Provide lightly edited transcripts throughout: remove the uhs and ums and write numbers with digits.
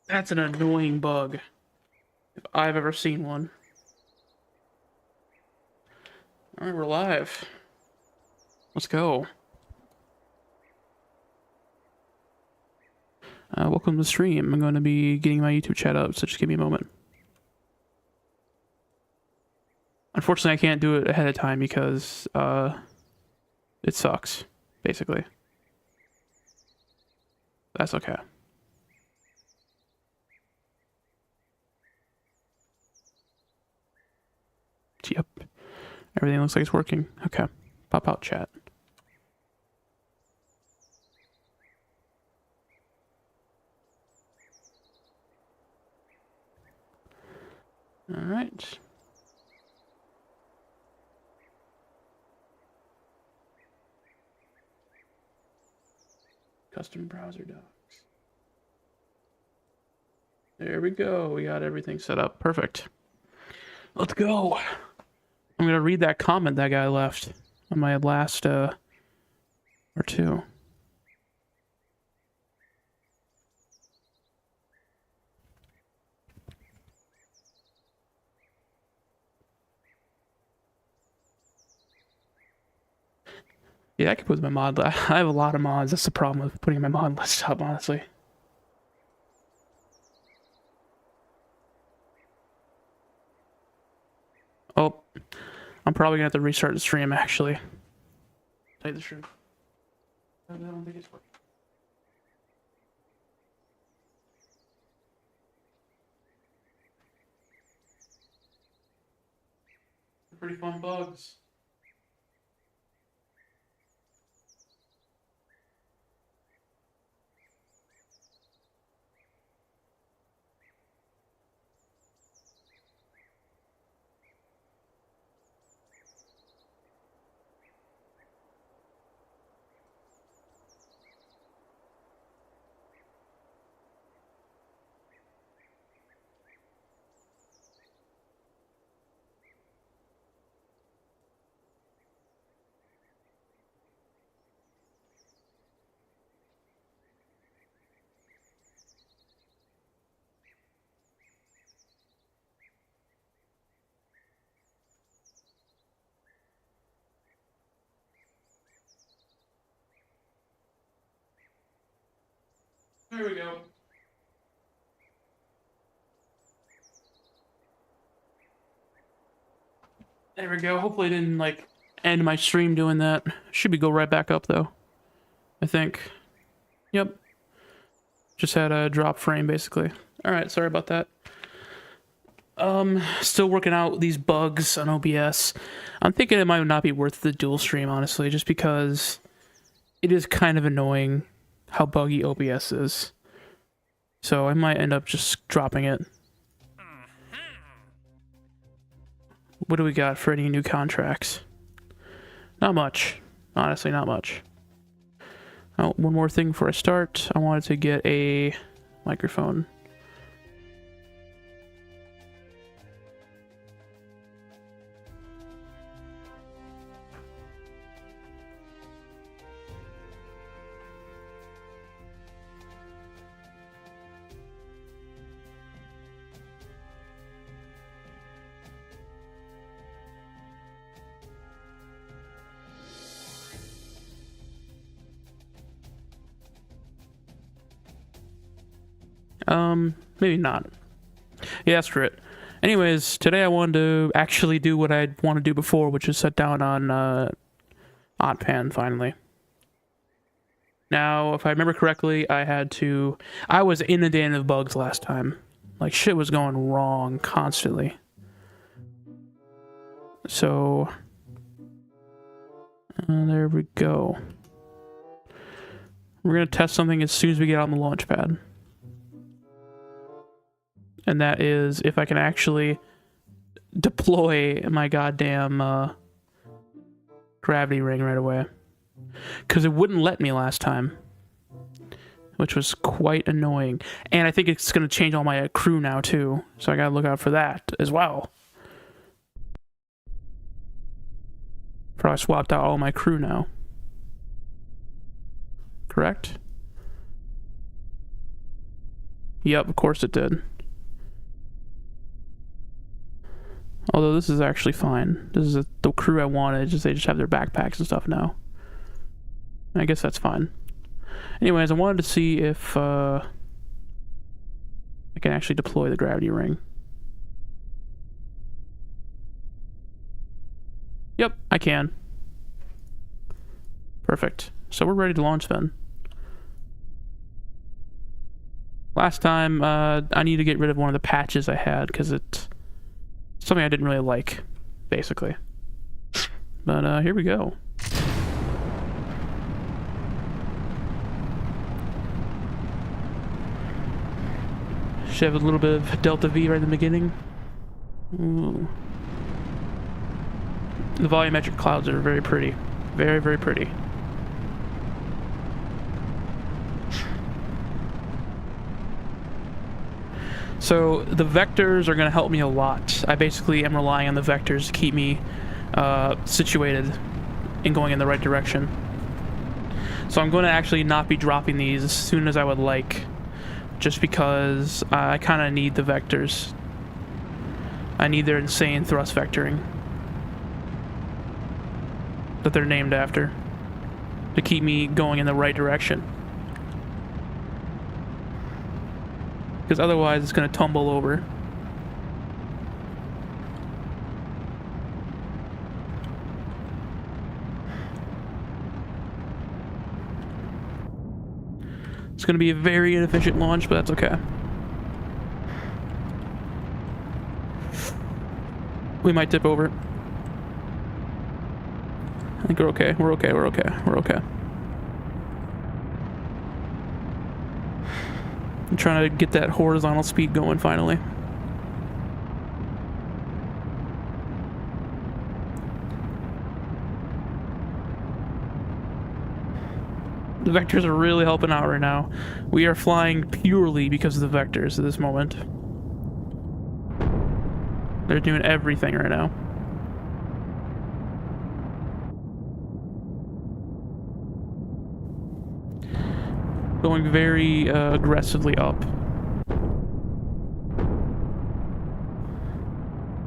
That's an annoying bug, if I've ever seen one. Alright, we're live. Let's go. Welcome to the stream. I'm going to be getting my YouTube chat up, so just give me a moment. Unfortunately, I can't do it ahead of time because it sucks, basically. That's okay. Yep. Everything looks like it's working. Okay. Pop out chat. Alright. Custom browser docs. There we go. We got everything set up. Perfect. Let's go. I'm gonna read that comment that guy left on my last or two. Yeah, I could put my mod. I have a lot of mods. That's the problem with putting my mod list up, honestly. Oh, I'm probably gonna have to restart the stream. Actually, take the stream. I don't think it's working. Pretty fun bugs. There we go. There we go. Hopefully, I didn't like end my stream doing that. Should be go right back up though. I think. Yep. Just had a drop frame basically. All right. Sorry about that. Still working out these bugs on OBS. I'm thinking it might not be worth the dual stream, honestly, just because it is kind of annoying how buggy OBS is. So I might end up just dropping it. What do we got for any new contracts? Not much. Honestly, not much. Oh, one more thing before I start. I wanted to get a microphone. Maybe not. Yeah, screw it. Anyways, today I wanted to actually do what I'd want to do before, which is sit down on Otpan finally. Now, if I remember correctly, I was inundated with bugs last time. Like, shit was going wrong constantly. So, there we go. We're gonna test something as soon as we get on the launch pad. And that is if I can actually deploy my goddamn gravity ring right away. Because it wouldn't let me last time. Which was quite annoying. And I think it's going to change all my crew now too. So I gotta look out for that as well. Probably swapped out all my crew now. Correct? Yep, of course it did. Although this is actually fine. This is the crew I wanted, just they just have their backpacks and stuff now. I guess that's fine. Anyways, I wanted to see if I can actually deploy the gravity ring. Yep, I can. Perfect. So we're ready to launch then. Last time, I need to get rid of one of the patches I had, because it's something I didn't really like, basically. But here we go. Should have a little bit of Delta V right in the beginning. Ooh. The volumetric clouds are very pretty. Very, very pretty. So the vectors are going to help me a lot. I basically am relying on the vectors to keep me situated and going in the right direction. So I'm going to actually not be dropping these as soon as I would like, just because I kind of need the vectors. I need their insane thrust vectoring that they're named after to keep me going in the right direction. Because otherwise it's going to tumble over. It's going to be a very inefficient launch, but that's okay. We might tip over. I think we're okay. We're okay. We're okay. We're okay. I'm trying to get that horizontal speed going finally. The vectors are really helping out right now. We are flying purely because of the vectors at this moment. They're doing everything right now. Going very aggressively up.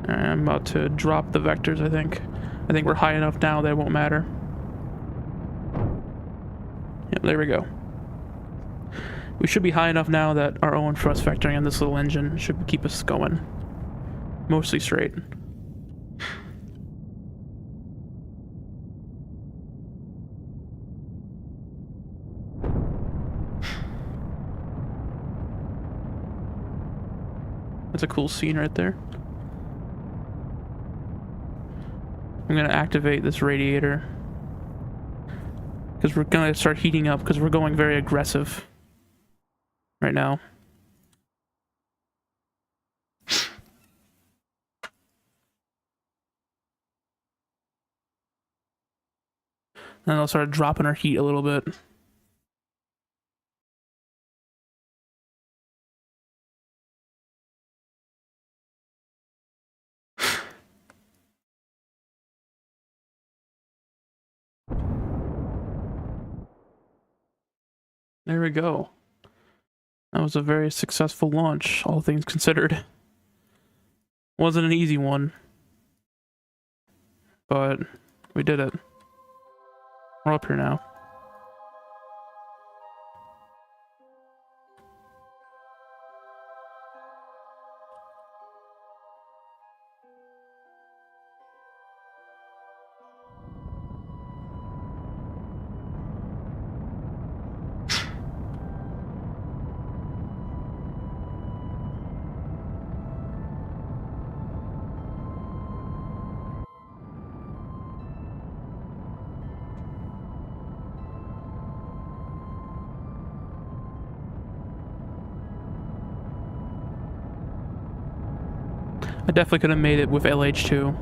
I'm about to drop the vectors, I think. I think we're high enough now that it won't matter. Yep, there we go. We should be high enough now that our own thrust vectoring on this little engine should keep us going. Mostly straight. That's a cool scene right there. I'm gonna activate this radiator because we're gonna start heating up because we're going very aggressive right now. And I'll start dropping our heat a little bit. There we go. That was a very successful launch, all things considered. Wasn't an easy one, but we did it. We're up here now. I definitely could have made it with LH2.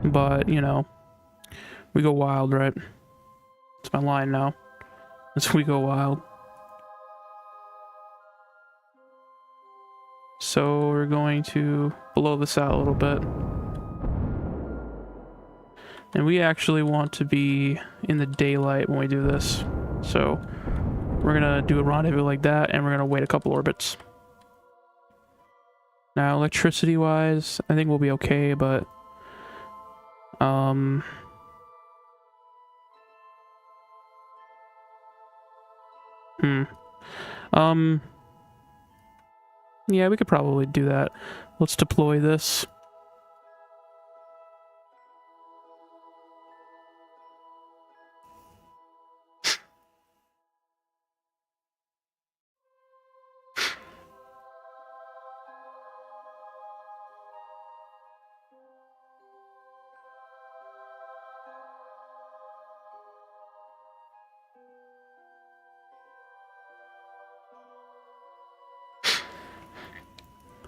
But, you know, we go wild, right? It's my line now. It's we go wild. So we're going to blow this out a little bit. And we actually want to be in the daylight when we do this. So we're gonna do a rendezvous like that, and we're gonna wait a couple orbits. Now, electricity-wise, I think we'll be okay, but hmm. Yeah, we could probably do that. Let's deploy this.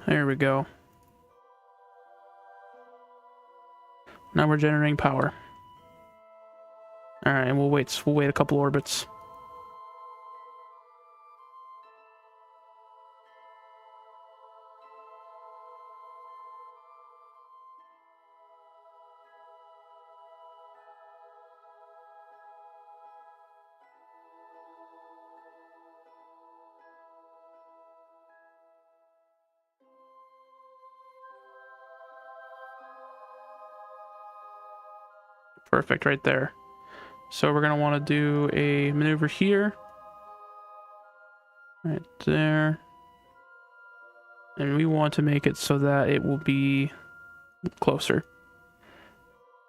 There we go. Now we're generating power. Alright, and we'll wait a couple orbits. Perfect, right there. So we're gonna want to do a maneuver here. Right there. And we want to make it so that it will be closer.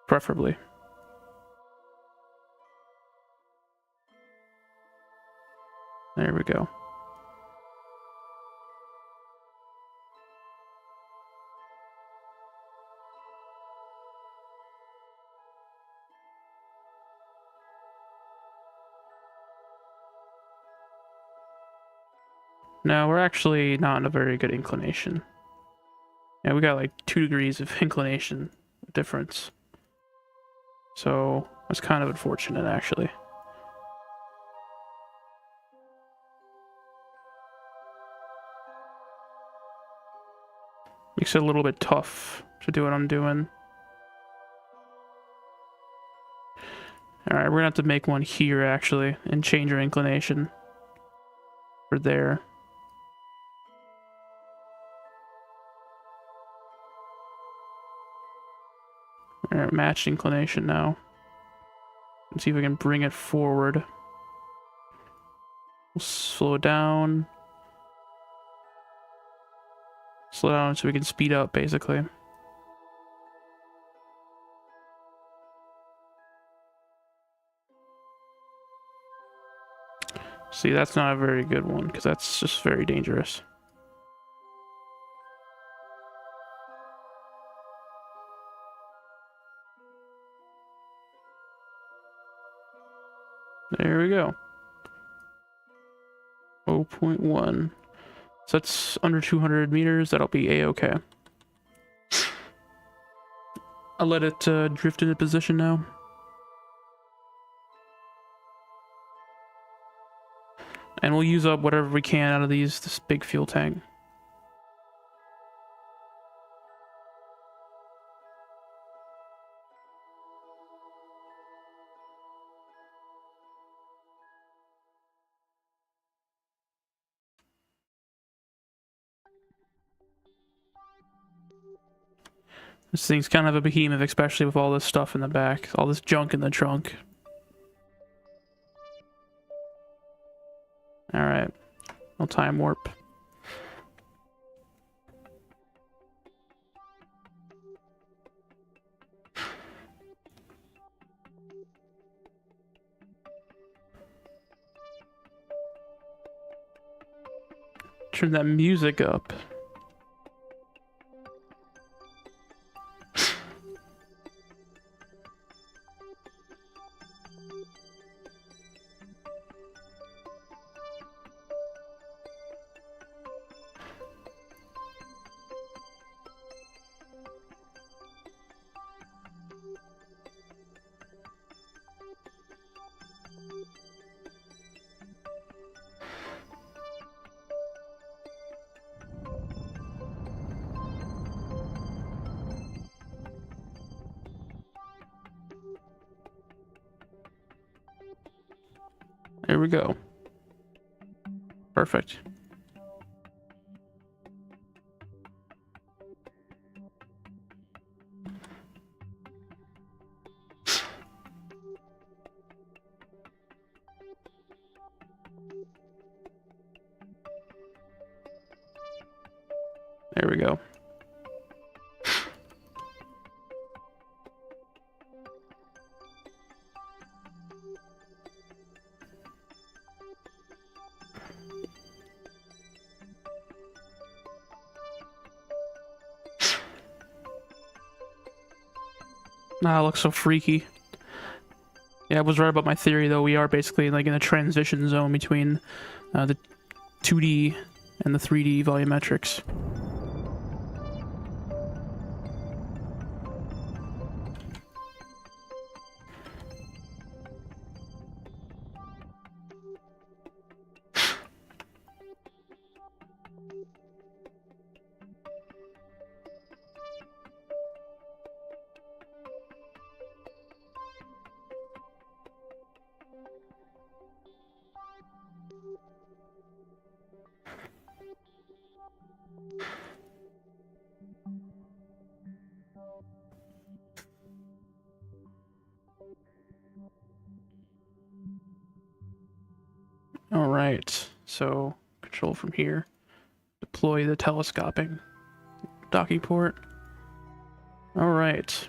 Preferably. There we go. No, we're actually not in a very good inclination. Yeah, we got like 2 degrees of inclination difference. So that's kind of unfortunate, actually. Makes it a little bit tough to do what I'm doing. Alright, we're gonna have to make one here, actually, and change our inclination for there. Alright, matched inclination now. Let's see if we can bring it forward. We'll slow down. Slow down so we can speed up, basically. See, that's not a very good one, because that's just very dangerous. There we go. 0.1. So that's under 200 meters. That'll be a-okay. I'll let it drift into position now. And we'll use up whatever we can out of this big fuel tank. This thing's kind of a behemoth, especially with all this stuff in the back. All this junk in the trunk. Alright. I'll time warp. Turn that music up. There we go. Perfect. There we go. Ah, it looks so freaky. Yeah, I was right about my theory, though. We are basically like in a transition zone between the 2D and the 3D volumetrics. All right, so control from here. Deploy the telescoping docking port. All right.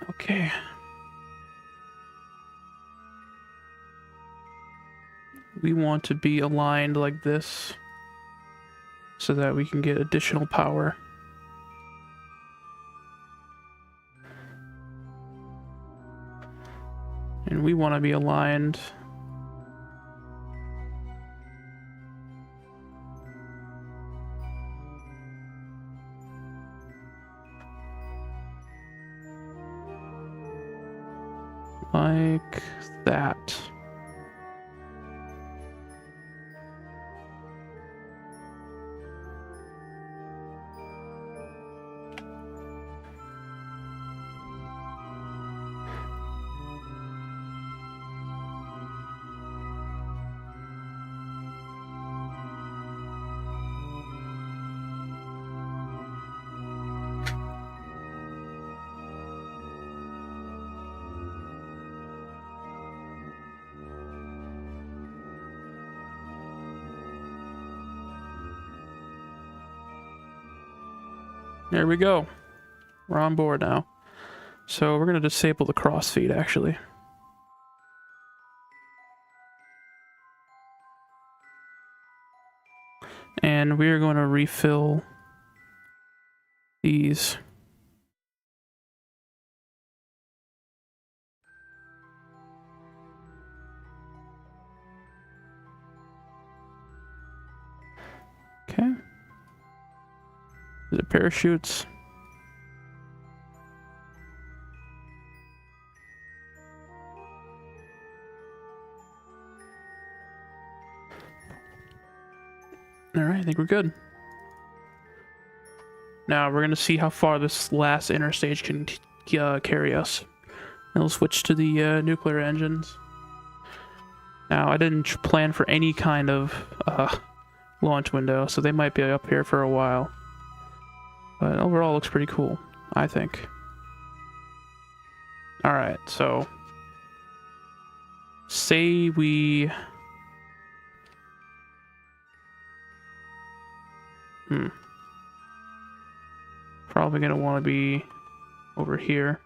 Okay. We want to be aligned like this so that we can get additional power. And we want to be aligned like that. There we go. We're on board now. So we're going to disable the crossfeed, actually. And we're going to refill these. Okay. Is it parachutes? Alright, I think we're good. Now we're going to see how far this last interstage can carry us. And we'll switch to the nuclear engines. Now, I didn't plan for any kind of launch window, so they might be up here for a while. But overall, looks pretty cool, I think. Alright, so... say we... Probably gonna want to be over here.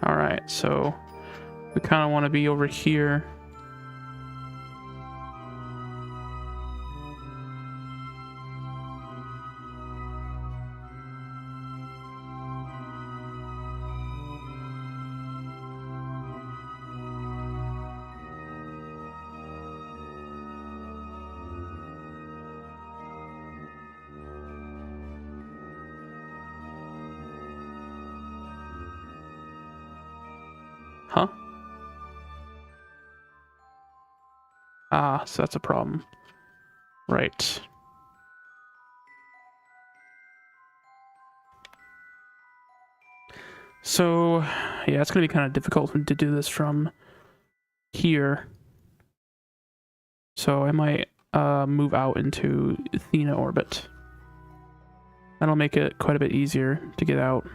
Alright, so we kind of want to be over here. Huh? Ah, so that's a problem. Right. So, yeah, it's going to be kind of difficult to do this from here. So I might move out into Athena orbit. That'll make it quite a bit easier to get out.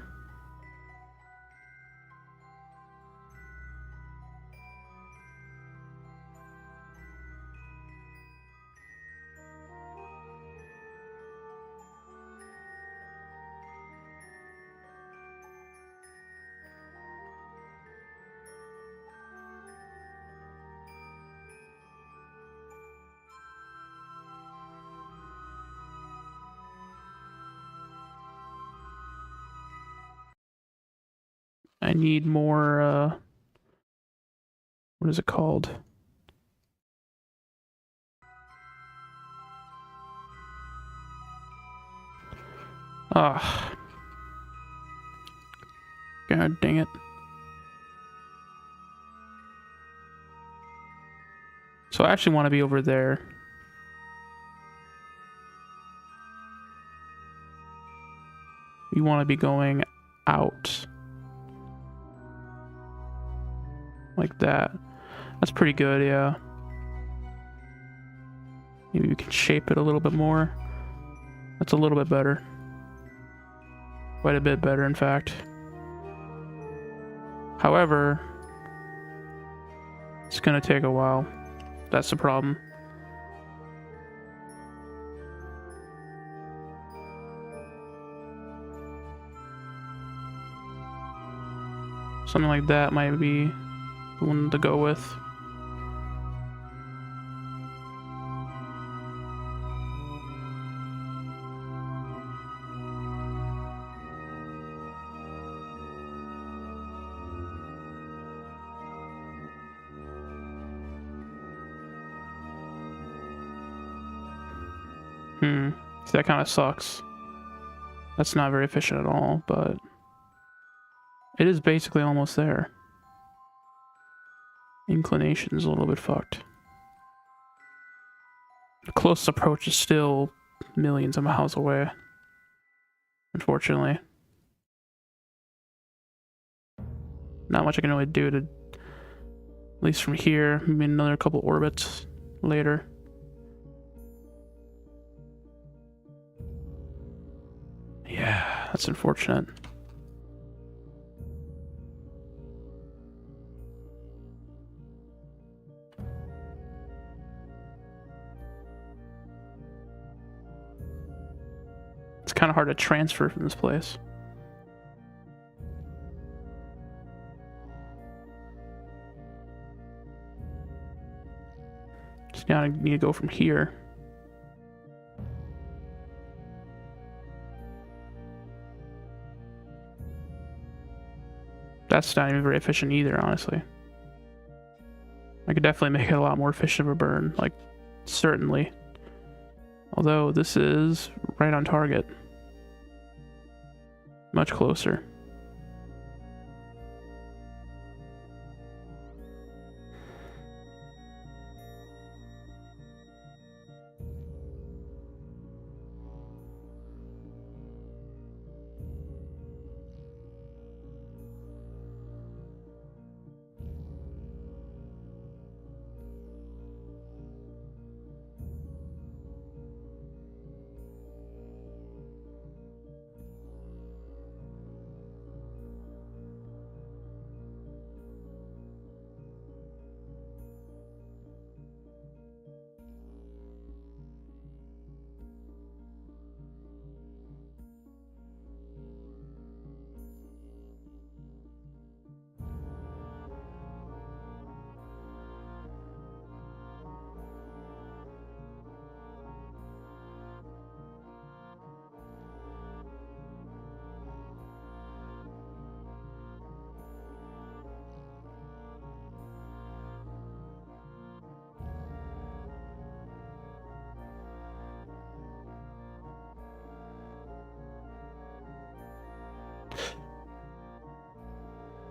I need more, what is it called? Ah. God dang it. So I actually want to be over there. You want to be going out. Like that. That's pretty good, yeah. Maybe we can shape it a little bit more. That's a little bit better. Quite a bit better, in fact. However, it's gonna take a while. That's the problem. Something like that might be the one to go with. See, that kind of sucks. That's not very efficient at all, but it is basically almost there. Inclination's a little bit fucked. The closest approach is still millions of miles away, unfortunately. Not much I can really do to, at least from here, maybe another couple orbits later. Yeah, that's unfortunate. It's kind of hard to transfer from this place. So now I need to go from here. That's not even very efficient either, honestly. I could definitely make it a lot more efficient of a burn, like, certainly. Although this is right on target. Much closer.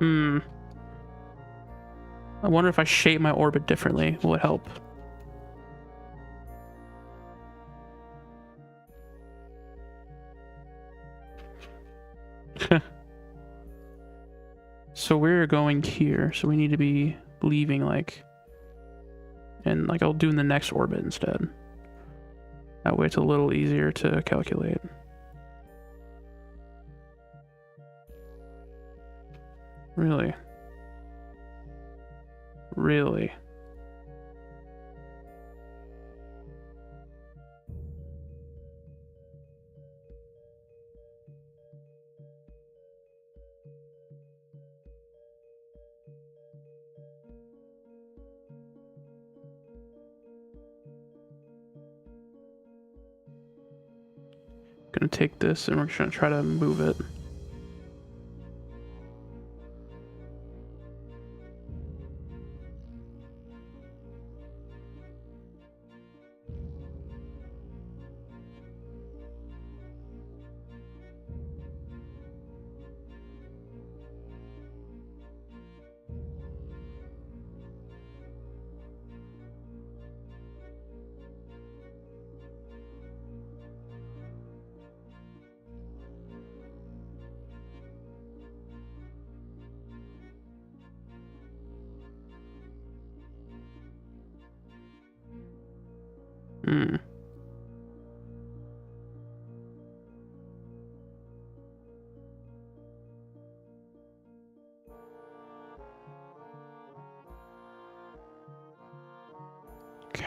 Hmm. I wonder if I shape my orbit differently, will it help? So we're going here, so we need to be leaving like, and like I'll do in the next orbit instead. That way it's a little easier to calculate. Really? Really? Gonna take this and we're just gonna try to move it. Hmm. Okay.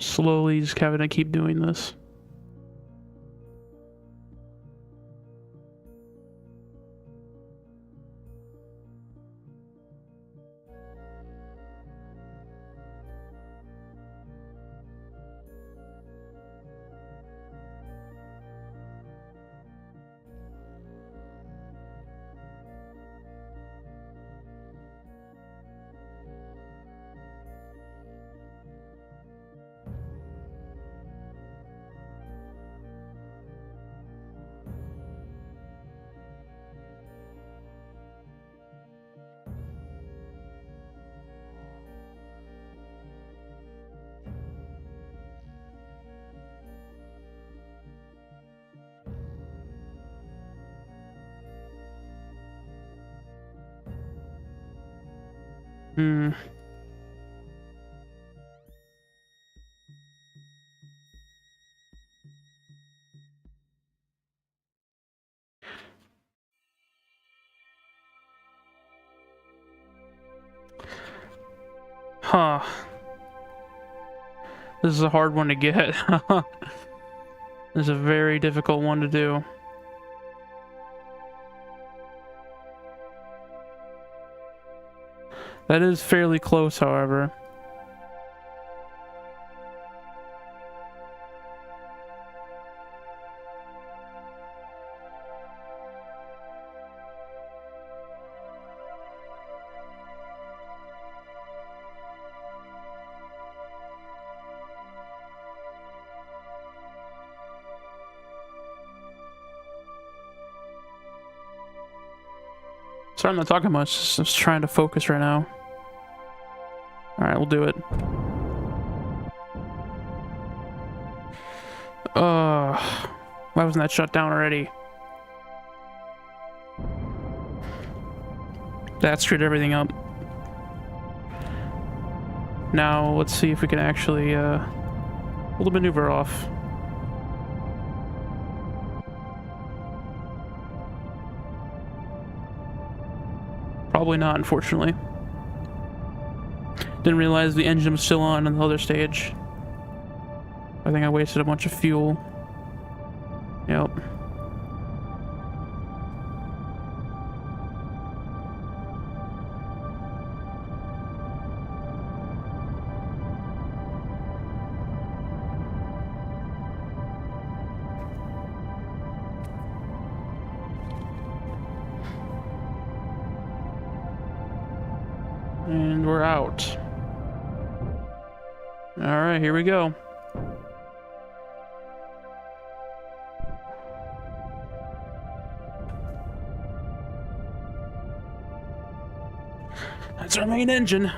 Slowly just having to keep doing this. Hmm. Huh. This is a hard one to get. This is a very difficult one to do. That is fairly close, however. Sorry, I'm not talking much. Just trying to focus right now. Alright, we'll do it. Why wasn't that shut down already? That screwed everything up. Now, let's see if we can actually, pull the maneuver off. Probably not, unfortunately. Didn't realize the engine was still on in the other stage. I think I wasted a bunch of fuel. Yep. And we're out. All right, here we go. That's our main engine.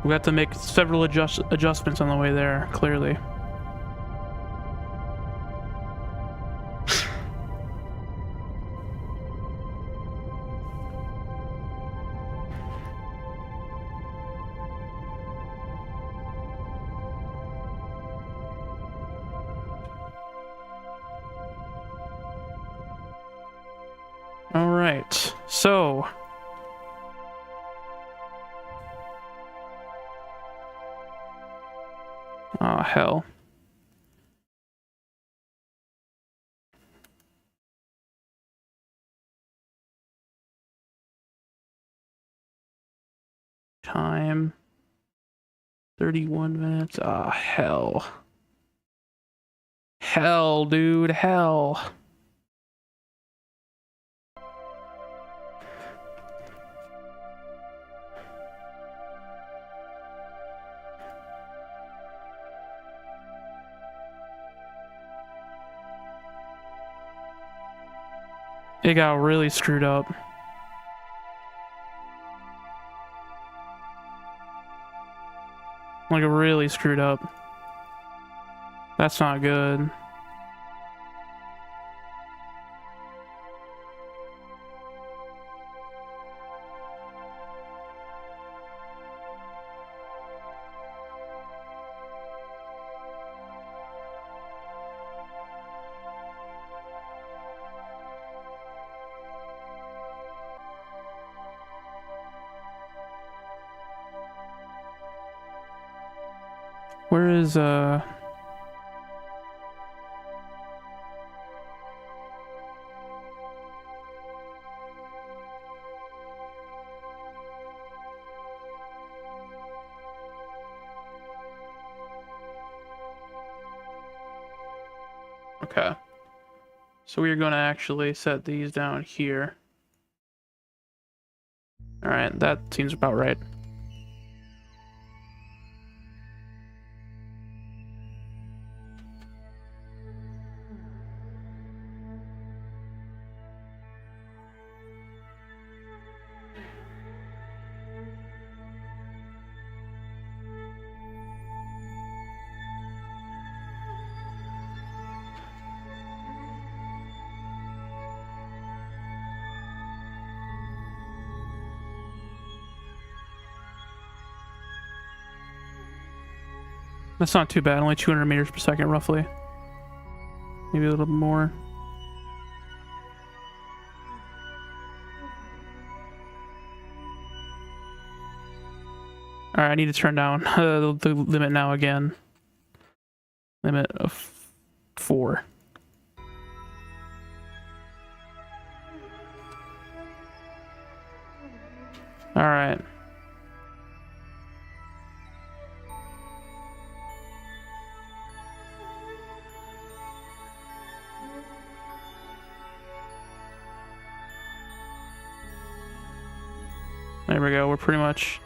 We have to make several adjustments on the way there, clearly. All right, so oh, hell. Time 31 minutes. Ah, hell. Hell, dude, hell. It got really screwed up. Like, really screwed up. That's not good. Where is, okay. So we are going to actually set these down here. All right, that seems about right. That's not too bad, only 200 meters per second, roughly. Maybe a little more. Alright, I need to turn down the limit now again. Limit of 4. Alright. There we go, we're pretty much...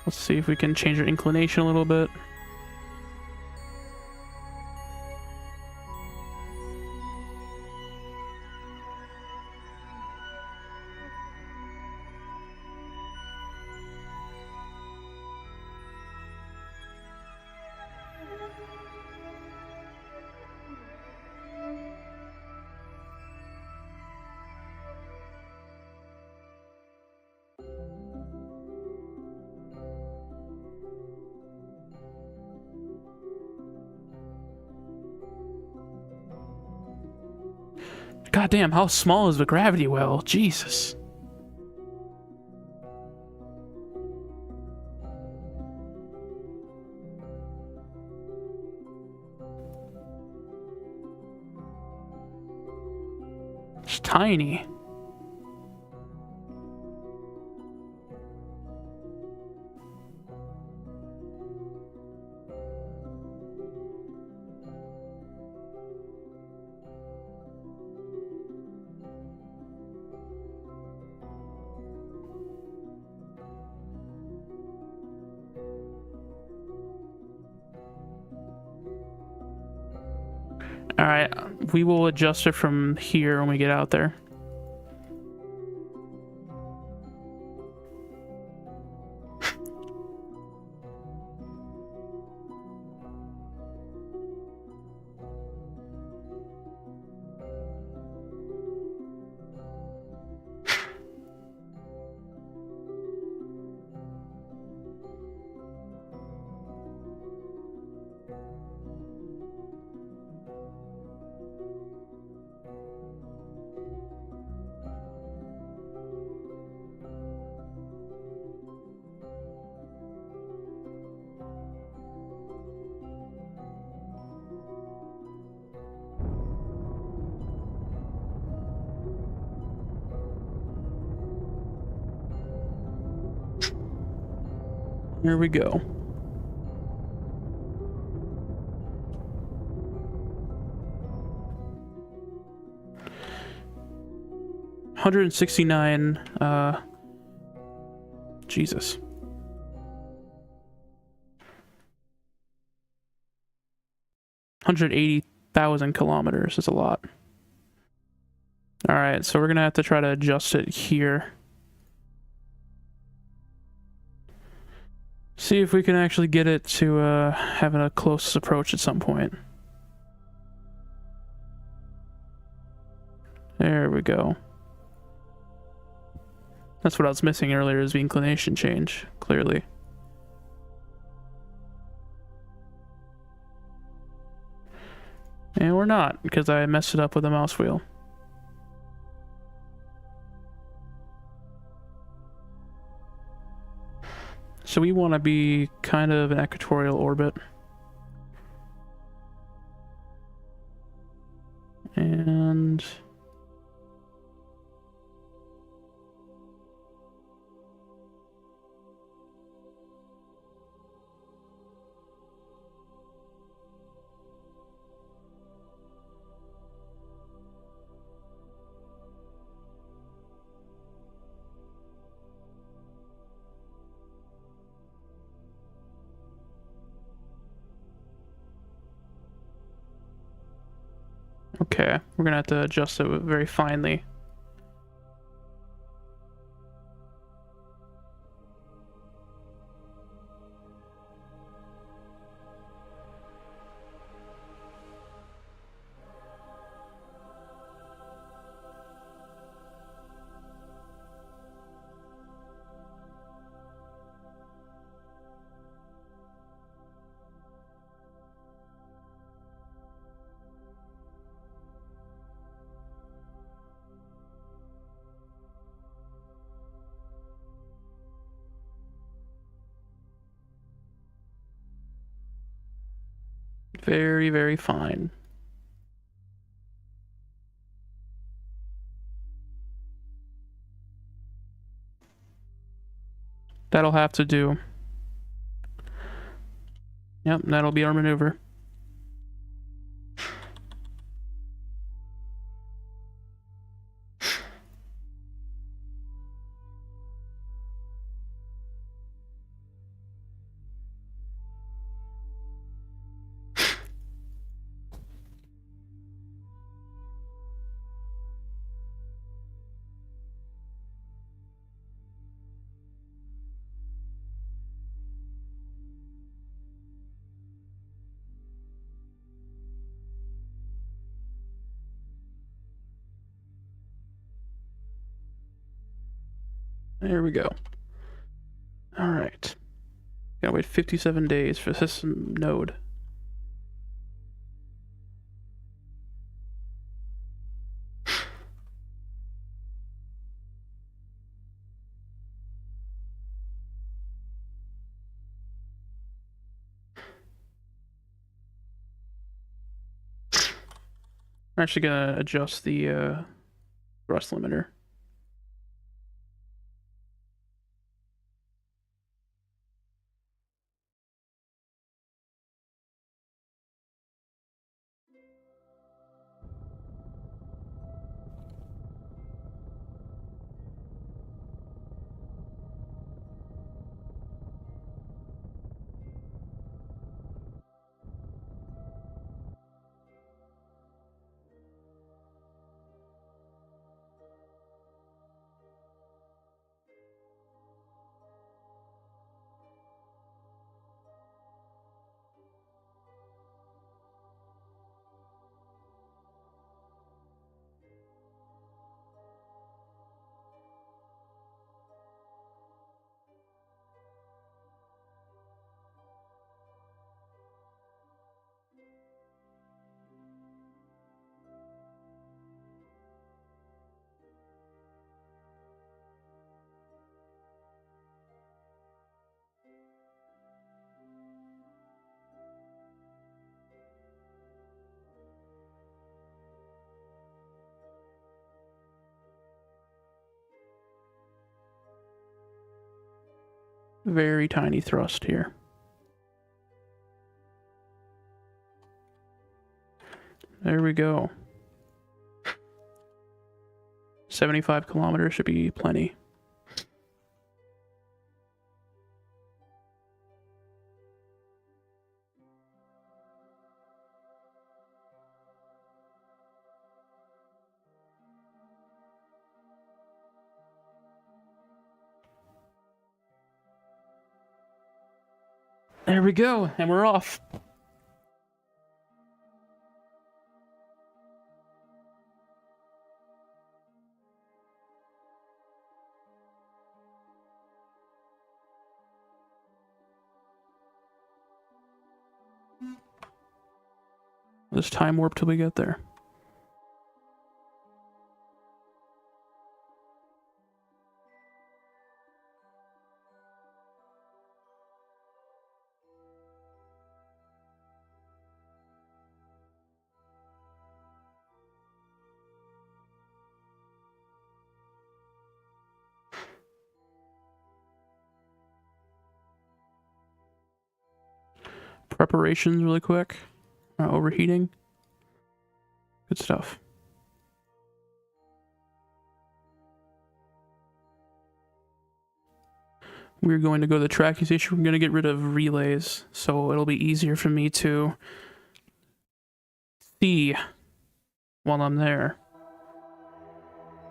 Let's see if we can change our inclination a little bit. God damn, how small is the gravity well? Jesus. It's tiny. All right, we will adjust it from here when we get out there. Here we go. $169, Jesus. 180,000 kilometers is a lot. All right, so we're gonna have to try to adjust it here. See if we can actually get it to having a close approach at some point. There we go. That's what I was missing earlier, is the inclination change, clearly. And we're not, because I messed it up with the mouse wheel. So we want to be kind of an equatorial orbit. And... okay, we're gonna have to adjust it very finely. Very, very fine. That'll have to do. Yep, that'll be our maneuver. There we go. All right. Gotta wait 57 days for system node. I'm actually gonna adjust the thrust limiter. Very tiny thrust here. There we go. 75 kilometers should be plenty. There we go, and we're off. Let's time warp till we get there. Preparations really quick. Overheating. Good stuff. We're going to go to the tracking station. We're going to get rid of relays, so it'll be easier for me to see while I'm there.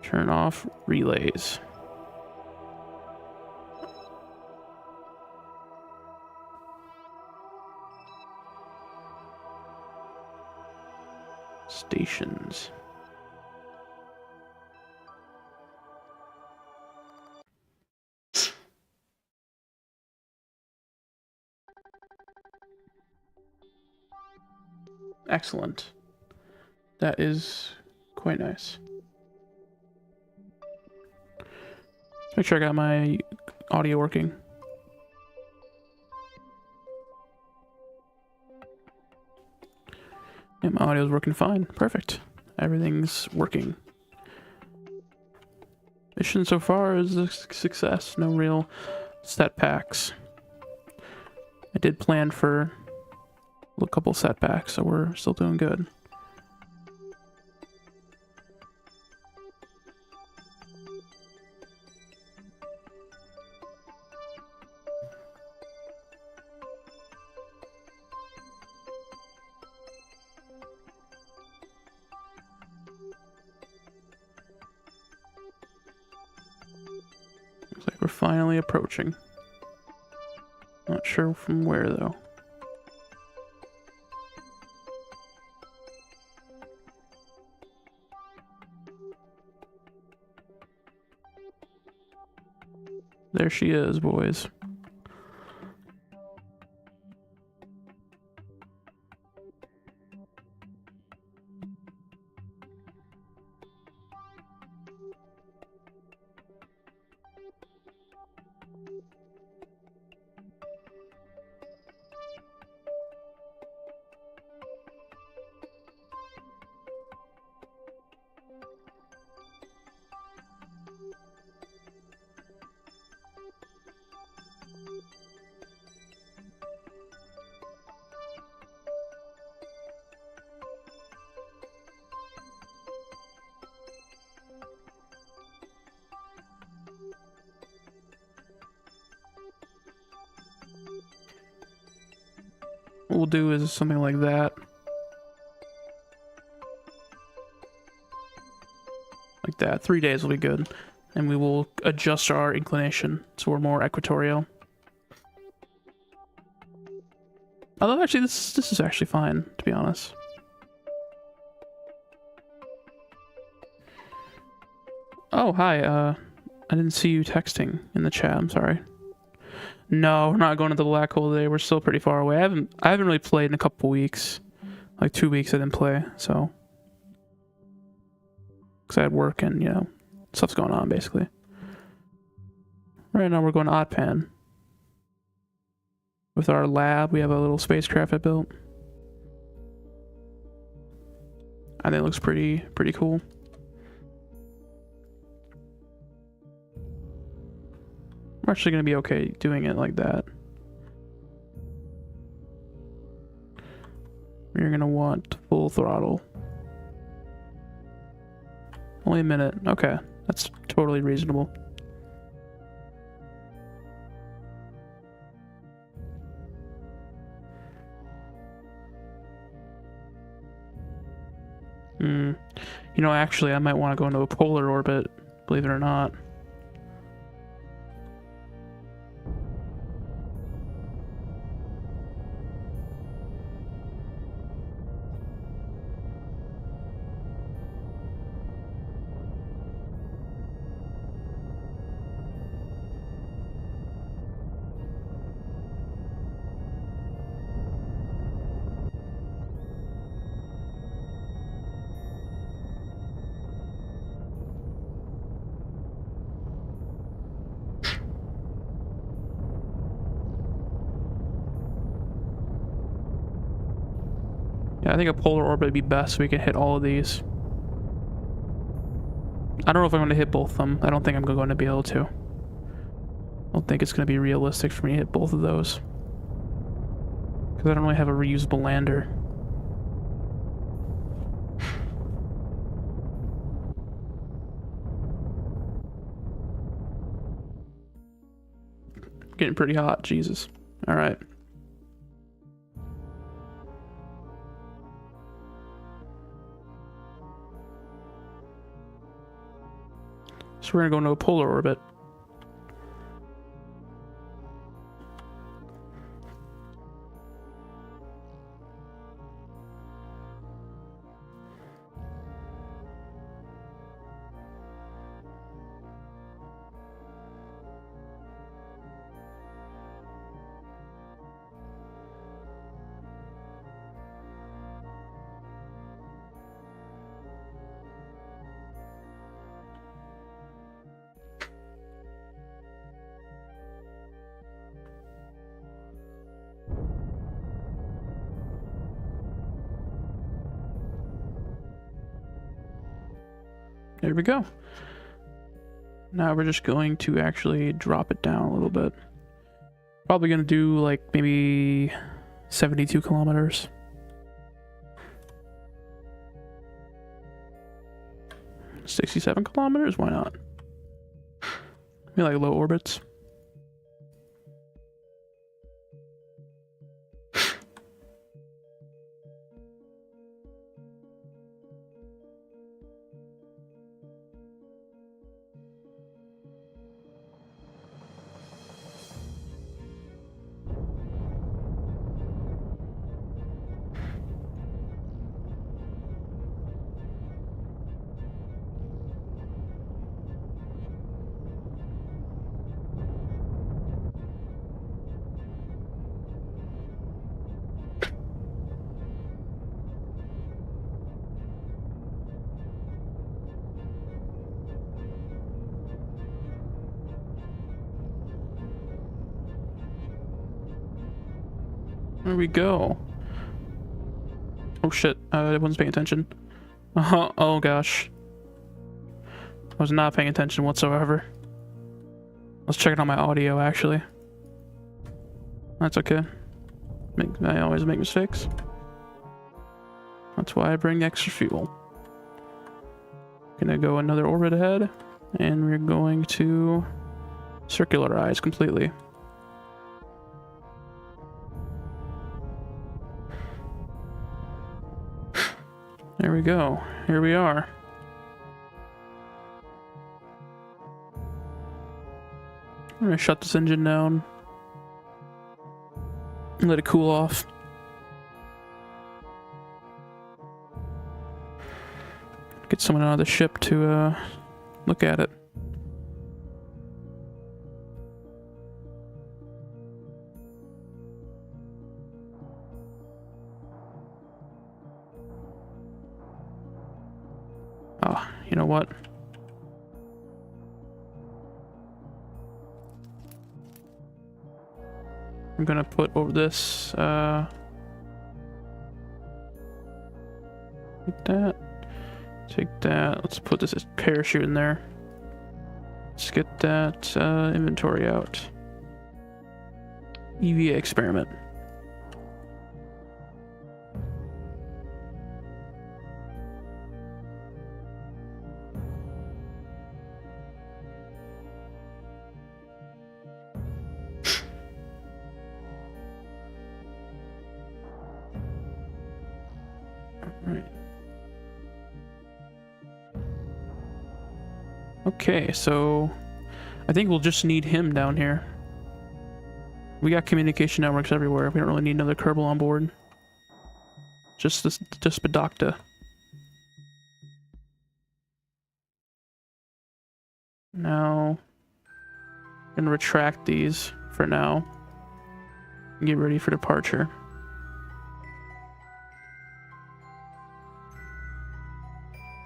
Turn off relays. Stations. Excellent. That is quite nice. Make sure I got my audio working. Yeah, my audio's working fine. Perfect. Everything's working. Mission so far is a success. No real setbacks. I did plan for a couple setbacks, so we're still doing good. Looks like we're finally approaching. Not sure from where though. There she is, boys. What we'll do is something like that. Like that. 3 days will be good. And we will adjust our inclination so we're more equatorial. Although actually this is actually fine, to be honest. Oh, hi, I didn't see you texting in the chat, I'm sorry. No, we're not going to the black hole today, we're still pretty far away. I haven't really played in a couple weeks. Like 2 weeks I didn't play, so. Because I had work and, you know, stuff's going on, basically. Right now we're going to Oddpan. With our lab, we have a little spacecraft I built. I think it looks pretty cool. We're actually going to be okay doing it like that. You're going to want full throttle. Only a minute. Okay, that's totally reasonable. You know, actually, I might want to go into a polar orbit, believe it or not. Yeah, I think a polar orbit would be best so we can hit all of these. I don't know if I'm going to hit both of them. I don't think I'm going to be able to. I don't think it's going to be realistic for me to hit both of those. Because I don't really have a reusable lander. Getting pretty hot, Jesus. Alright. So we're gonna go into a polar orbit. There we go. Now we're just going to actually drop it down a little bit. Probably gonna do like maybe 72 kilometers. $67 kilometers? Why not? Maybe like low orbits. There we go. Oh shit, I wasn't paying attention. Oh gosh. I was not paying attention whatsoever. I was checking on my audio, actually. That's okay. I always make mistakes. That's why I bring extra fuel. Gonna go another orbit ahead, and we're going to circularize completely. There we go. Here we are. I'm gonna shut this engine down. Let it cool off. Get someone out of the ship to look at it. Oh, you know what? I'm gonna put over this, take that, let's put this as parachute in there. Let's get that, inventory out. EVA experiment. Right. Okay, so I think we'll just need him down here. We got communication networks everywhere. We don't really need another Kerbal on board. Just Bedocta. Now, I'm gonna retract these for now. Get ready for departure.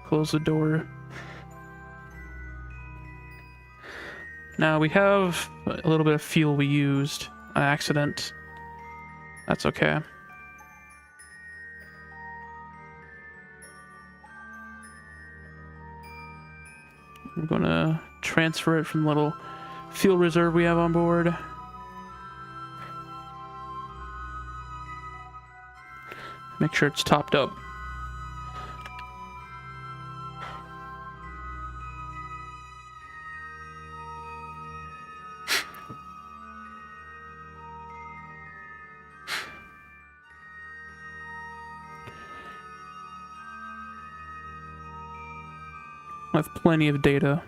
Close the door. Now we have a little bit of fuel we used on accident. That's okay. I'm gonna transfer it from the little fuel reserve we have on board. Make sure it's topped up. I have plenty of data.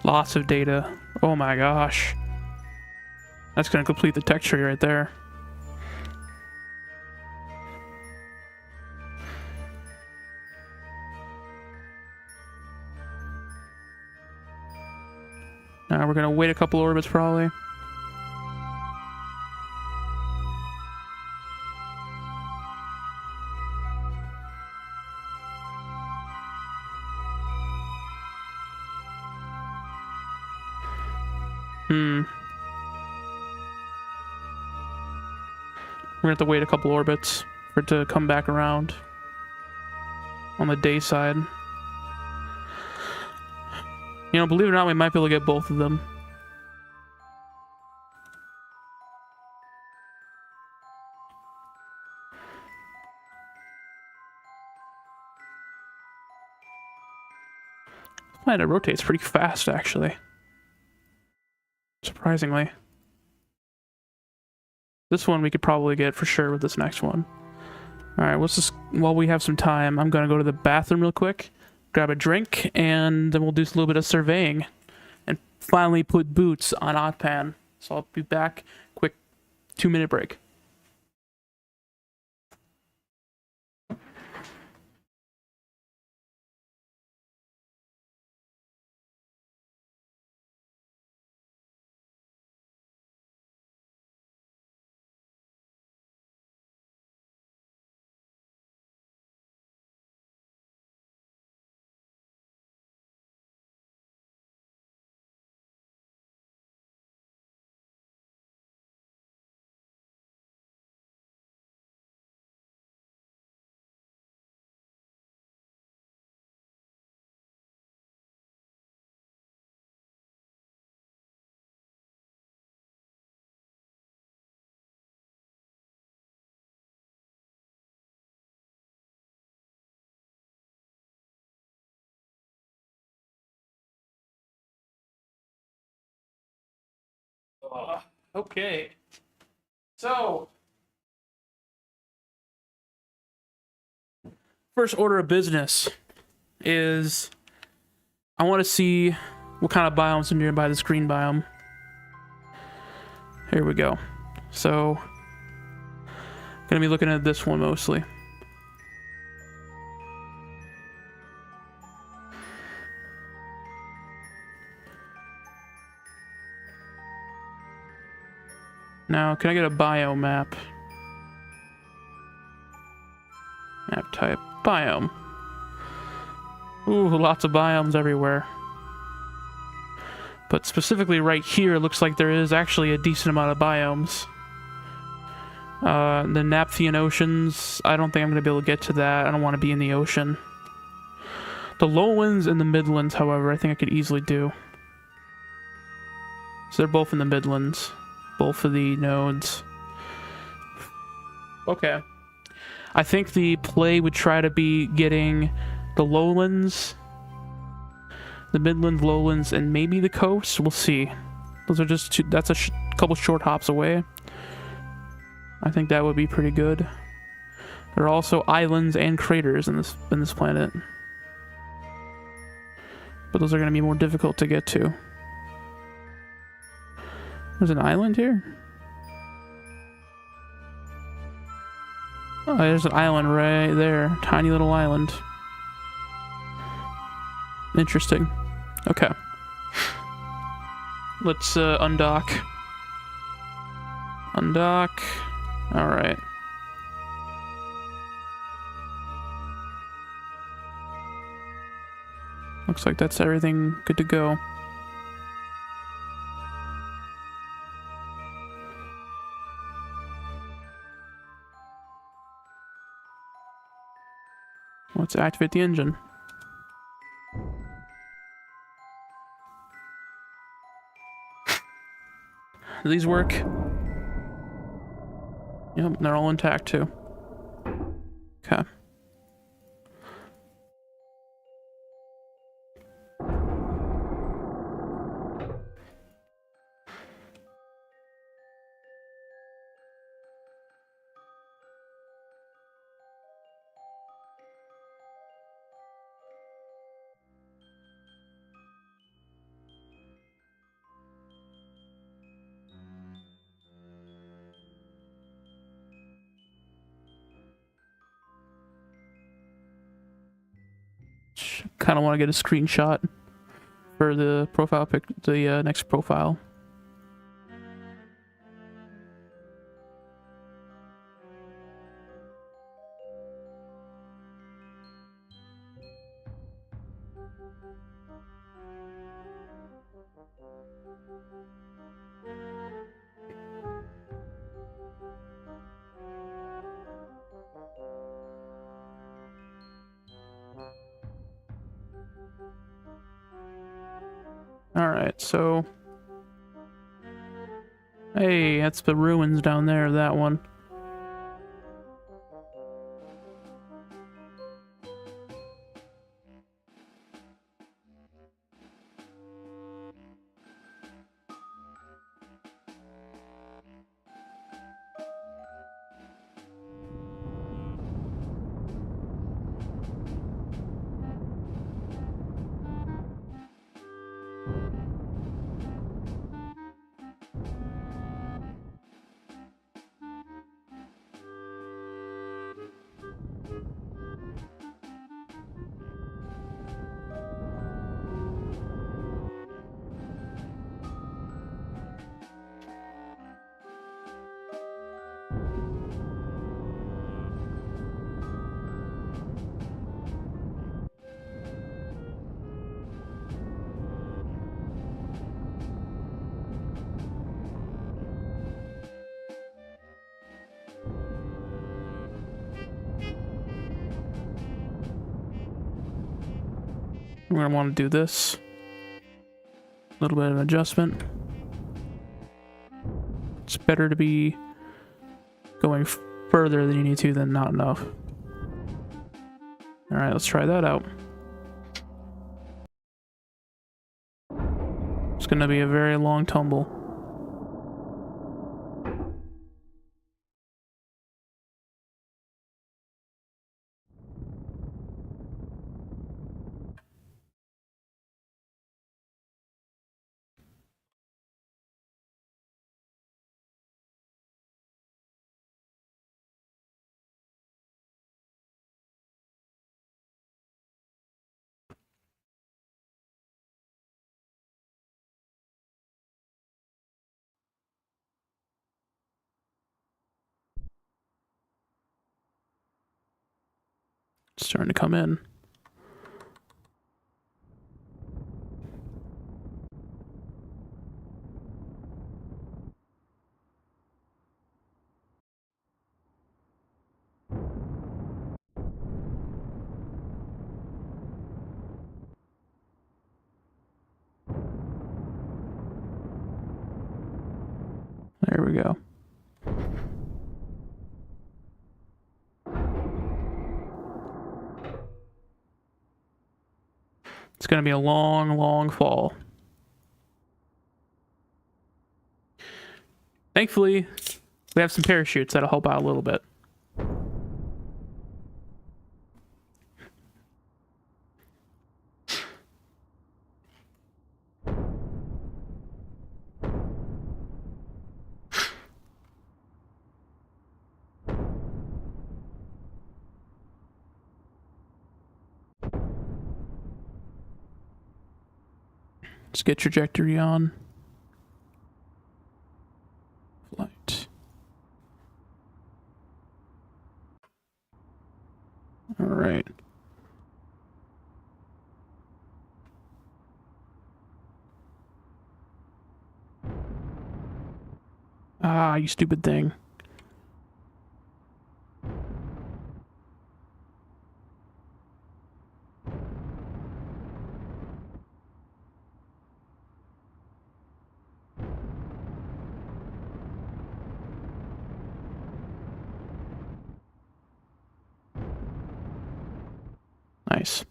Lots of data. Oh my gosh. That's gonna complete the tech tree right there. Now we're gonna wait a couple orbits probably. We're gonna have to wait a couple orbits for it to come back around on the day side. You know, believe it or not, we might be able to get both of them. This planet rotates pretty fast, actually. Surprisingly. This one we could probably get for sure with this next one. Alright, let's just, while we have some time, I'm gonna go to the bathroom real quick, grab a drink, and then we'll do a little bit of surveying. And finally put boots on Otpan. So I'll be back. Quick 2-minute break. Okay. So, first order of business is I want to see what kind of biomes are nearby this green biome. Here we go. So, gonna be looking at this one mostly. Now, can I get a biome map? Map type. Biome. Ooh, lots of biomes everywhere. But specifically right here, it looks like there is actually a decent amount of biomes. The Naphthian Oceans, I don't think I'm going to be able to get to that. I don't want to be in the ocean. The lowlands and the midlands, however, I think I could easily do. So they're both in the midlands. Both of the nodes. Okay. I think the play would try to be getting the lowlands, the midlands, lowlands, and maybe the coast. We'll see. Those are just two, that's a couple short hops away. I think that would be pretty good. There are also islands and craters in this planet, but those are going to be more difficult to get to. There's an island here? Oh, there's an island right there. Tiny little island. Interesting. Okay. Let's undock. Undock. Alright. Looks like that's everything good to go. Let's activate the engine. Do these work? Yep, they're all intact too. Okay. Kind of want to get a screenshot for the profile pic, the next profile. Alright, so... Hey, that's the ruins down there, that one. We're gonna want to do this. A little bit of an adjustment. It's better to be going further than you need to than not enough. Alright, let's try that out. It's gonna be a very long tumble. It's starting to come in. There we go. It's going to be a long, long fall. Thankfully, we have some parachutes that'll help out a little bit. Let's get trajectory on. Flight. All right. Ah, you stupid thing. Nice.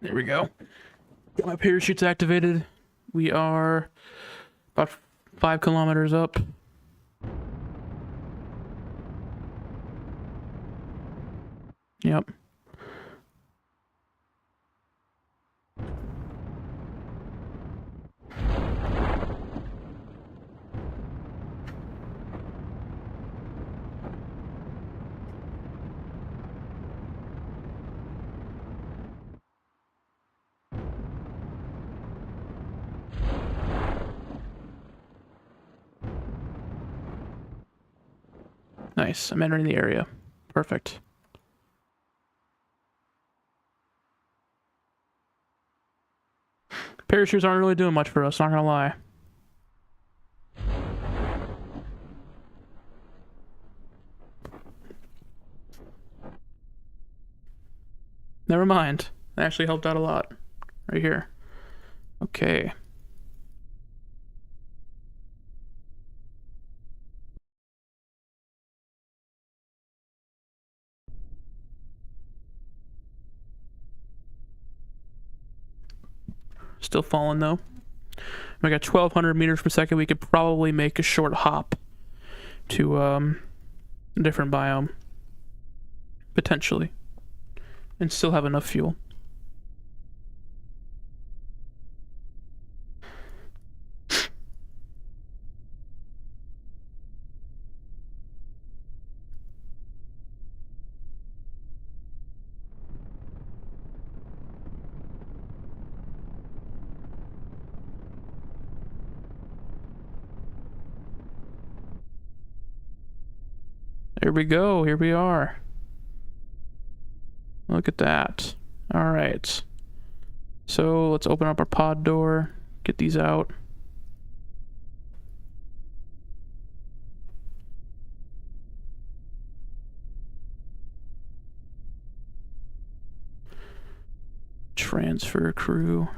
There we go. Got my parachutes activated. We are about 5 kilometers up. Yep. Nice. I'm entering the area. Perfect. Parachutes aren't really doing much for us, not gonna lie. Never mind. That actually helped out a lot. Right here. Okay. Still falling though. We got 1,200 meters per second. We could probably make a short hop to a different biome. Potentially. And still have enough fuel. Here we go. Here we are. Look at that. All right. So let's open up our pod door. Get these out. Transfer crew.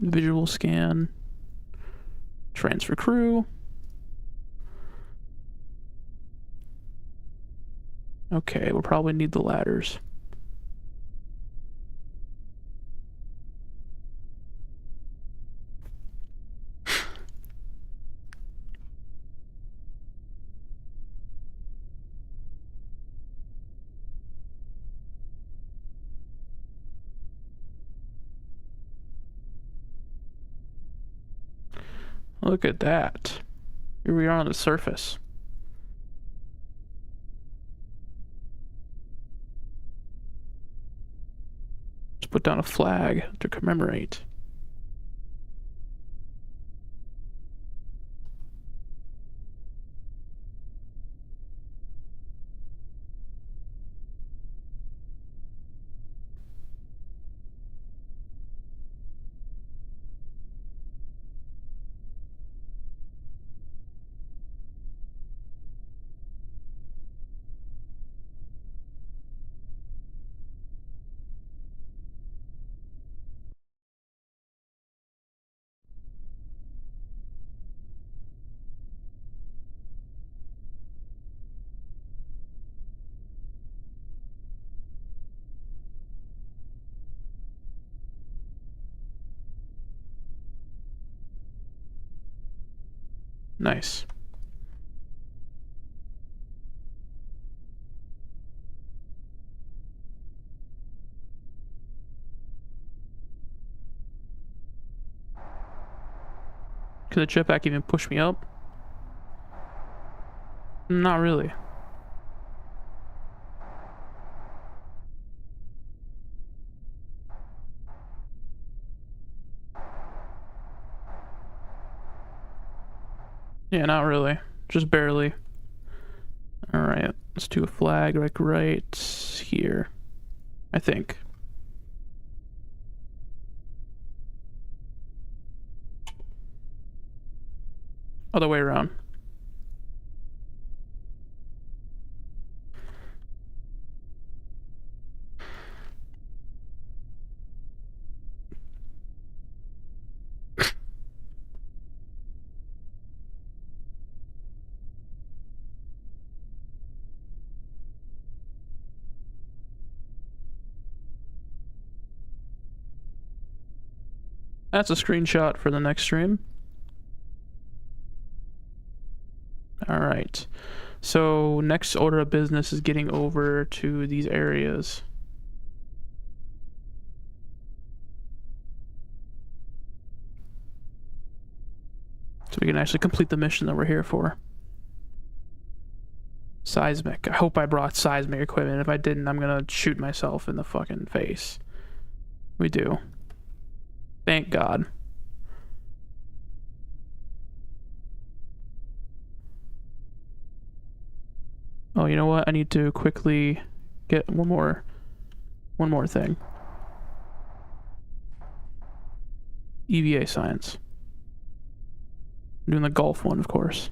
Visual scan. Transfer crew. Okay, we'll probably need the ladders. Look at that. Here we are on the surface. Let's put down a flag to commemorate. Nice. Can the jetpack even push me up? Not really. Yeah, not really. Just barely. Alright, let's do a flag like right here. I think. Other way around. That's a screenshot for the next stream. Alright. So, next order of business is getting over to these areas. So we can actually complete the mission that we're here for. Seismic. I hope I brought seismic equipment. If I didn't, I'm gonna shoot myself in the fucking face. We do. Thank God. Oh, you know what? I need to quickly get one more thing. EVA science. I'm doing the golf one, of course.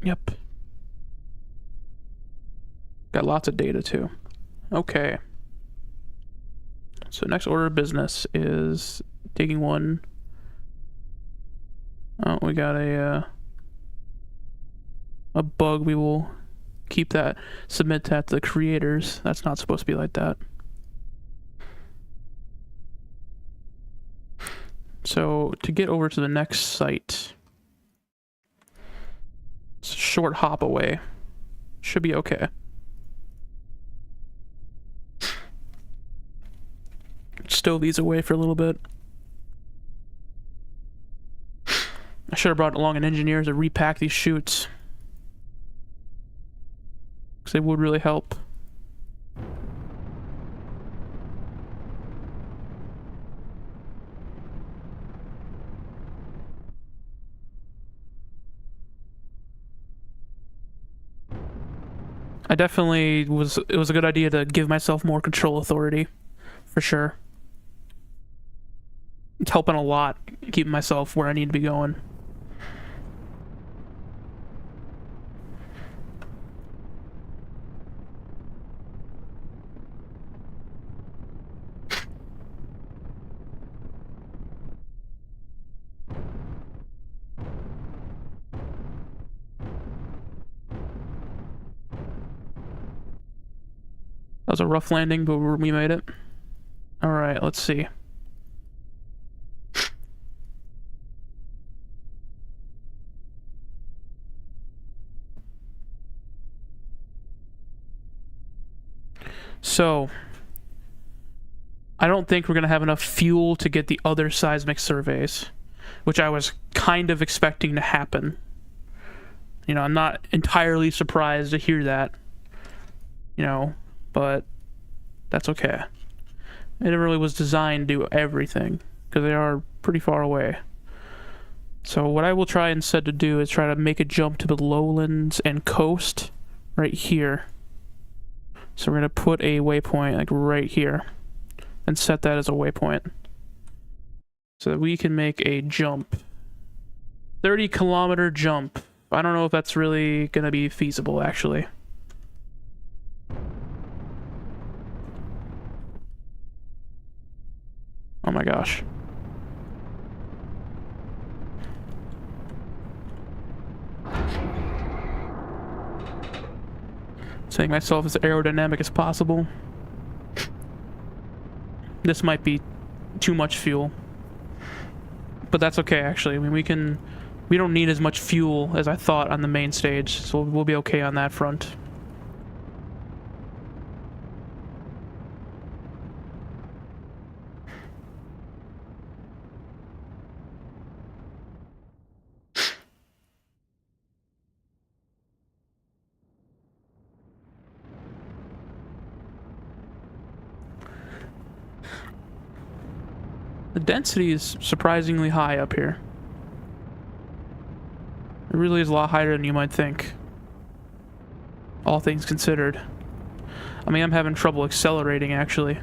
Yep. Got lots of data too. Okay. So next order of business is digging one. Oh, we got a bug. We will keep that, submit that to the creators. That's not supposed to be like that. So to get over to the next site, it's a short hop away. Should be okay. Stow these away for a little bit. I should have brought along an engineer to repack these chutes, because they would really help. I definitely it was a good idea to give myself more control authority, for sure. It's helping a lot, keeping myself where I need to be going. That was a rough landing, but we made it. Alright, let's see. So, I don't think we're going to have enough fuel to get the other seismic surveys, which I was kind of expecting to happen. You know, I'm not entirely surprised to hear that, you know, but that's okay. It never really was designed to do everything, because they are pretty far away. So what I will try instead to do is try to make a jump to the lowlands and coast right here. So we're going to put a waypoint like right here and set that as a waypoint so that we can make a jump. 30-kilometer jump. I don't know if that's really going to be feasible, actually. Oh my gosh. Saying myself as aerodynamic as possible. This might be too much fuel. But that's okay, actually. I mean, we don't need as much fuel as I thought on the main stage, so we'll be okay on that front. The density is surprisingly high up here. It really is a lot higher than you might think. All things considered. I mean, I'm having trouble accelerating, actually.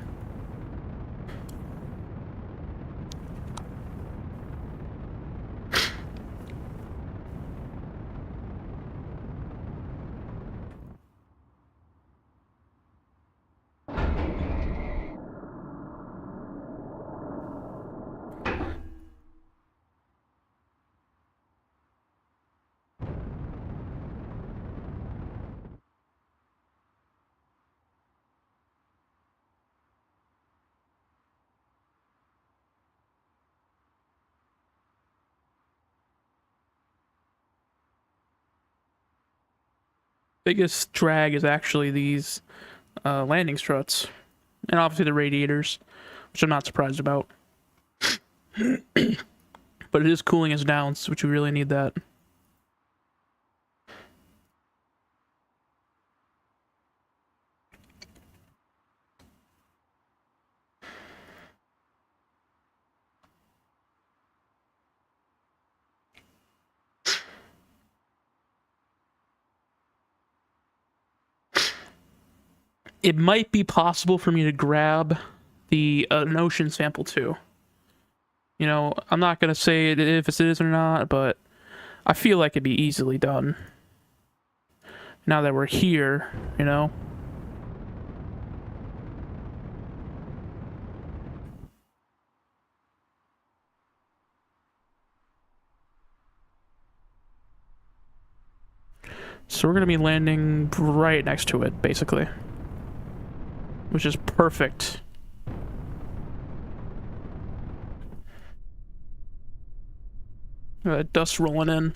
Biggest drag is actually these landing struts. And obviously the radiators, which I'm not surprised about. But it is cooling us down, which we really need that. It might be possible for me to grab the an ocean sample too. You know, I'm not gonna say if it is or not, but I feel like it'd be easily done. Now that we're here, you know. So we're gonna be landing right next to it, basically. Which is perfect. Dust rolling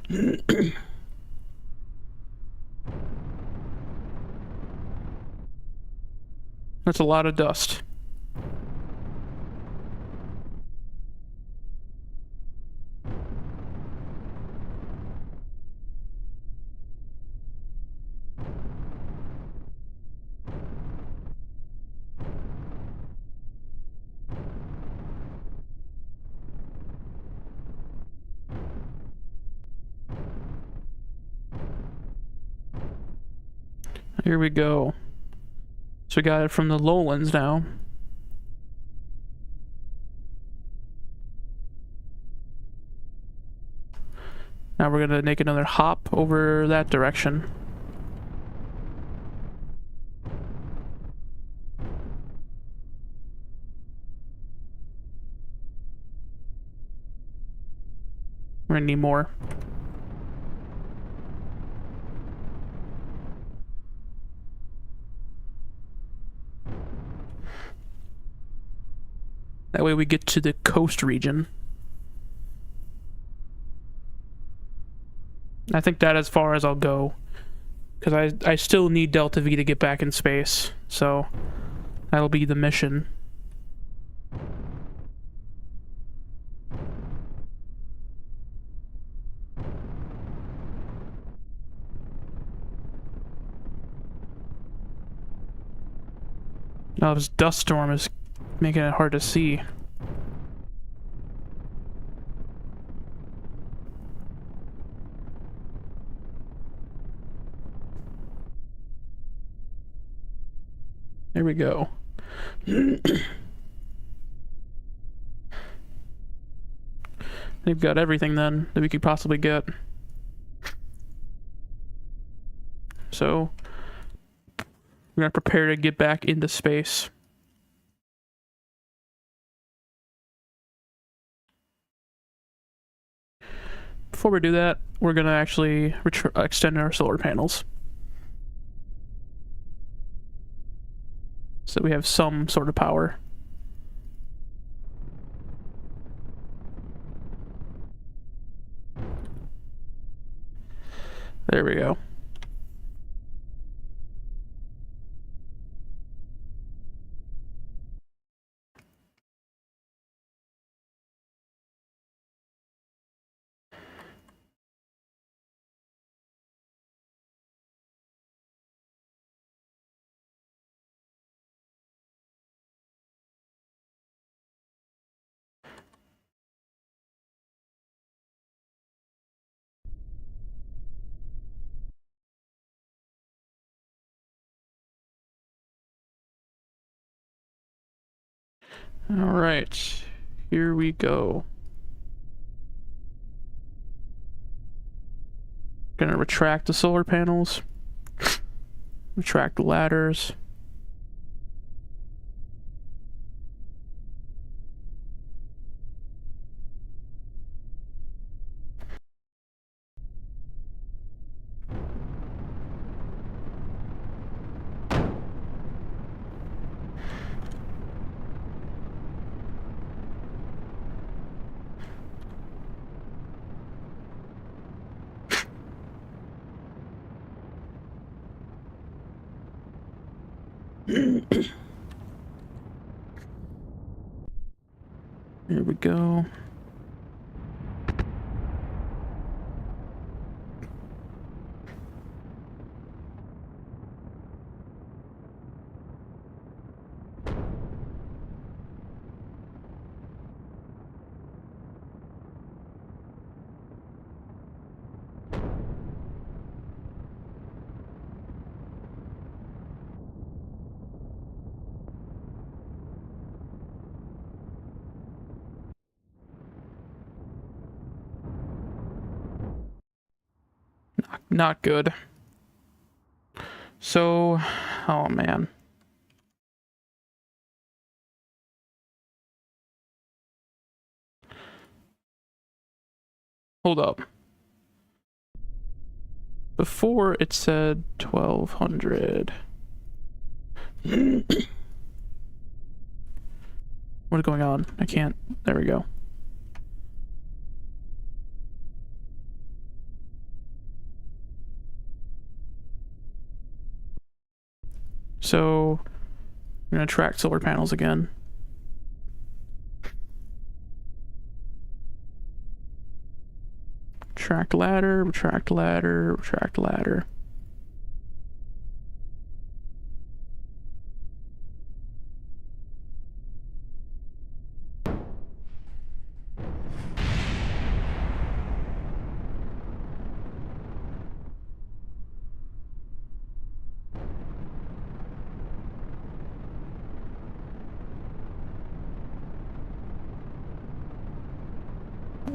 in. That's a lot of dust. Here we go. So we got it from the lowlands now. Now we're gonna make another hop over that direction. We're gonna need more. That way we get to the coast region. I think that's as far as I'll go. Because I still need Delta V to get back in space. So that'll be the mission. Now this dust storm is making it hard to see. There we go. They've got everything then that we could possibly get. So we're gonna prepare to get back into space. Before we do that, we're gonna actually extend our solar panels. So we have some sort of power. There we go. All right, here we go. Gonna retract the solar panels, retract the ladders. Here we go. Not good. So, oh man. Hold up. Before it said 1200. What is going on? I can't. There we go. So, I'm gonna track solar panels again. Retract ladder, retract ladder, retract ladder.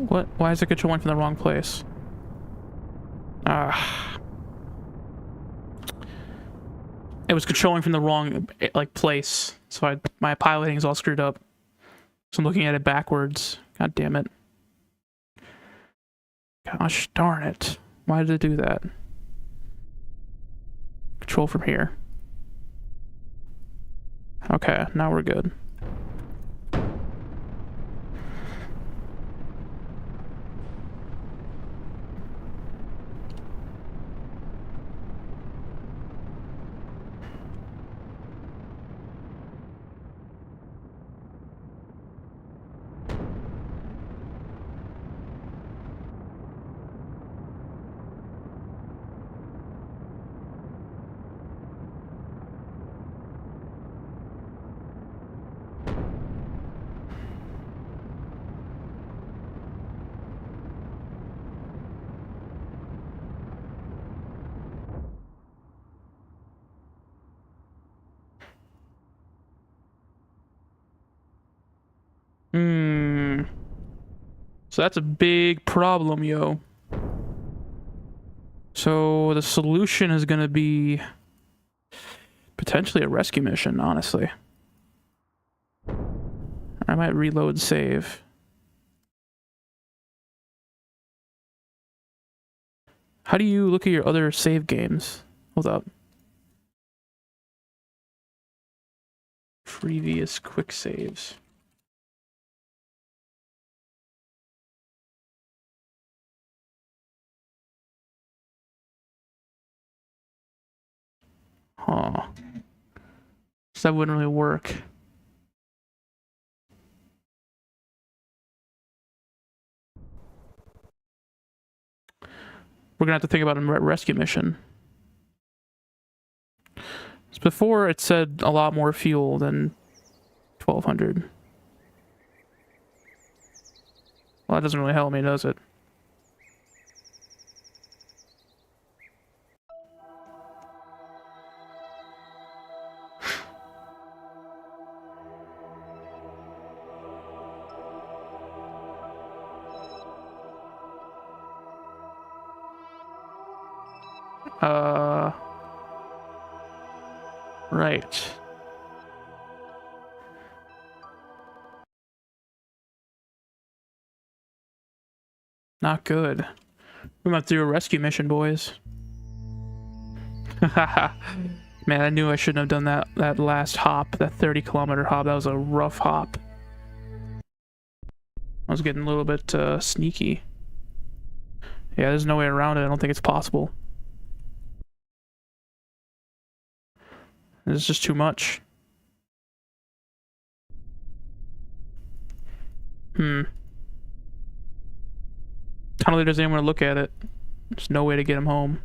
What? Why is it controlling from the wrong place? It was controlling from the wrong, like, place. So my piloting is all screwed up. So I'm looking at it backwards. God damn it. Gosh darn it. Why did it do that? Control from here. Okay, now we're good. So that's a big problem, yo. So the solution is going to be potentially a rescue mission, honestly. I might reload save. How do you look at your other save games? Hold up. Previous quick saves. Huh. So that wouldn't really work. We're gonna have to think about a rescue mission. So before it said a lot more fuel than 1200. Well, that doesn't really help me, does it? Right. Not good. We might have to do a rescue mission, boys. Man, I knew I shouldn't have done that last hop, that 30-kilometer hop. That was a rough hop. I was getting a little bit sneaky. Yeah, there's no way around it. I don't think it's possible. It's just too much. Tunnel doesn't even want to look at it. There's no way to get him home.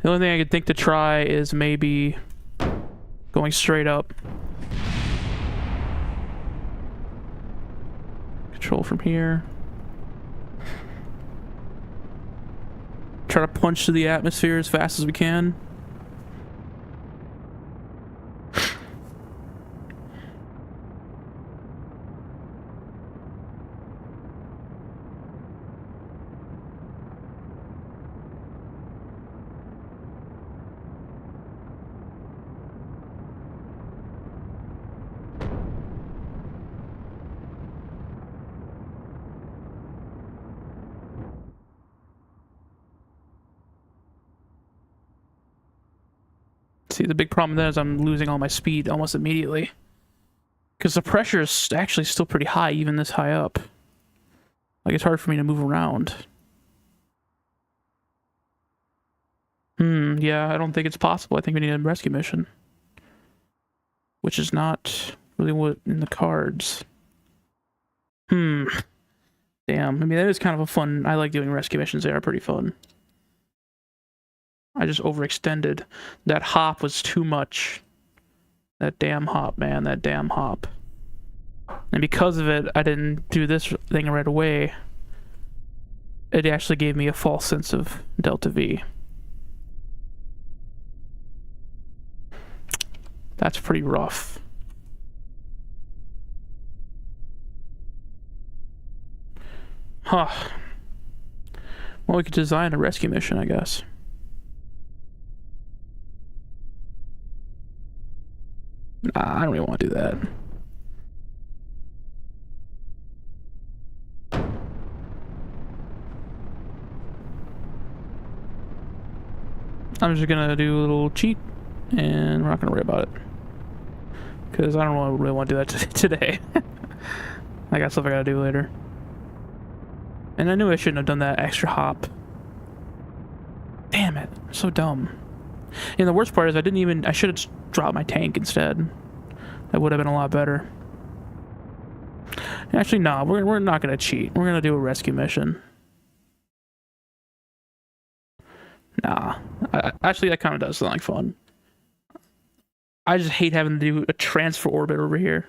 The only thing I could think to try is maybe going straight up. Control from here. Try to punch through the atmosphere as fast as we can. See, the big problem then is I'm losing all my speed almost immediately. Because the pressure is actually still pretty high, even this high up. Like, it's hard for me to move around. Yeah, I don't think it's possible. I think we need a rescue mission. Which is not really what in the cards. Damn, I mean, that is kind of a fun... I like doing rescue missions. They are pretty fun. I just overextended. That hop was too much. That damn hop, man. That damn hop. And because of it, I didn't do this thing right away. It actually gave me a false sense of Delta V. That's pretty rough. Huh. Well, we could design a rescue mission, I guess. Nah, I don't even want to do that. I'm just gonna do a little cheat, and we're not gonna worry about it. Because I don't really want to do that today. I got stuff I gotta do later. And I knew I shouldn't have done that extra hop. Damn it, I'm so dumb. And the worst part is I should have dropped my tank instead. That would have been a lot better. Actually, no, we're not gonna cheat. We're gonna do a rescue mission. Nah, actually that kind of does sound like fun. I just hate having to do a transfer orbit over here.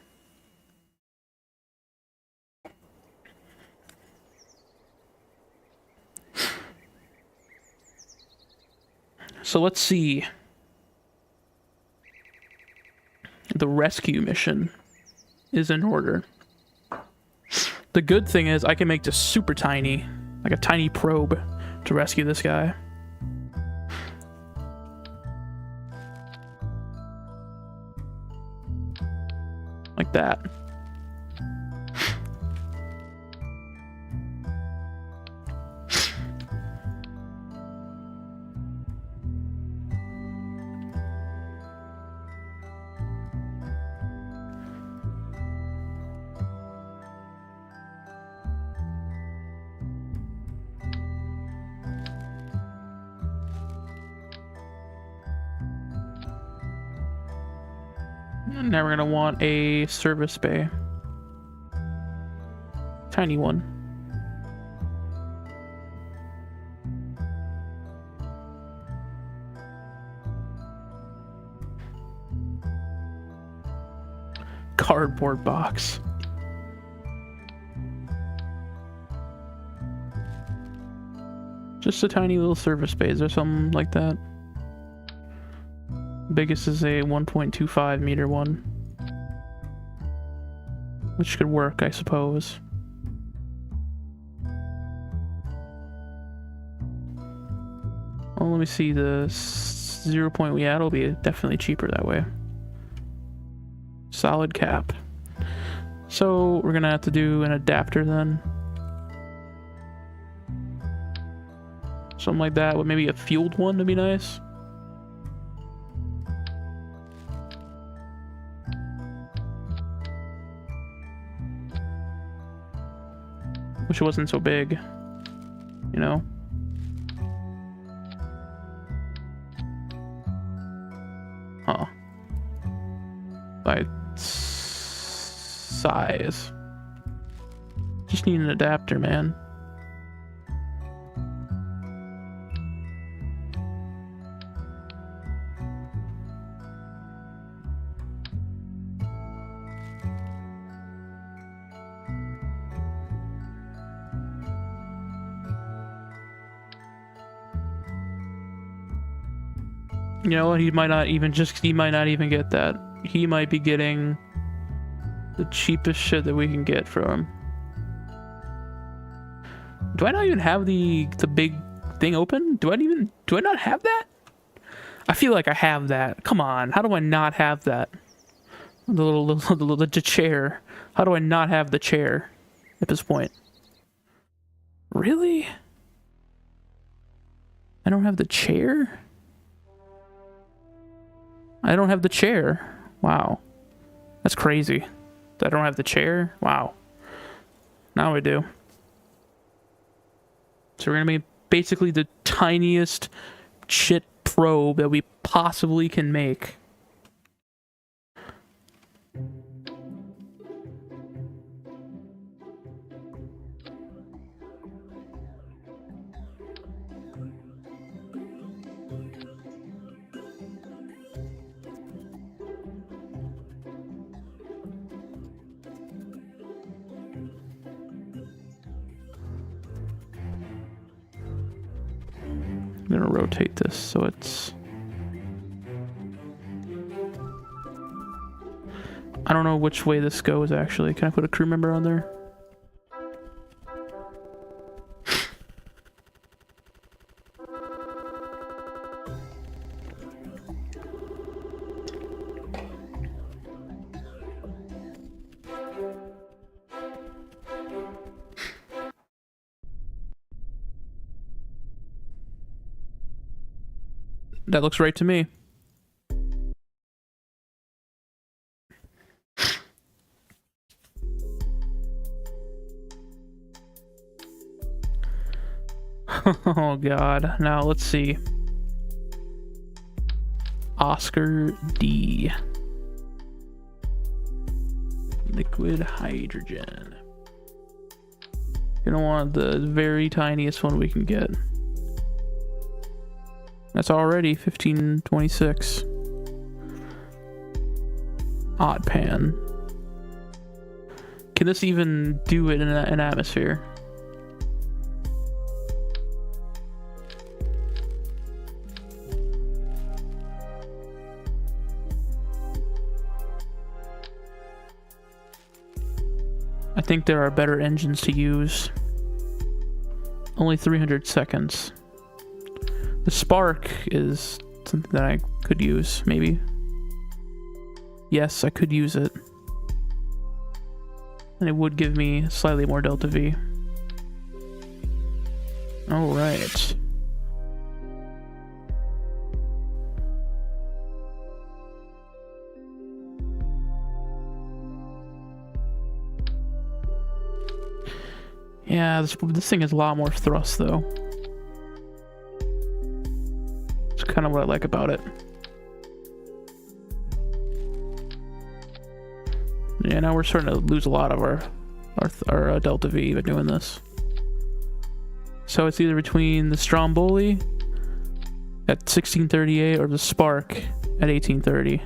So let's see. The rescue mission is in order. The good thing is I can make this super tiny, like a tiny probe, to rescue this guy. Like that. And now we're gonna want a service bay. Tiny one. Cardboard box. Just a tiny little service bays or something like that. Biggest is a 1.25 meter one, which could work, I suppose. Well, let me see the 0. Yeah, it'll be definitely cheaper that way. Solid cap. So we're gonna have to do an adapter then. Something like that, with maybe a fueled one would be nice. Wish it wasn't so big, you know? Huh. By size. Just need an adapter, man. You know what? He might not even get that. He might be getting the cheapest shit that we can get from him. Do I not even have the big thing open? Do I not have that? I feel like I have that. Come on, how do I not have that? The chair. How do I not have the chair at this point? Really? I don't have the chair? I don't have the chair. Wow. That's crazy. I don't have the chair? Wow. Now I do. So we're gonna make basically the tiniest shit probe that we possibly can make. I'm gonna rotate this so it's... I don't know which way this goes actually. Can I put a crew member on there? That looks right to me. Oh god. Now let's see. Oscar D. Liquid hydrogen. Gonna want the very tiniest one we can get. That's already 1526. Hot pan. Can this even do it in an atmosphere? I think there are better engines to use. Only 300 seconds. The Spark is something that I could use, maybe. Yes, I could use it. And it would give me slightly more delta V. Alright. Yeah, this thing has a lot more thrust, though. It's kind of what I like about it. Yeah, now we're starting to lose a lot of our delta V by doing this. So it's either between the Stromboli at 1638 or the Spark at 1830.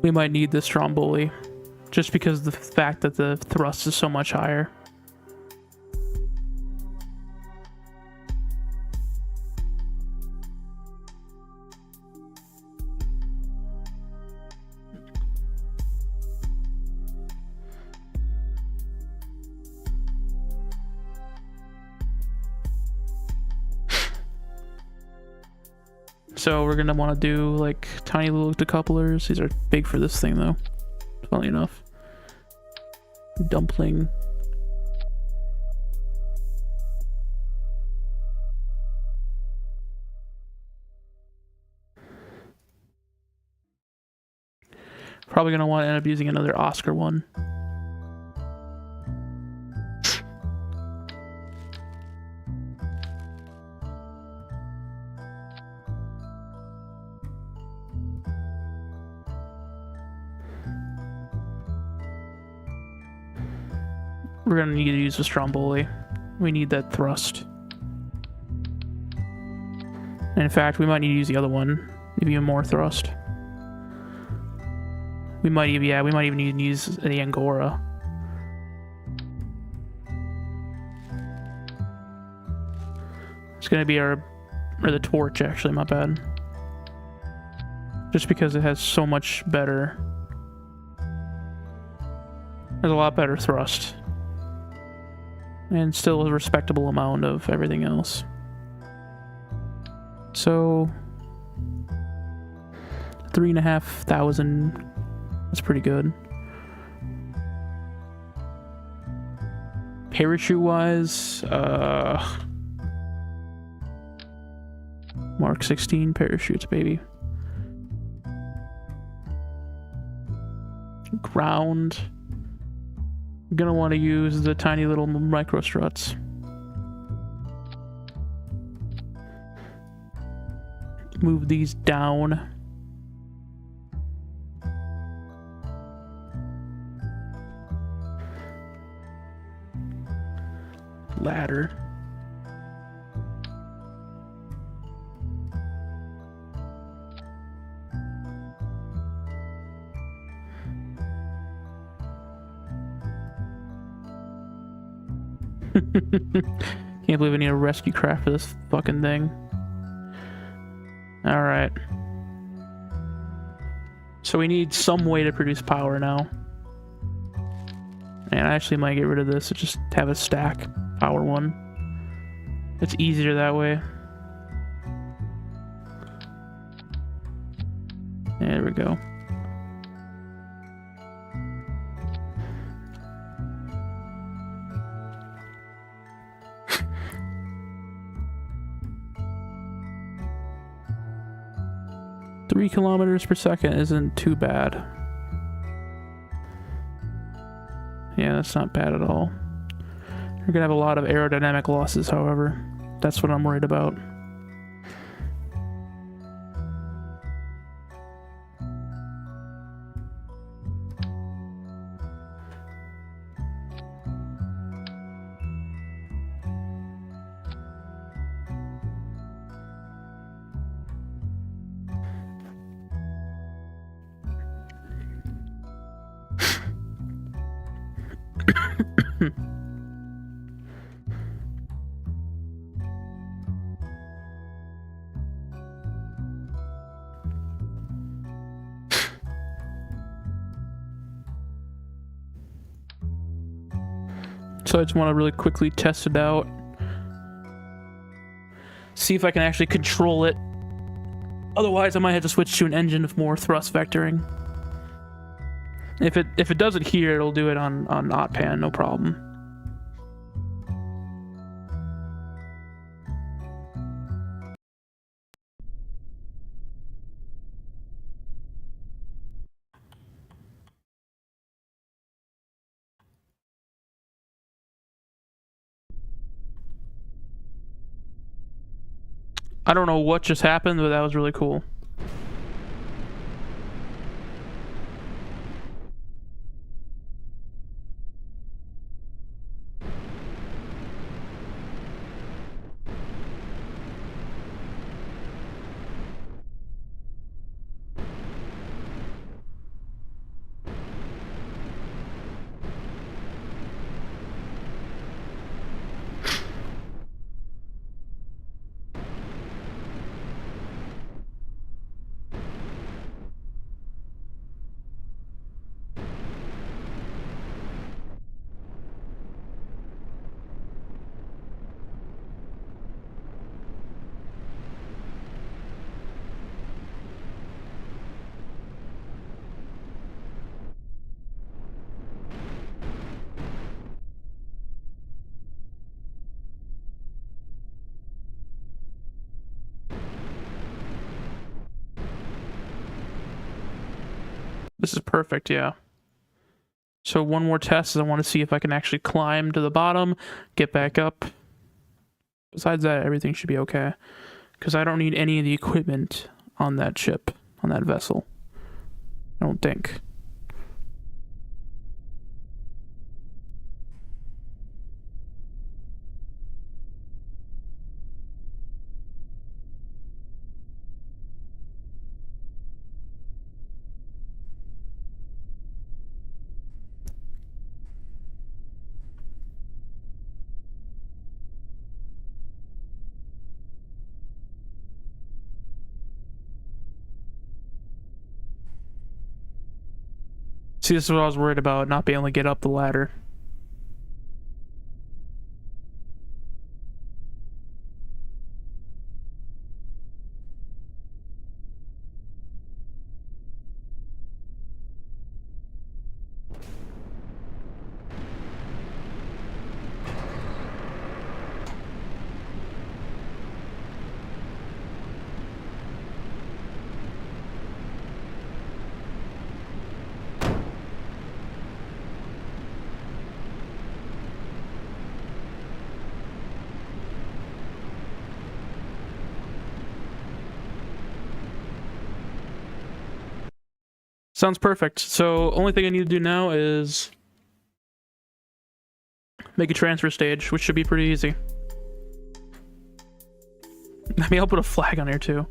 We might need this Stromboli, just because of the fact that the thrust is so much higher. So we're gonna want to do like tiny little decouplers. These are big for this thing though, funnily enough. Dumpling. Probably gonna want to end up using another Oscar one. We're gonna need to use the Stromboli. We need that thrust. And in fact, we might need to use the other one. Even more thrust. We might even need to use the Angora. It's gonna be or the Torch, actually, my bad. Just because it has so much better... There's a lot better thrust. And still a respectable amount of everything else. So 3,500. That's pretty good. Parachute wise, Mark 16 parachutes, baby. Ground. I'm gonna want to use the tiny little micro struts. Move these down. Ladder. Can't believe I need a rescue craft for this fucking thing. Alright. So we need some way to produce power now. And I actually might get rid of this and just have a stack power one. It's easier that way. There we go. 3 kilometers per second isn't too bad. Yeah, that's not bad at all. You're gonna have a lot of aerodynamic losses, however. That's what I'm worried about. So I just want to really quickly test it out. See if I can actually control it. Otherwise, I might have to switch to an engine with more thrust vectoring. If it does it here, it'll do it on Otpan, no problem. I don't know what just happened, but that was really cool. This is perfect, yeah. So one more test is I want to see if I can actually climb to the bottom, get back up. Besides that, everything should be okay. Because I don't need any of the equipment on that ship, on that vessel. I don't think. See, this is what I was worried about, not being able to get up the ladder. Sounds perfect. So only thing I need to do now is make a transfer stage, which should be pretty easy. I mean, I'll put a flag on here too.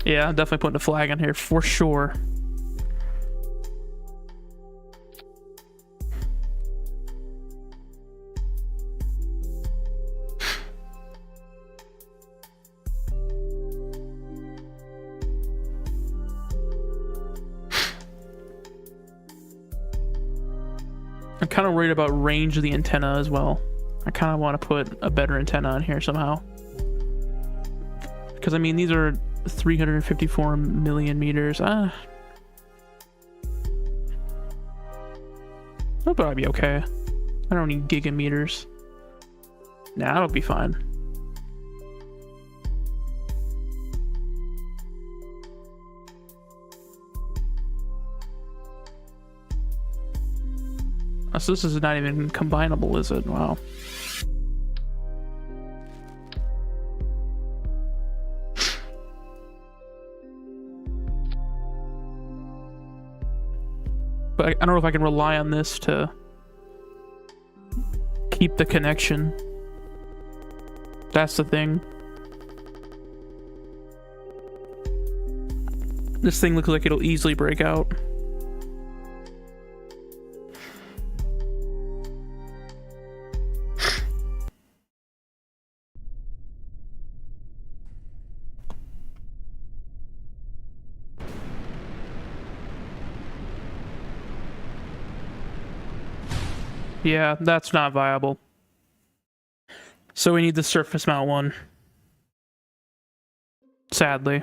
Yeah, I'm definitely putting a flag on here for sure. I'm kind of worried about range of the antenna as well. I kind of want to put a better antenna on here somehow. Because, I mean, these are 354 million meters. That'll probably be okay. I don't need gigameters. Nah, it'll be fine. So this is not even combinable, is it? Wow. But I don't know if I can rely on this to keep the connection. That's the thing. This thing looks like it'll easily break out. Yeah, that's not viable. So we need the surface mount one. Sadly.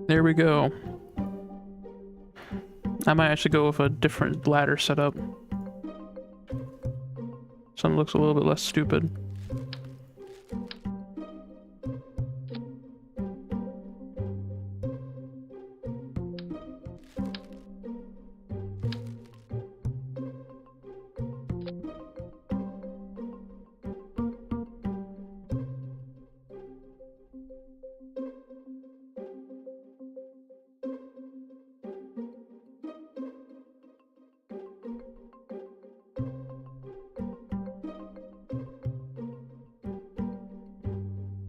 There we go. I might actually go with a different ladder setup. Something looks a little bit less stupid.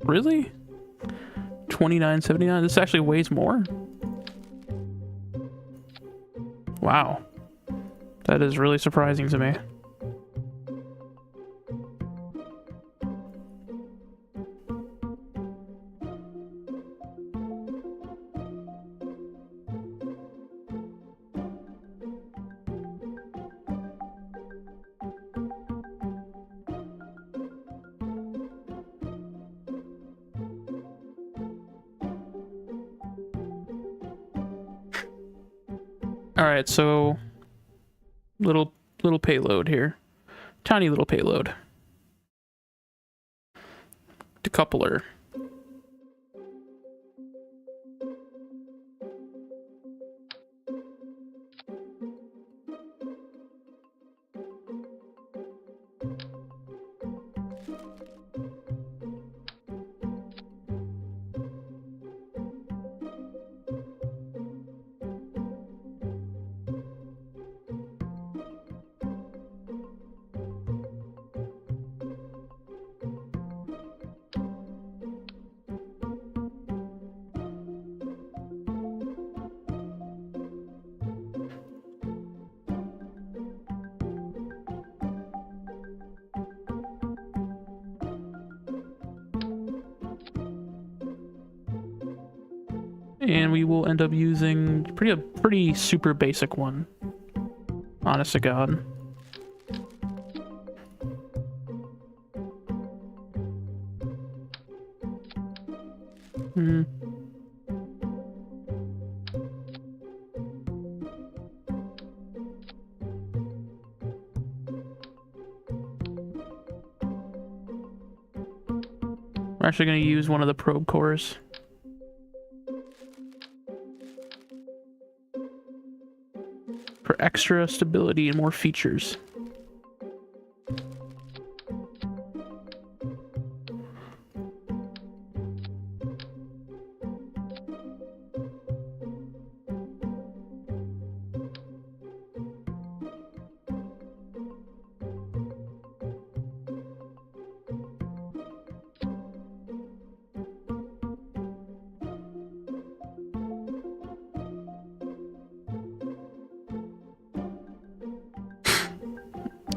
Really? $29.79? This actually weighs more? Wow. That is really surprising to me. Alright, so little payload here. Tiny little payload. Decoupler. And we will end up using a pretty super basic one. Honest to God. We're actually going to use one of the probe cores. For extra stability and more features.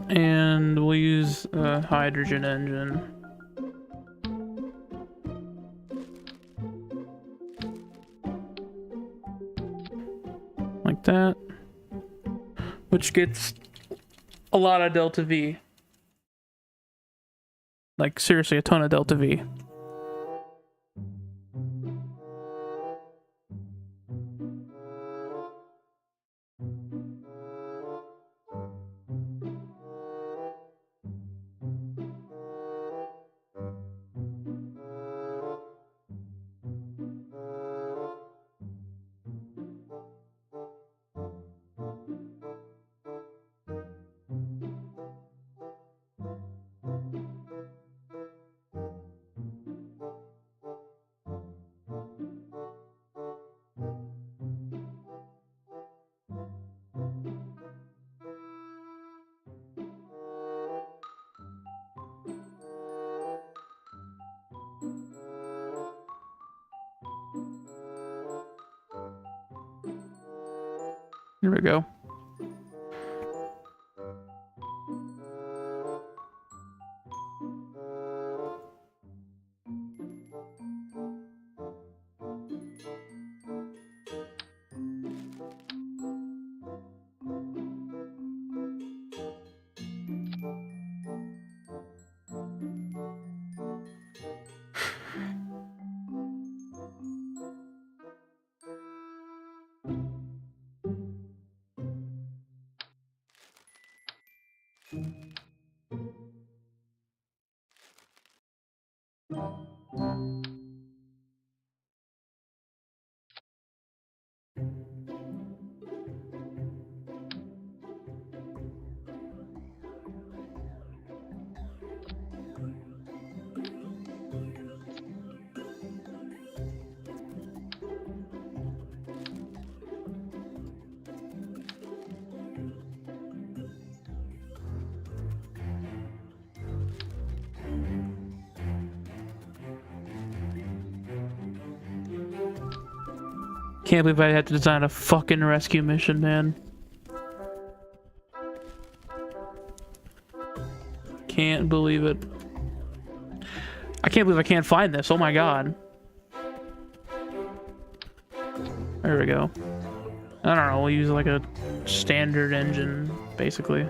And we'll use a hydrogen engine. Like that. Which gets a lot of delta V. Like, seriously, a ton of delta V. Here we go. Can't believe I had to design a fucking rescue mission, man. Can't believe it. I can't believe I can't find this. Oh my god. There we go. I don't know, we'll use like a standard engine, basically.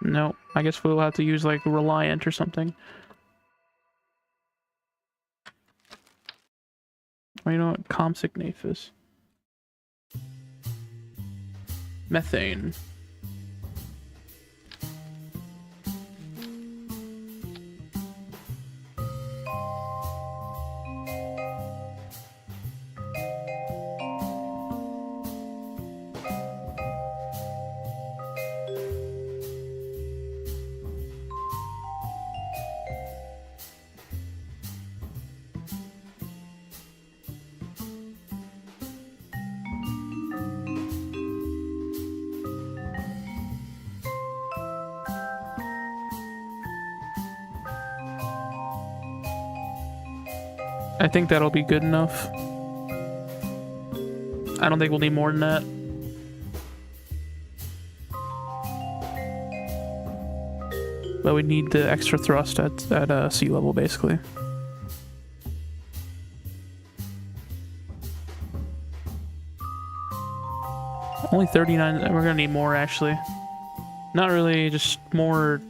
No, I guess we'll have to use like Reliant or something. Or you know what? Compsognathus. Methane. I think that'll be good enough. I don't think we'll need more than that. But we need the extra thrust at sea level, basically. Only 39. We're gonna need more, actually. Not really, just more.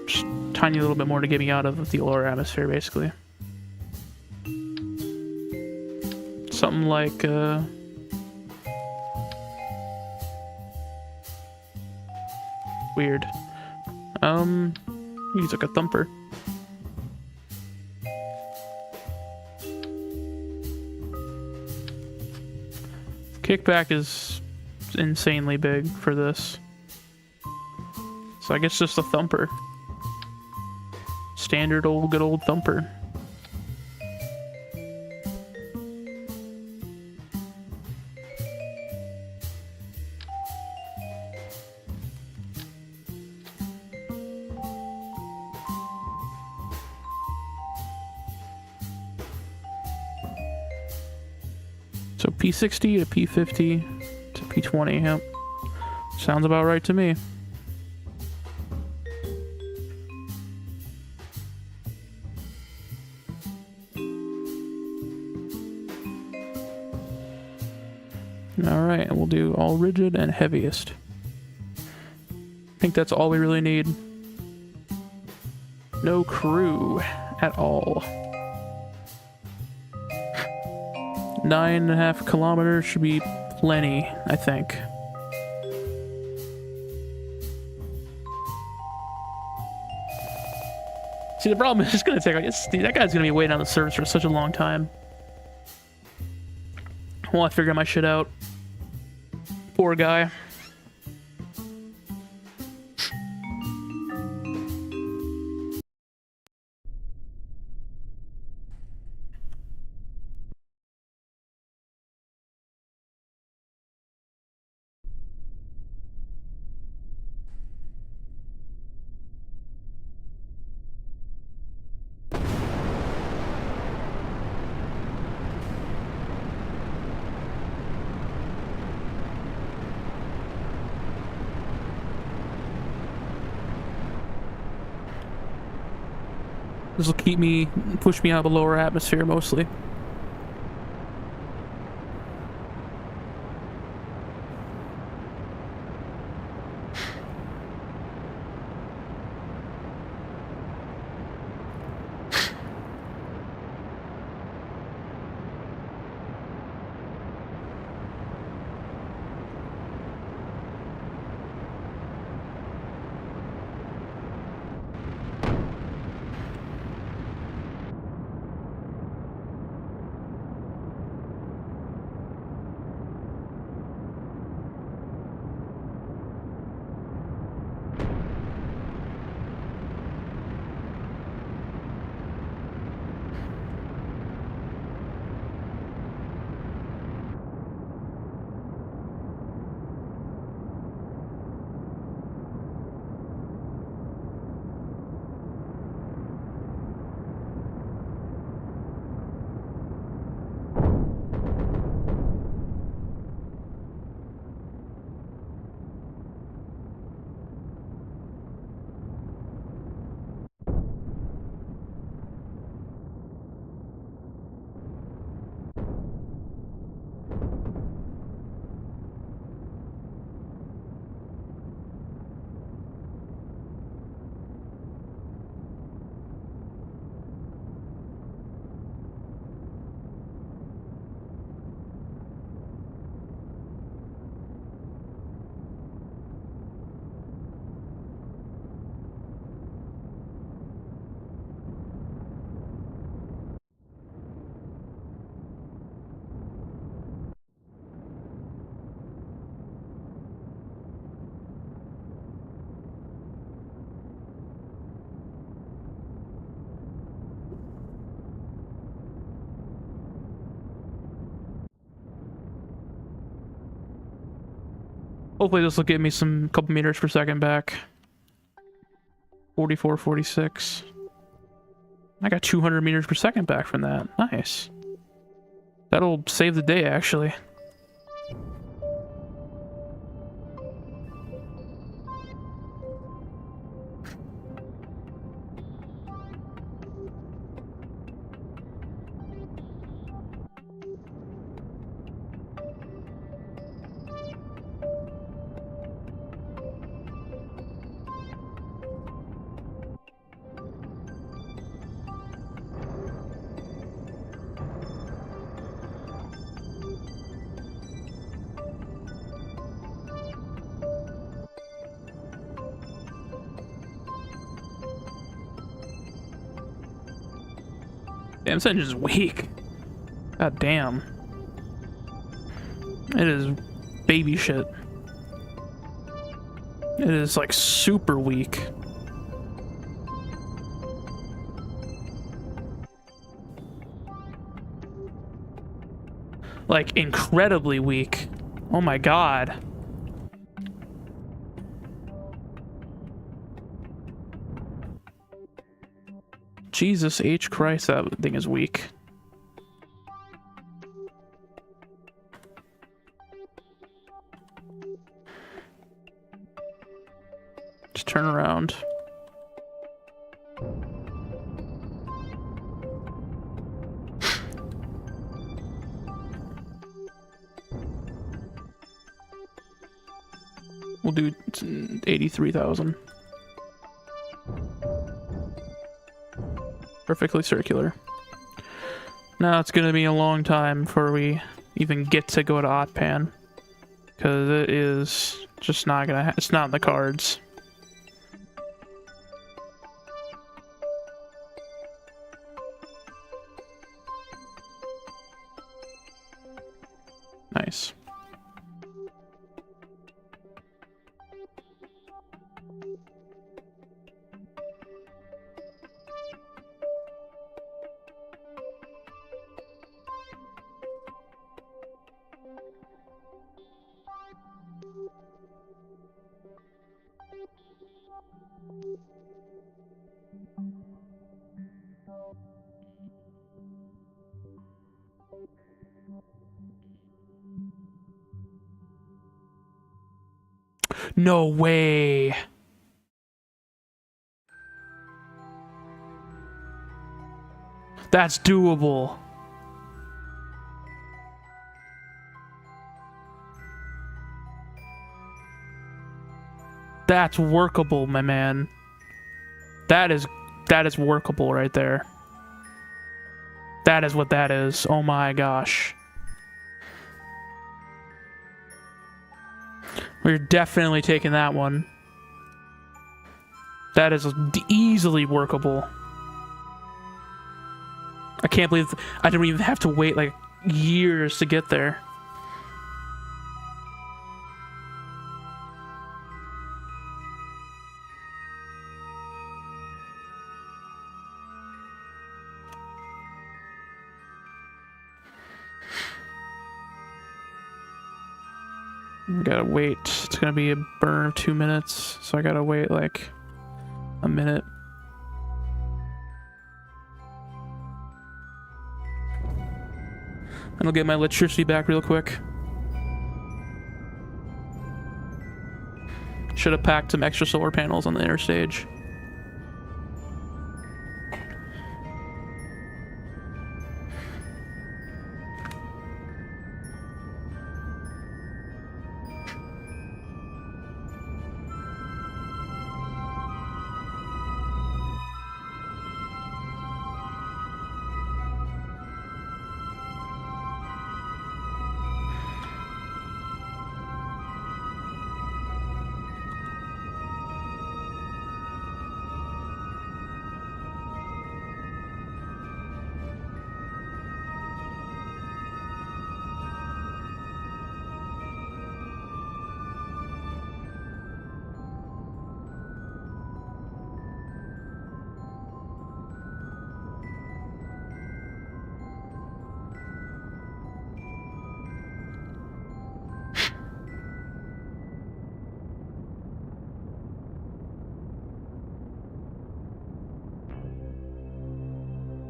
Just tiny little bit more to get me out of the lower atmosphere, basically. Something like, weird. Use like a thumper. Kickback is insanely big for this. So I guess just a thumper. standard old good old thumper. So P60 to P50 to P20, yep. Sounds about right to me. Alright, and we'll do all rigid and heaviest. I think that's all we really need. No crew at all. 9.5 kilometers should be plenty, I think. See, the problem is it's gonna take like that guy's gonna be waiting on the service for such a long time. While I figure my shit out. Poor guy. This will push me out of the lower atmosphere mostly. Hopefully this will give me some couple meters per second back. 44, 46. I got 200 meters per second back from that. Nice. That'll save the day, actually. Damn, this engine's weak. God damn. It is baby shit. It is like super weak. like incredibly weak. Oh my god. Jesus H. Christ, that thing is weak. Just turn around. We'll do 83,000. Perfectly circular. Now it's gonna be a long time before we even get to go to Otpan, because it is just not gonna. It's not in the cards. Nice. No way. That's doable. That's workable, my man. That is workable right there. That is what that is. Oh my gosh. We're definitely taking that one. That is easily workable. I can't believe I didn't even have to wait like years to get there. Gotta wait. It's gonna be a burn of 2 minutes, so I gotta wait like a minute. And I'll get my electricity back real quick. Should have packed some extra solar panels on the inner stage.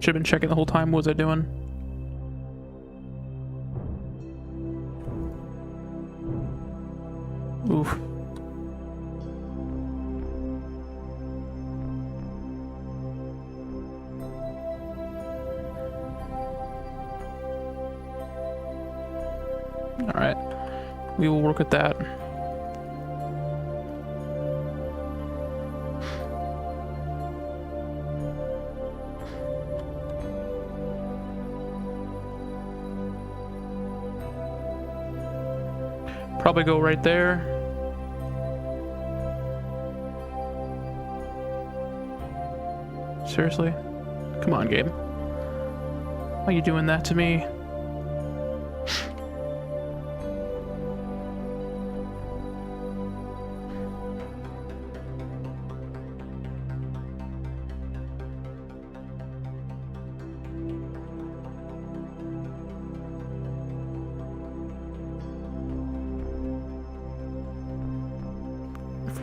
Should have been checking the whole time. What was I doing? Oof. All right. We will work with that. Probably go right there. Seriously? Come on, game. Why are you doing that to me?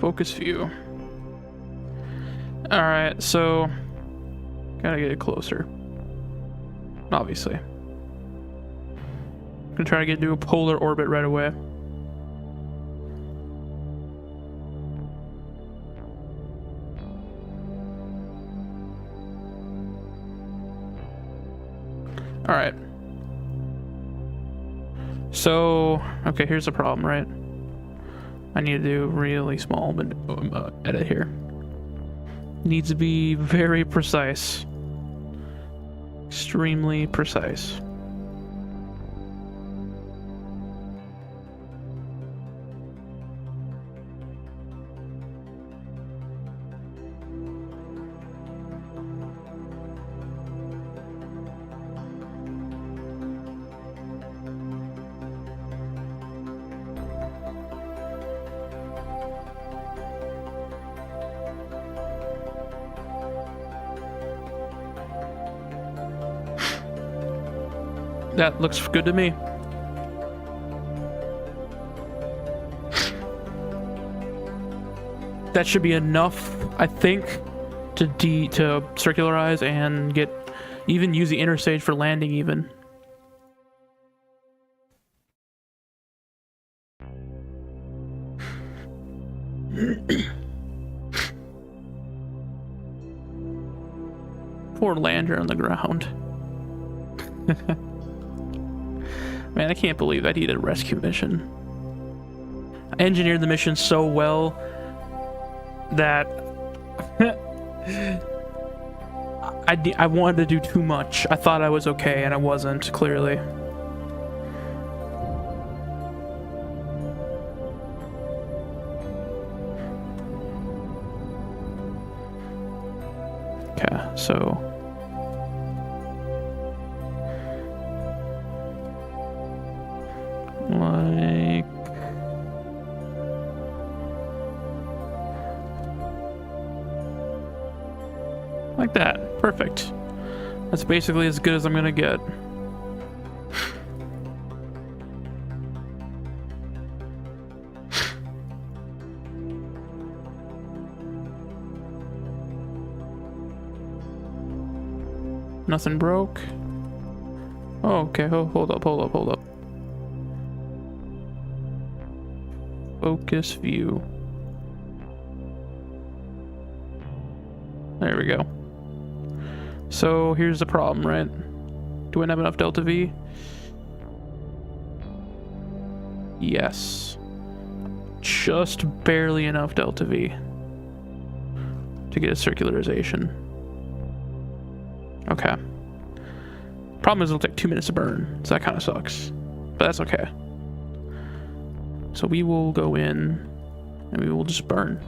focus view. Alright, so gotta get it closer. Obviously. I'm gonna try to get to a polar orbit right away. Alright. So, okay, here's the problem, right? I need to do a really small edit here. Needs to be very precise. Extremely precise. That looks good to me. That should be enough, I think, to circularize and use the interstage for landing even. Poor lander on the ground. Man, I can't believe that he did a rescue mission. I engineered the mission so well that I wanted to do too much. I thought I was okay, and I wasn't, clearly. Okay, so... like that. Perfect. That's basically as good as I'm gonna get. Nothing broke. Oh, okay. Oh, hold up. Focus view. There we go. So here's the problem, right? Do I have enough delta V? Yes. Just barely enough delta V to get a circularization. Okay. Problem is it'll take 2 minutes to burn, so that kind of sucks. But that's okay. So we will go in and we will just burn.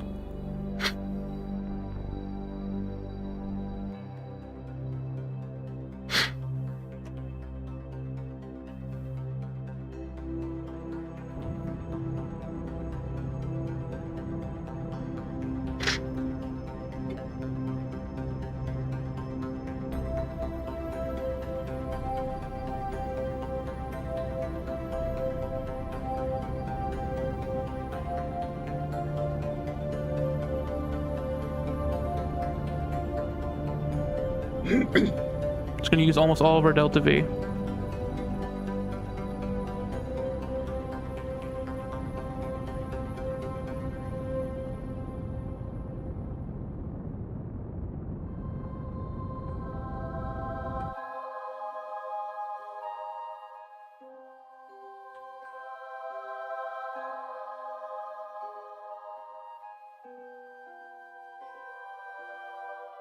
It's going to use almost all of our delta V.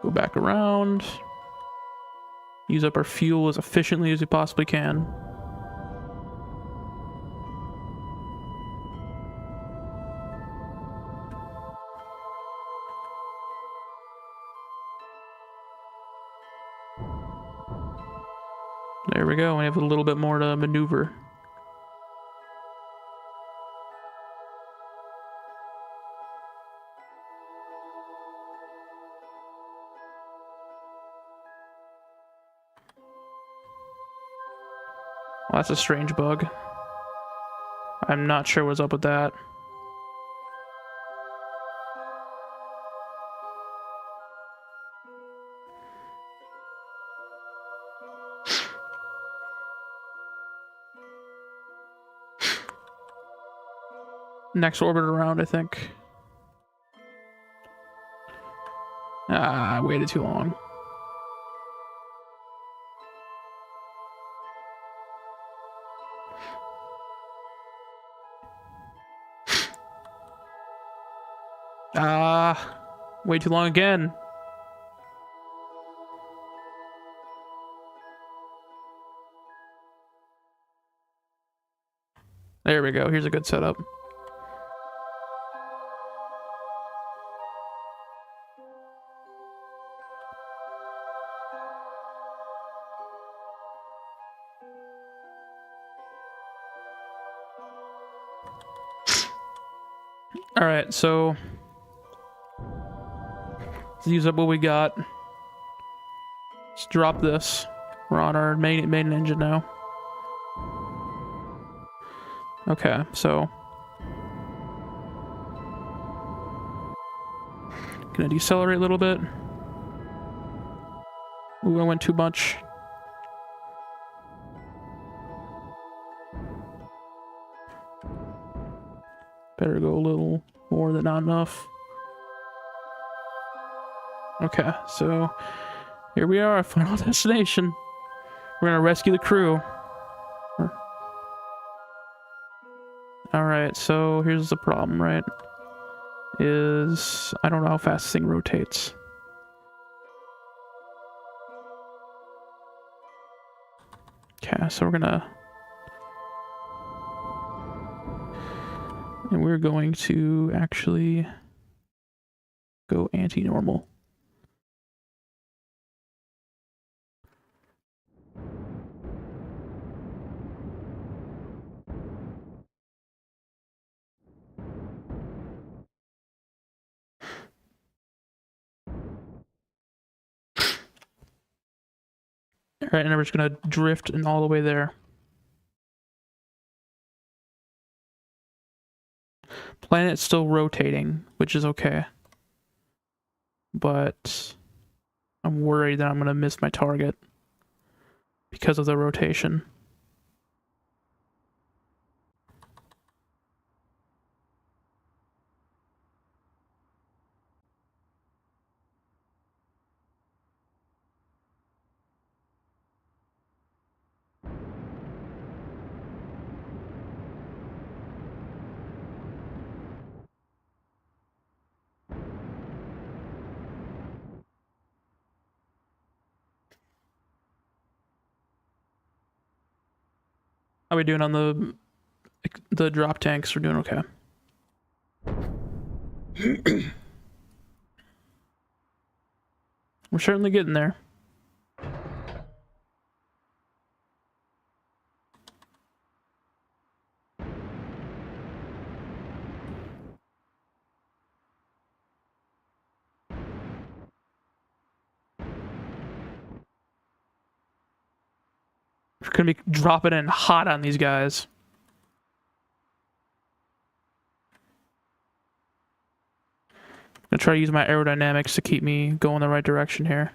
Go back around. Use up our fuel as efficiently as we possibly can. There we go. We have a little bit more to maneuver. Well, that's a strange bug. I'm not sure what's up with that. next orbit around, I think. Ah, I waited too long. Ah, way too long again. There we go. Here's a good setup. All right, so let's use up what we got. Let's drop this. We're on our main engine now. Okay, so gonna decelerate a little bit. Ooh, I went too much. Better go a little more than not enough. Okay, so here we are, final destination. We're gonna rescue the crew. Alright, so here's the problem, right? Is I don't know how fast this thing rotates. Okay, so we're going to actually go anti-normal. Alright, and we're just gonna drift and all the way there. Planet's still rotating, which is okay. But I'm worried that I'm gonna miss my target because of the rotation. How are we doing on the drop tanks? We're doing okay. We're certainly getting there. We're gonna be dropping in hot on these guys. I'm gonna try to use my aerodynamics to keep me going the right direction here.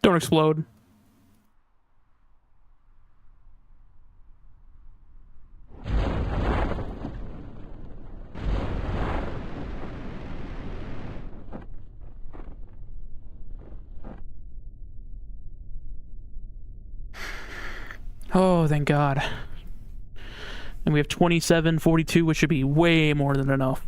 Don't explode. Oh, thank God. And we have 2742, which should be way more than enough.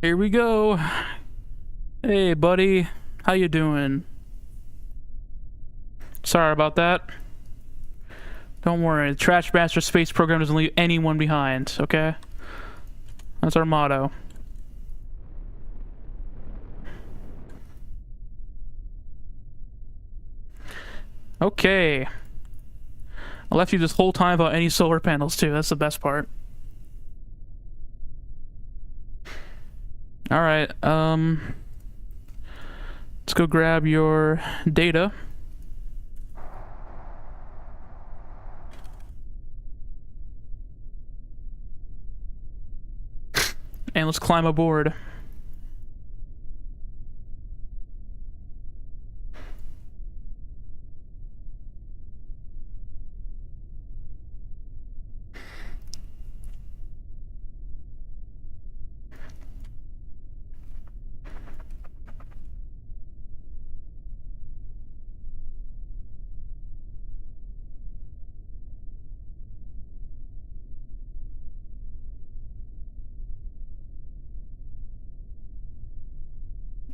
Here we go. Hey, buddy. How you doing? Sorry about that. Don't worry. The Trash Master Space Program doesn't leave anyone behind, okay? That's our motto. Okay. I left you this whole time without any solar panels, too. That's the best part. Alright, let's go grab your data. And let's climb aboard.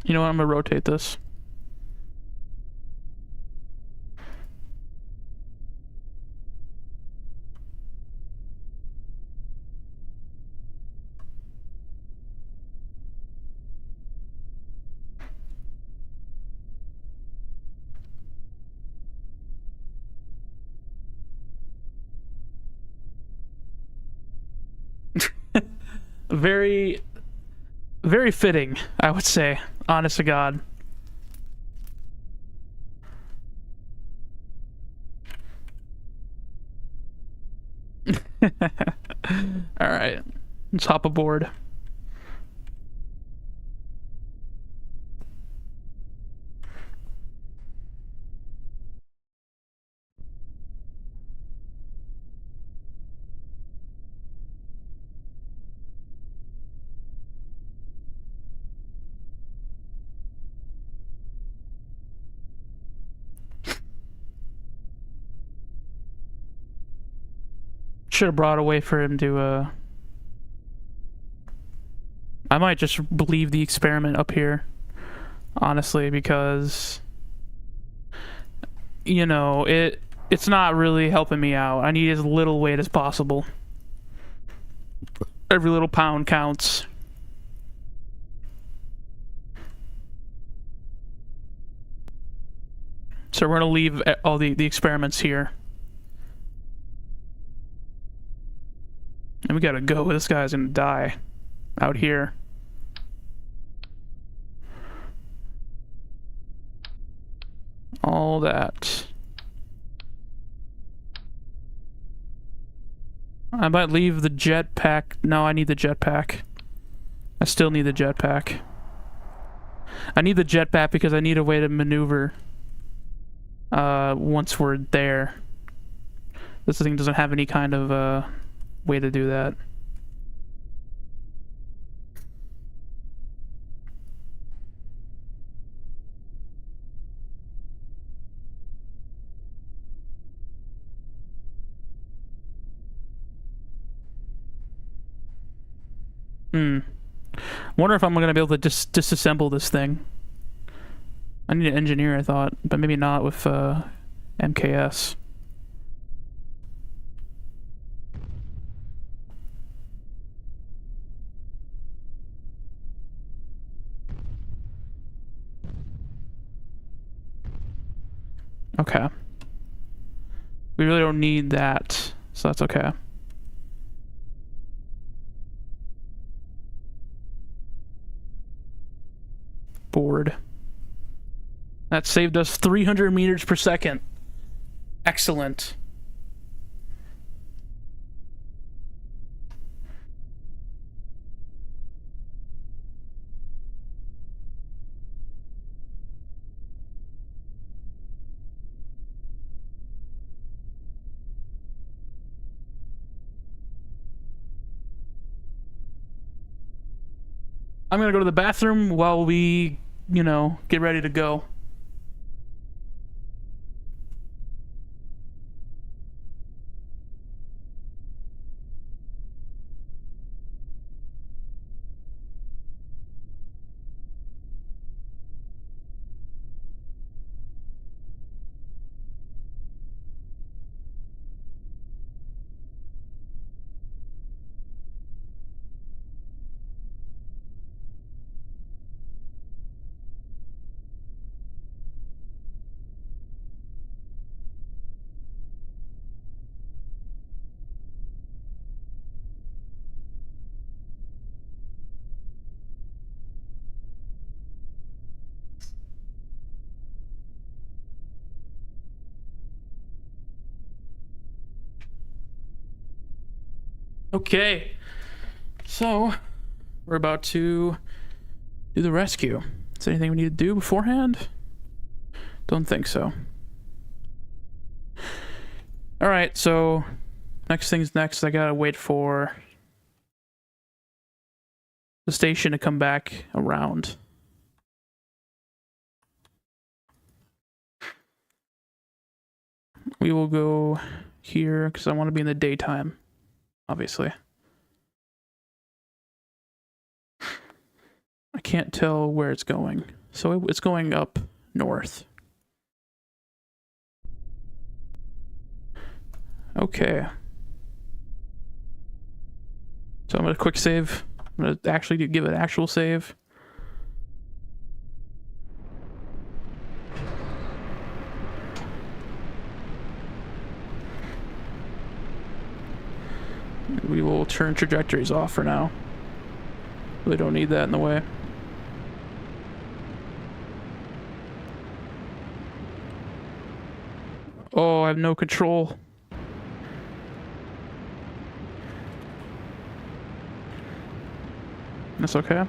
You know what? I'm gonna rotate this. Very, very fitting, I would say. Honest to God. Alright. Let's hop aboard. Should have brought a way for him to, I might just leave the experiment up here. Honestly, because... You know, it's not really helping me out. I need as little weight as possible. Every little pound counts. So we're gonna leave all the experiments here. And we gotta go. This guy's gonna die out here. All that. I might leave the jetpack. No, I need the jetpack. I still need the jetpack. I need the jetpack because I need a way to maneuver once we're there. This thing doesn't have any kind of way to do that. Wonder if I'm gonna be able to disassemble this thing. I need an engineer, I thought, but maybe not with MKS. Okay. We really don't need that, so that's okay. Board. That saved us 300 meters per second. Excellent. I'm gonna go to the bathroom while we, you know, get ready to go. Okay, so we're about to do the rescue. Is there anything we need to do beforehand? Don't think so. Alright, so next thing's next. I gotta wait for the station to come back around. We will go here because I want to be in the daytime, obviously. I can't tell where it's going. So it's going up north. Okay. So I'm going to quick save. I'm going to actually give it an actual save. We will turn trajectories off for now. Really don't need that in the way. Oh, I have no control. That's okay.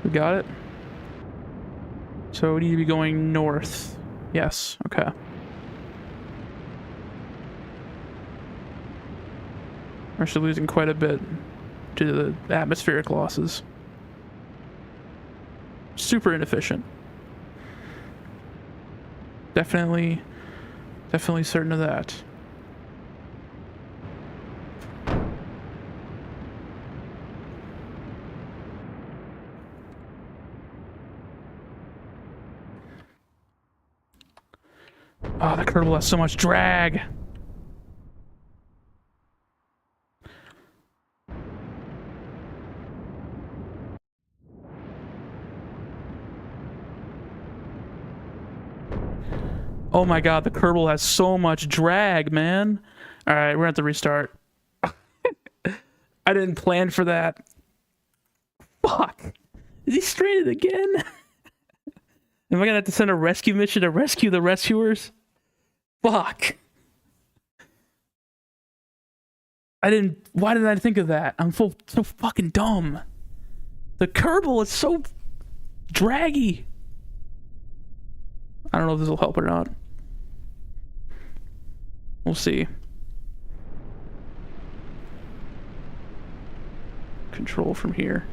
We got it. So we need to be going north. Yes, okay. We're actually losing quite a bit due to the atmospheric losses. Super inefficient. Definitely certain of that. Oh, the Kerbal has so much drag. Oh my god, the Kerbal has so much drag, man. Alright, we're gonna have to restart. I didn't plan for that. Fuck. Is he stranded again? Am I gonna have to send a rescue mission to rescue the rescuers? Fuck. Why didn't I think of that? I'm so fucking dumb. The Kerbal is so draggy. I don't know if this will help or not. We'll see. Control from here.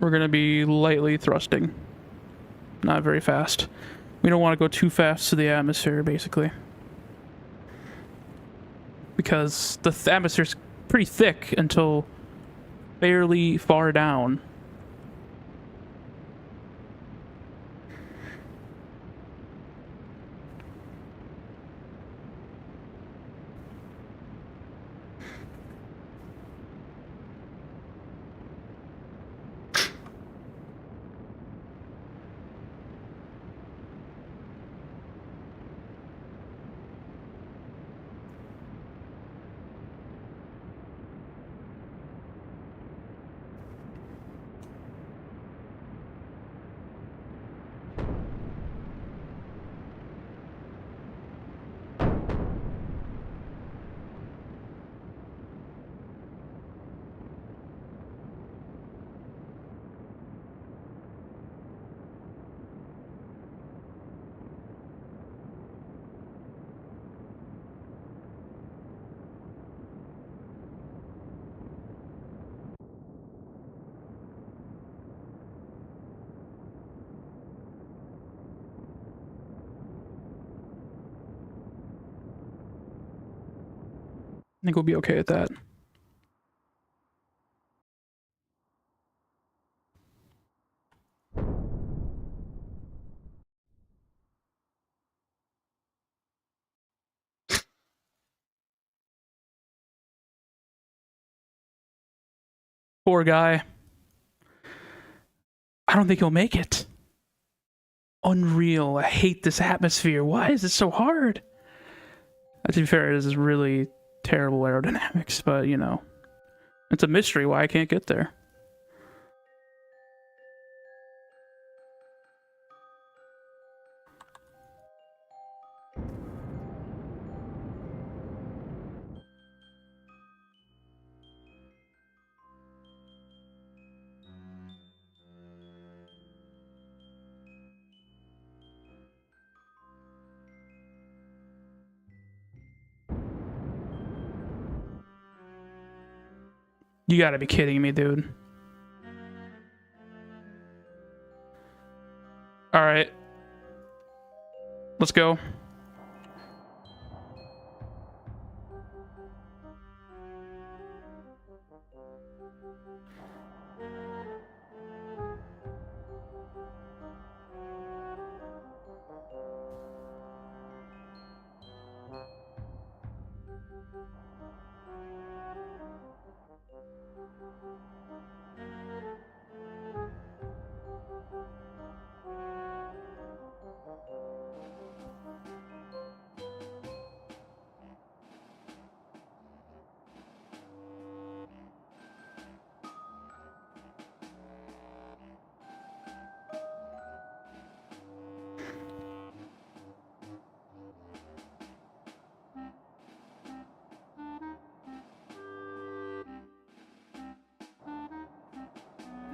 We're going to be lightly thrusting. Not very fast. We don't want to go too fast to the atmosphere, basically. Because the atmosphere's pretty thick until fairly far down. I think we'll be okay at that. Poor guy. I don't think he'll make it. Unreal. I hate this atmosphere. Why is it so hard? To be fair, this is really terrible aerodynamics, but you know, it's a mystery why I can't get there. You gotta be kidding me, dude. Alright. Let's go.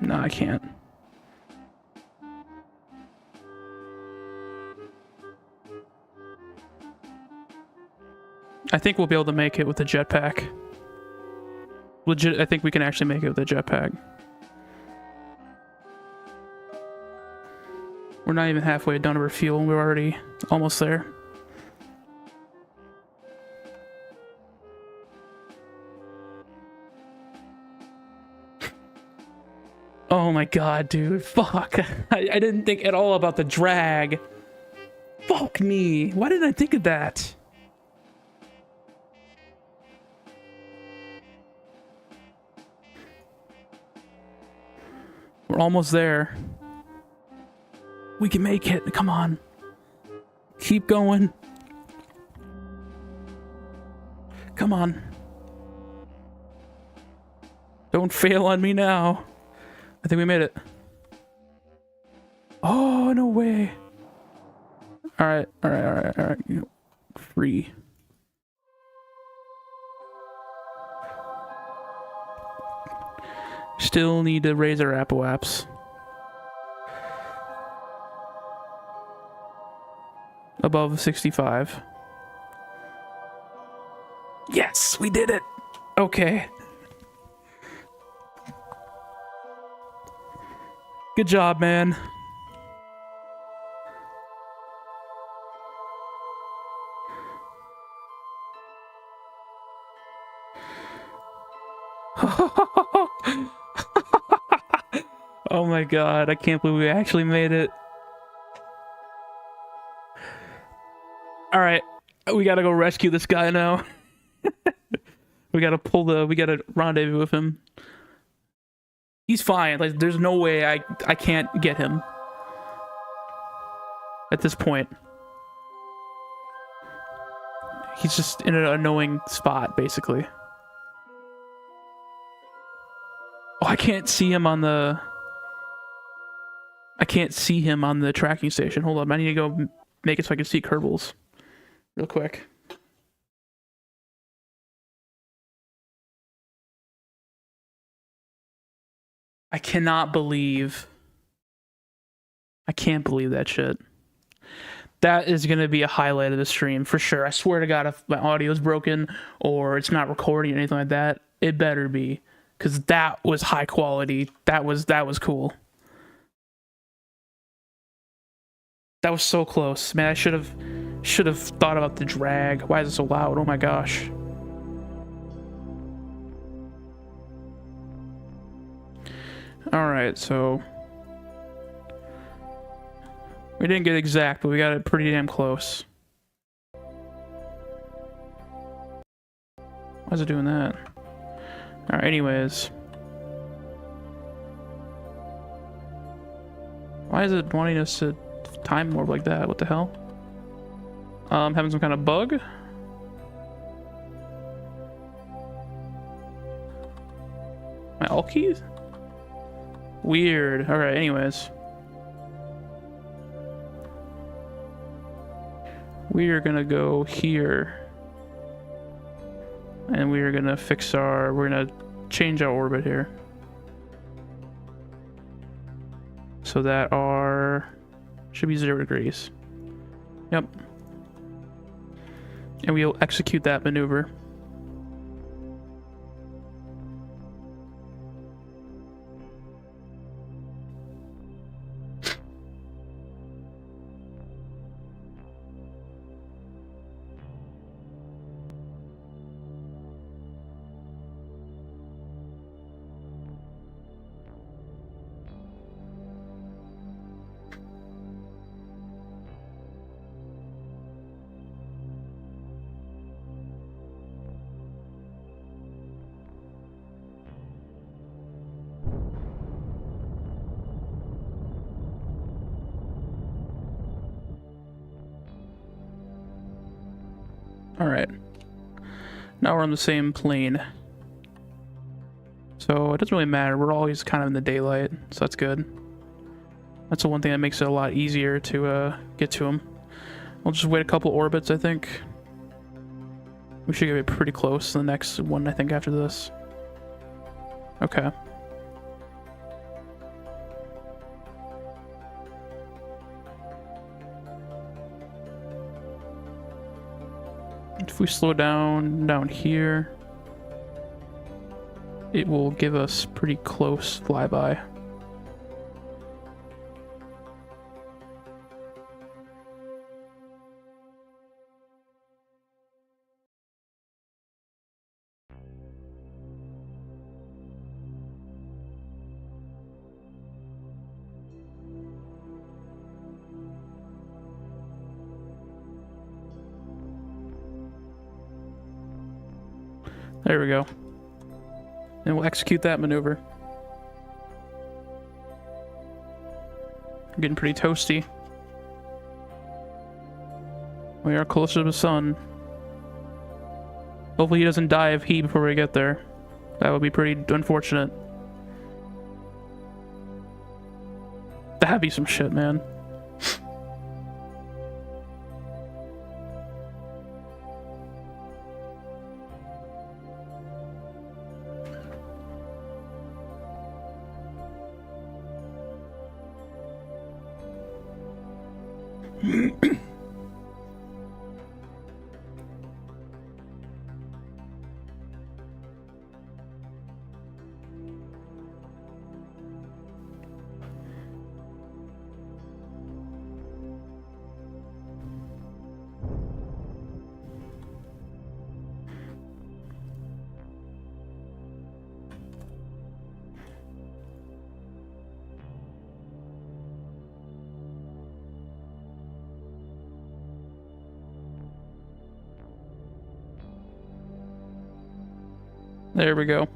No, I can't. I think we'll be able to make it with the jetpack. Legit, I think we can actually make it with the jetpack. We're not even halfway done with fuel, and we're already almost there. Oh my god, dude. Fuck. I didn't think at all about the drag. Fuck me. Why didn't I think of that? We're almost there. We can make it. Come on. Keep going. Come on. Don't fail on me now. I think we made it. Oh, no way. Alright. Free. Still need to raise our Apple apps. Above 65. Yes, we did it. Okay. Good job, man. Oh my god, I can't believe we actually made it. Alright, we gotta go rescue this guy now. We gotta rendezvous with him. He's fine, like, there's no way I can't get him. At this point. He's just in an annoying spot, basically. Oh, I can't see him on the... I can't see him on the tracking station. Hold up, I need to go make it so I can see Kerbals. Real quick. I cannot believe... I can't believe that shit. That is going to be a highlight of the stream, for sure. I swear to God, if my audio is broken or it's not recording or anything like that, it better be. Because that was high quality. That was cool. That was so close. Man, I should have thought about the drag. Why is it so loud? Oh my gosh. Alright, so... we didn't get exact, but we got it pretty damn close. Why is it doing that? Alright, anyways. Why is it wanting us to time warp like that? What the hell? Having some kind of bug? My alt keys? Weird. Alright, anyways. We are gonna go here. And we are gonna fix our... We're gonna change our orbit here. So that our... Should be 0 degrees. Yep. And we'll execute that maneuver. Alright. Now we're on the same plane. So it doesn't really matter. We're always kind of in the daylight, so that's good. That's the one thing that makes it a lot easier to get to them. We'll just wait a couple orbits, I think. We should get pretty close to the next one, I think, after this. Okay. If we slow down here, it will give us pretty close flyby. There we go. And we'll execute that maneuver. Getting pretty toasty. We are closer to the sun. Hopefully he doesn't die of heat before we get there. That would be pretty unfortunate. That'd be some shit, man. There we go.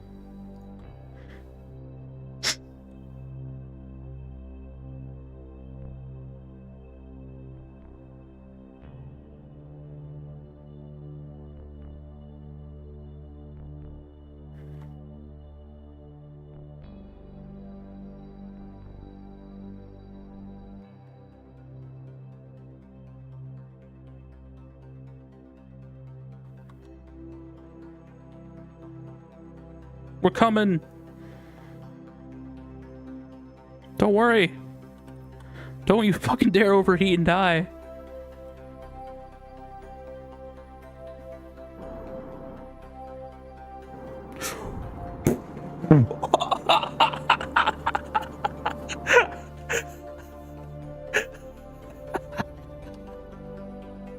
We're coming. Don't worry. Don't you fucking dare overheat and die.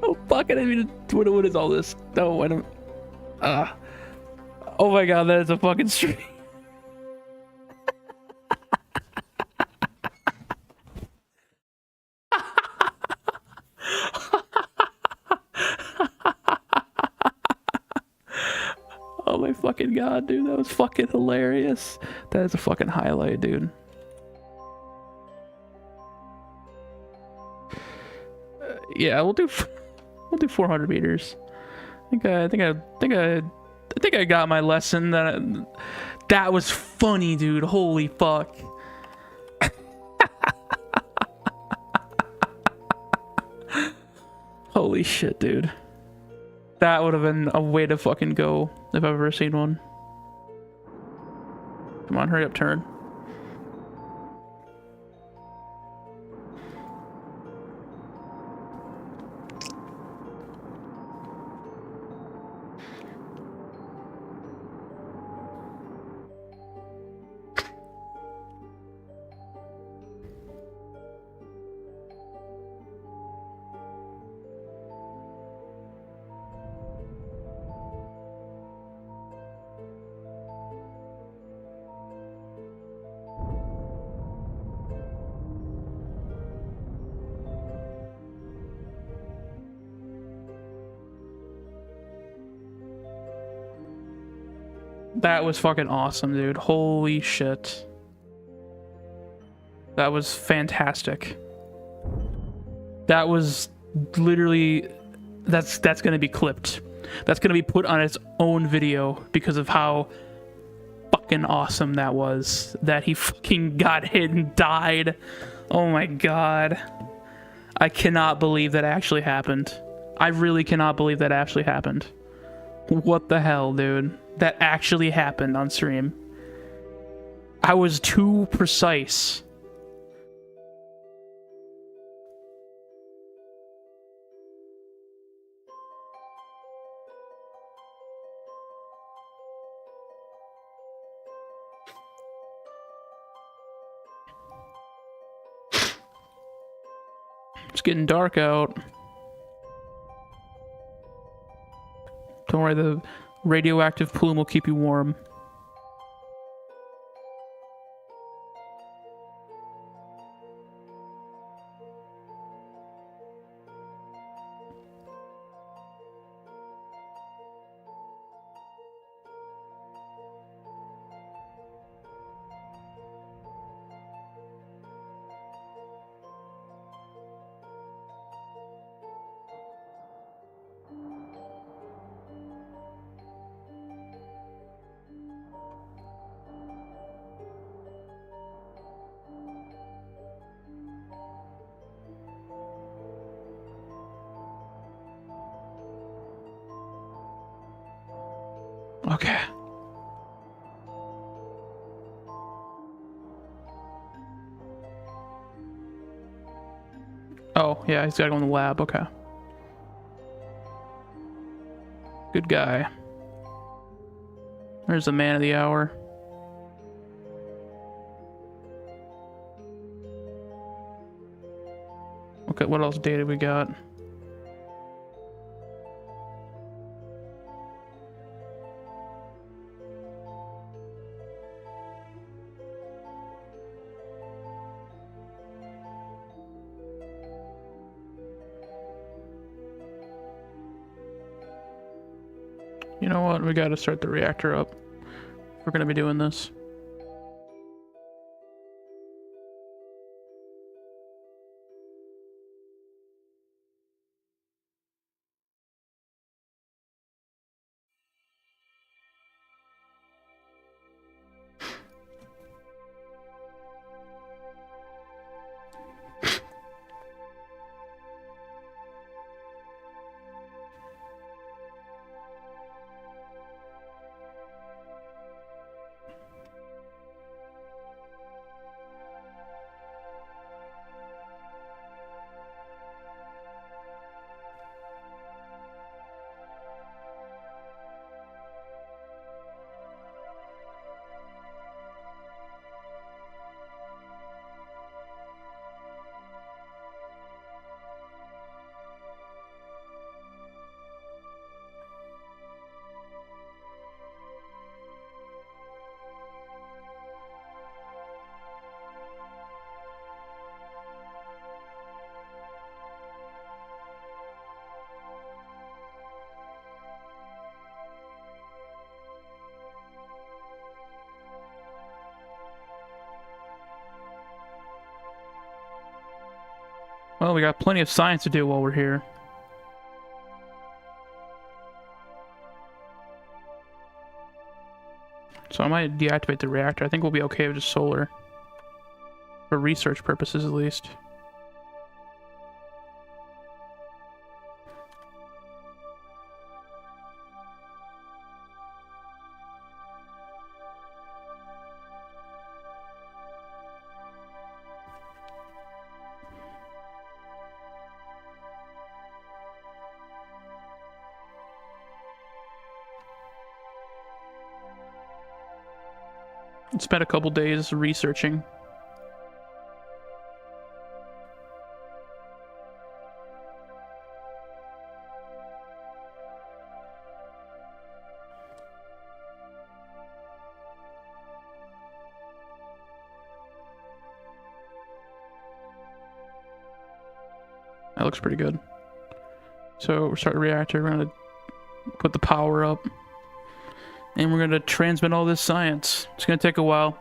Oh fuck, I didn't mean to. What is all this? No, I don't. Oh my god, that is a fucking stream. Oh my fucking god, dude, that was fucking hilarious. That is a fucking highlight, dude. Yeah, we'll do 400 meters. I think I got my lesson. That was funny, dude. Holy fuck. Holy shit, dude. That would have been a way to fucking go if I've ever seen one. Come on, hurry up, turn. That was fucking awesome, dude. Holy shit. That was fantastic. That was literally... That's gonna be clipped. That's gonna be put on its own video because of how fucking awesome that was. That he fucking got hit and died. Oh my god. I cannot believe that actually happened. I really cannot believe that actually happened. What the hell, dude? That actually happened on stream. I was too precise. It's getting dark out. Don't worry, the radioactive plume will keep you warm. Okay. Oh, yeah, he's gotta go in the lab. Okay. Good guy. There's the man of the hour. Okay, what else data we got? You know what? We gotta start the reactor up. We're gonna be doing this. Well, we got plenty of science to do while we're here. So I might deactivate the reactor. I think we'll be okay with just solar. For research purposes, at least. Spent a couple days researching. That looks pretty good. So we're starting the reactor. We're gonna put the power up. And we're gonna transmit all this science. It's gonna take a while.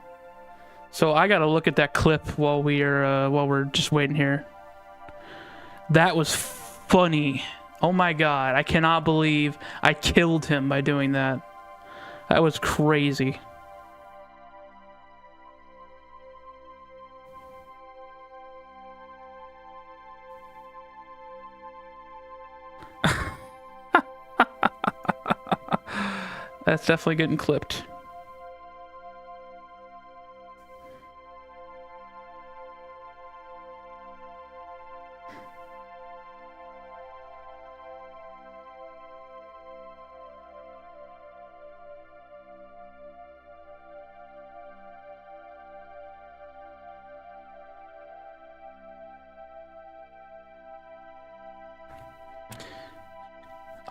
So I gotta look at that clip while we're just waiting here. That was funny. Oh my god, I cannot believe I killed him by doing that. That was crazy. That's definitely getting clipped.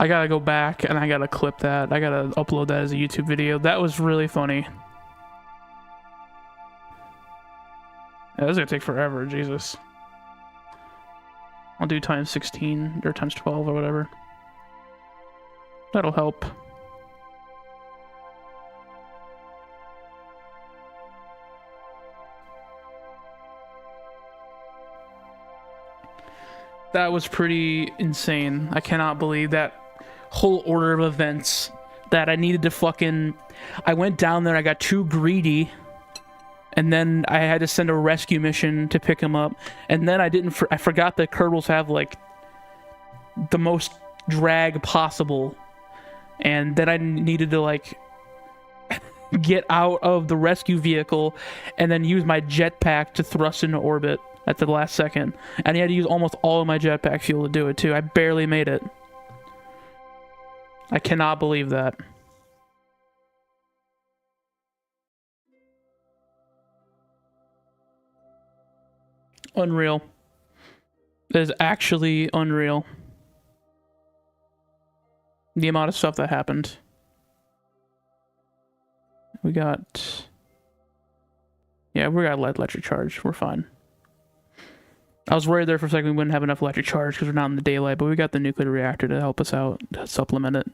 I gotta go back and I gotta clip that. I gotta upload that as a YouTube video. That was really funny. Yeah, this is gonna take forever, Jesus. I'll do times 16 or times 12 or whatever. That'll help. That was pretty insane. I cannot believe that whole order of events that I needed to fucking... I went down there, I got too greedy, and then I had to send a rescue mission to pick him up, and then I forgot that Kerbals have, like, the most drag possible, and then I needed to, like, get out of the rescue vehicle and then use my jetpack to thrust into orbit at the last second, and I had to use almost all of my jetpack fuel to do it, too. I barely made it. I cannot believe that. Unreal. That is actually unreal. The amount of stuff that happened. We got... Yeah, we got electric charge. We're fine. I was worried there for a second we wouldn't have enough electric charge because we're not in the daylight, but we got the nuclear reactor to help us out, to supplement it.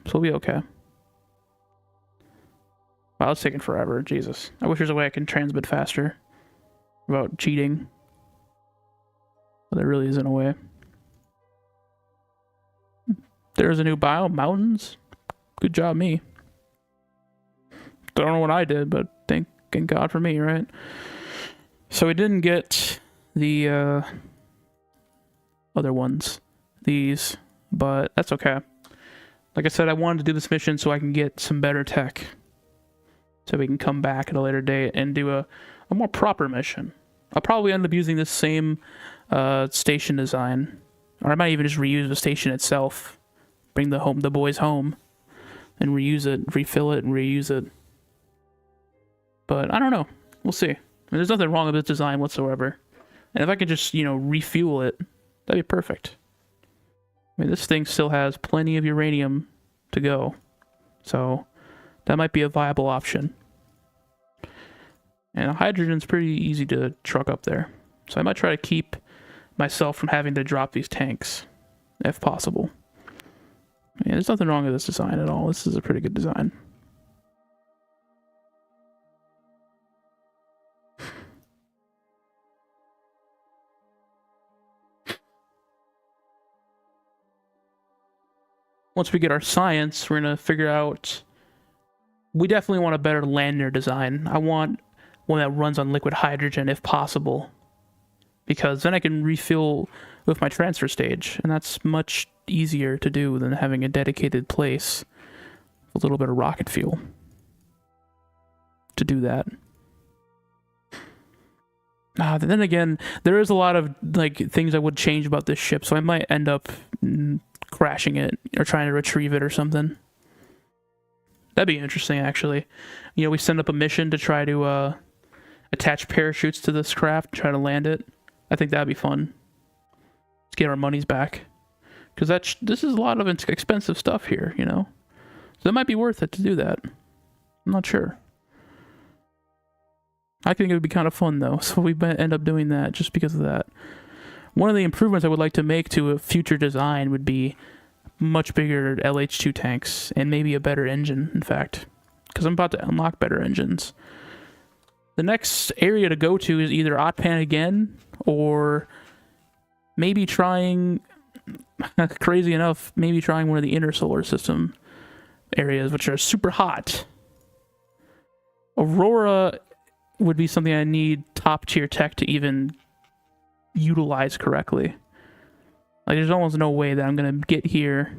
So we'll be okay. Wow, it's taking forever. Jesus. I wish there's a way I can transmit faster without cheating. But there really isn't a way. There's a new biome, mountains. Good job, me. Don't know what I did, but thank God for me, right? So we didn't get the other ones, these, but that's okay. Like I said, I wanted to do this mission so I can get some better tech. So we can come back at a later date and do a more proper mission. I'll probably end up using this same station design. Or I might even just reuse the station itself. Bring the boys home. And reuse it, refill it, and reuse it. But I don't know. We'll see. I mean, there's nothing wrong with this design whatsoever. And if I could just, you know, refuel it, that'd be perfect. I mean, this thing still has plenty of uranium to go. So, that might be a viable option. And hydrogen's pretty easy to truck up there. So I might try to keep myself from having to drop these tanks, if possible. I mean, there's nothing wrong with this design at all. This is a pretty good design. once we get our science, we're going to figure out... We definitely want a better lander design. I want one that runs on liquid hydrogen if possible, because then I can refuel with my transfer stage, and that's much easier to do than having a dedicated place with a little bit of rocket fuel to do that. Then again, there is a lot of like things I would change about this ship, so I might end up crashing it or trying to retrieve it or something. That'd be interesting, actually. You know, we send up a mission to try to attach parachutes to this craft, try to land it. I think that'd be fun. Let's get our monies back, because this is a lot of expensive stuff here, you know. So it might be worth it to do that. I'm not sure. I think it would be kind of fun though, so we might end up doing that just because of that. One of the improvements I would like to make to a future design would be much bigger LH2 tanks and maybe a better engine, in fact, because I'm about to unlock better engines. The next area to go to is either Otpan again, or maybe trying, crazy enough, maybe trying one of the inner solar system areas, which are super hot. Aurora would be something I need top tier tech to even utilize correctly. Like, there's almost no way that I'm gonna get here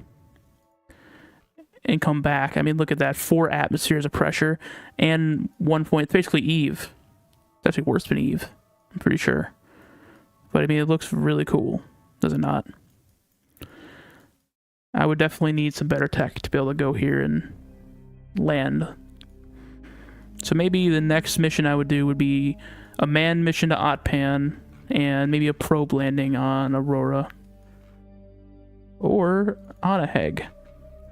and come back. I mean, look at that, 4 atmospheres of pressure and 1 point. It's basically Eve. It's actually worse than Eve, I'm pretty sure. But I mean, it looks really cool, does it not? I would definitely need some better tech to be able to go here and land. So maybe the next mission I would do would be a manned mission to Otpan and maybe a probe landing on Aurora. Or Onaheg.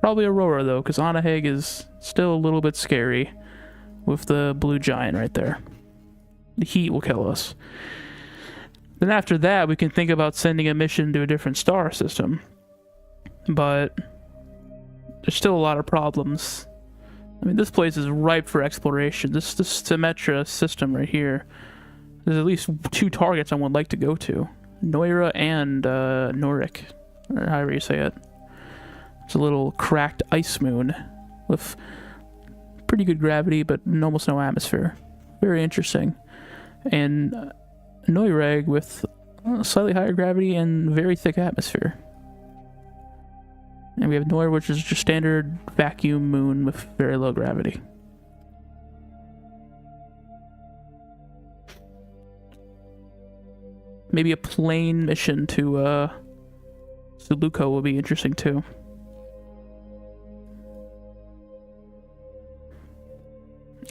Probably Aurora though, because Onaheg is still a little bit scary with the blue giant right there. The heat will kill us. Then after that, we can think about sending a mission to a different star system. But there's still a lot of problems. I mean, this place is ripe for exploration. This Symmetra system right here. There's at least 2 targets I would like to go to. Noira and Norik, or however you say it. It's a little cracked ice moon with pretty good gravity, but almost no atmosphere. Very interesting. And Noireg with slightly higher gravity and very thick atmosphere. And we have Noir, which is just standard vacuum moon with very low gravity. Maybe a plane mission to Suluco will be interesting too.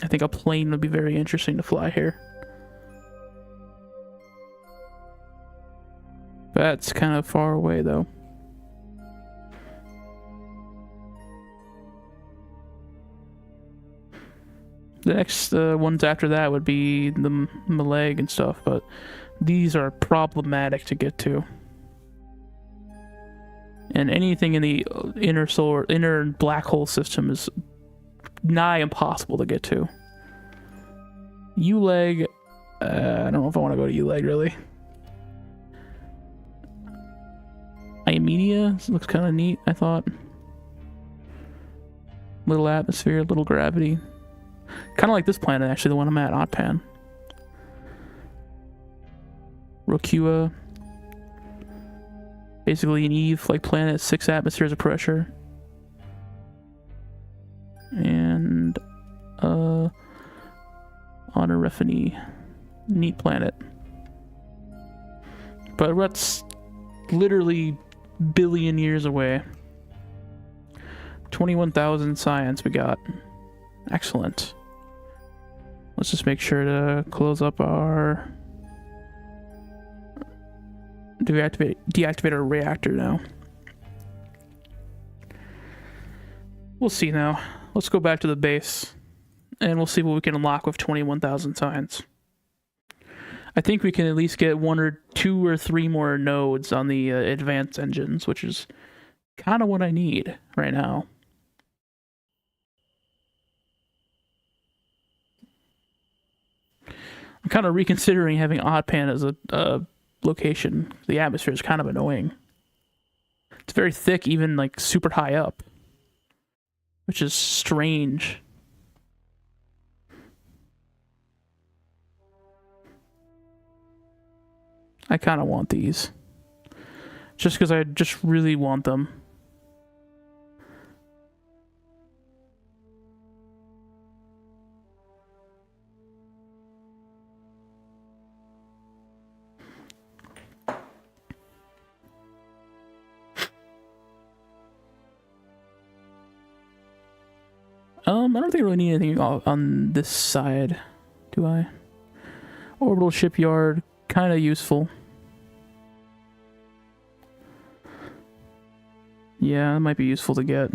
I think a plane would be very interesting to fly here. That's kind of far away though. The next ones after that would be the Maleg and stuff, but these are problematic to get to. And anything in the inner black hole system is nigh impossible to get to. Uleg, I don't know if I want to go to Uleg really. Iamenia looks kind of neat, I thought. Little atmosphere, little gravity. Kind of like this planet, actually, the one I'm at, Otpan. Rokua. Basically an Eve-like planet, 6 atmospheres of pressure. And, Honorefany. Neat planet. But that's literally billion years away. 21,000 science we got. Excellent. Let's just make sure to close up our... deactivate our reactor now. We'll see now. Let's go back to the base and we'll see what we can unlock with 21,000 science. I think we can at least get 1 or 2 or 3 more nodes on the advanced engines, which is kind of what I need right now. I'm kind of reconsidering having Otpan as a location. The atmosphere is kind of annoying. It's very thick, even like super high up, which is strange. I kind of want these. Just because I just really want them. I don't think I really need anything on this side, do I? Orbital shipyard, kind of useful. Yeah, it might be useful to get.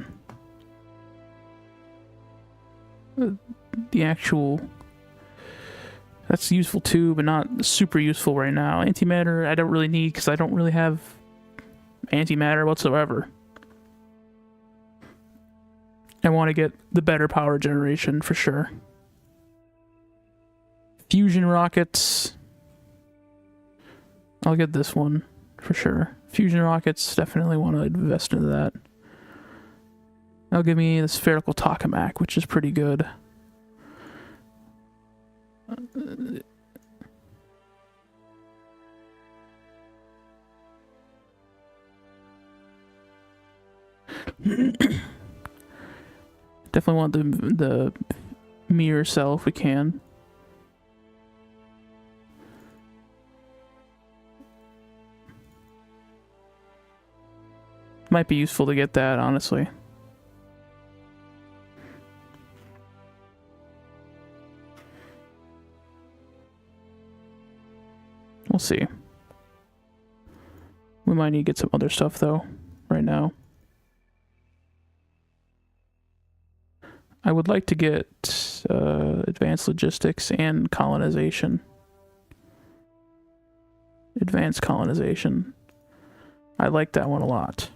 The actual... That's useful too, but not super useful right now. Antimatter, I don't really need, because I don't really have antimatter whatsoever. I want to get the better power generation for sure. Fusion rockets. I'll get this one for sure. Fusion rockets, definitely want to invest into that. That'll give me the spherical tokamak, which is pretty good. Definitely want the mirror cell if we can. Might be useful to get that, honestly. We'll see. We might need to get some other stuff, though, right now. I would like to get advanced logistics and colonization. Advanced colonization. I like that one a lot.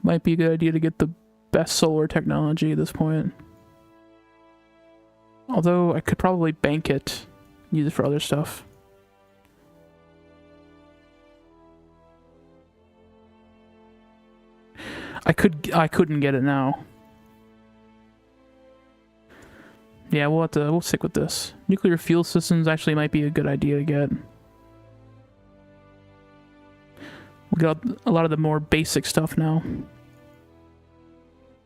Might be a good idea to get the best solar technology at this point. Although I could probably bank it, use it for other stuff. I couldn't get it now. Yeah, we'll stick with this. Nuclear fuel systems actually might be a good idea to get. We'll get a lot of the more basic stuff now.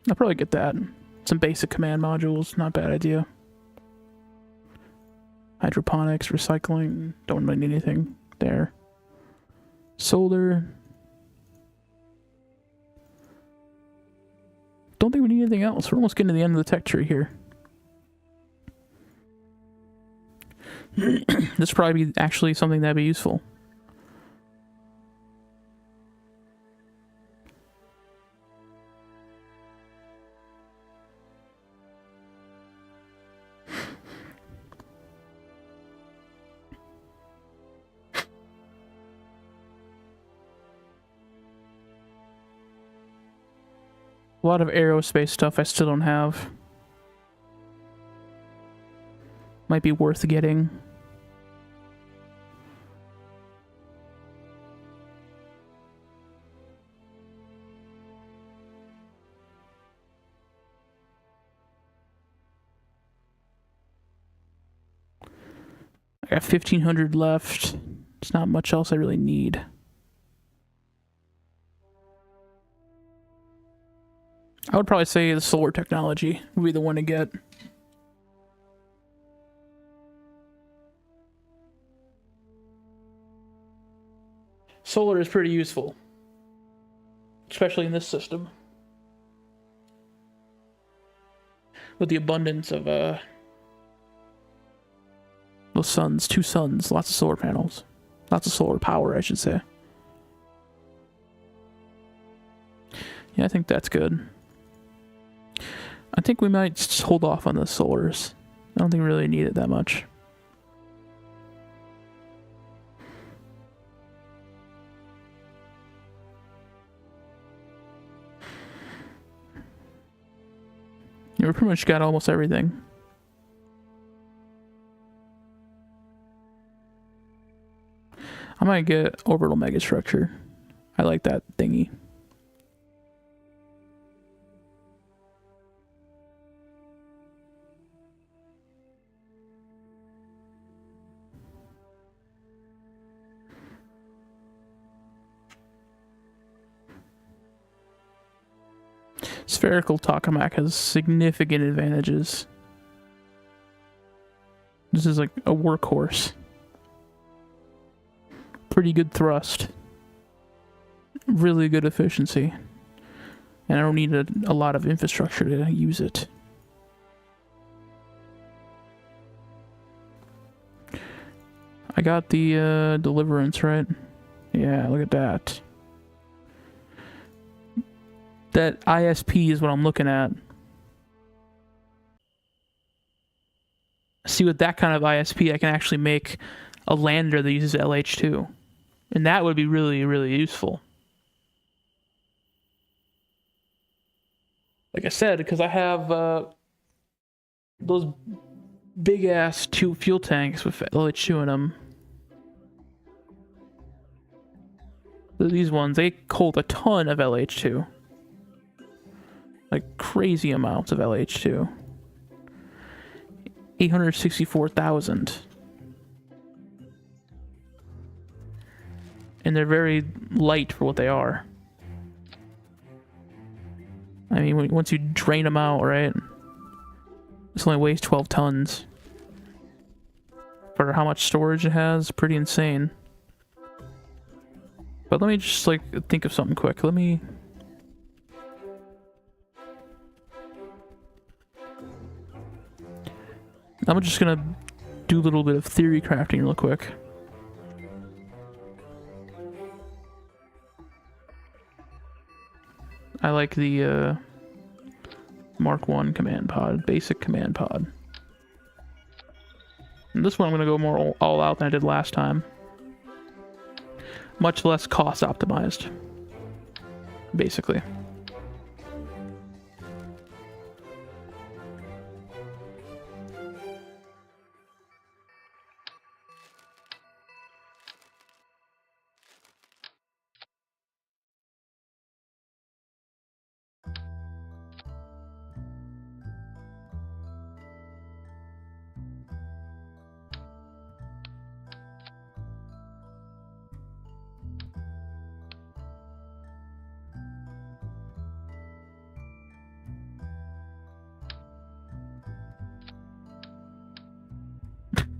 I'll probably get that. Some basic command modules, not a bad idea. Hydroponics, recycling, don't really need anything there. Solar. Don't think we need anything else. We're almost getting to the end of the tech tree here. This probably be actually something that'd be useful. A lot of aerospace stuff I still don't have. Might be worth getting. I got 1,500 left. There's not much else I really need. I would probably say the solar technology would be the one to get. Solar is pretty useful, especially in this system. With the abundance of those suns, 2 suns, lots of solar panels. Lots of solar power, I should say. Yeah, I think that's good. I think we might just hold off on the solars. I don't think we really need it that much. Yeah, we pretty much got almost everything. I might get orbital megastructure. I like that thingy. Spherical tokamak has significant advantages. This is like a workhorse. Pretty good thrust. Really good efficiency. And I don't need a lot of infrastructure to use it. I got the Deliverance, right? Yeah, look at that. That ISP is what I'm looking at. See, with that kind of ISP, I can actually make a lander that uses LH2. And that would be really, really useful. Like I said, because I have those big-ass two fuel tanks with LH2 in them. These ones, they hold a ton of LH2. Like crazy amounts of LH2. 864,000. And they're very light for what they are. I mean, once you drain them out, right? This only weighs 12 tons. For how much storage it has, pretty insane. But let me just, like, think of something quick. I'm just gonna do a little bit of theory crafting real quick. I like the Mark 1 command pod, basic command pod. And this one I'm gonna go more all out than I did last time. Much less cost optimized, basically.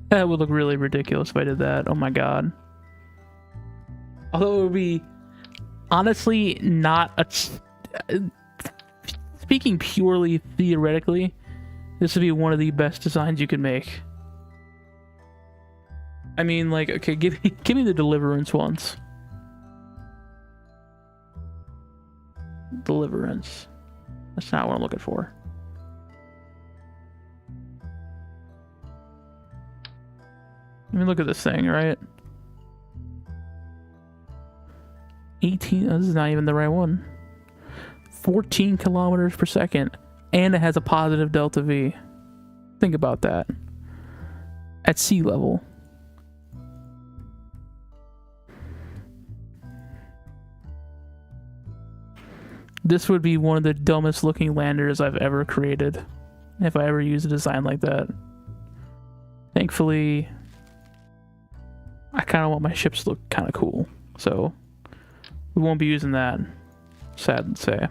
That would look really ridiculous if I did that. Oh my god. Although it would be honestly not a... Speaking purely theoretically, this would be one of the best designs you could make. I mean, like, okay, give me the Deliverance once. Deliverance. That's not what I'm looking for. Let me look at this thing, right? 18, oh, this is not even the right one. 14 kilometers per second. And it has a positive delta V. Think about that. At sea level. This would be one of the dumbest looking landers I've ever created. If I ever use a design like that. Thankfully, I kind of want my ships to look kind of cool, so we won't be using that, sad to say.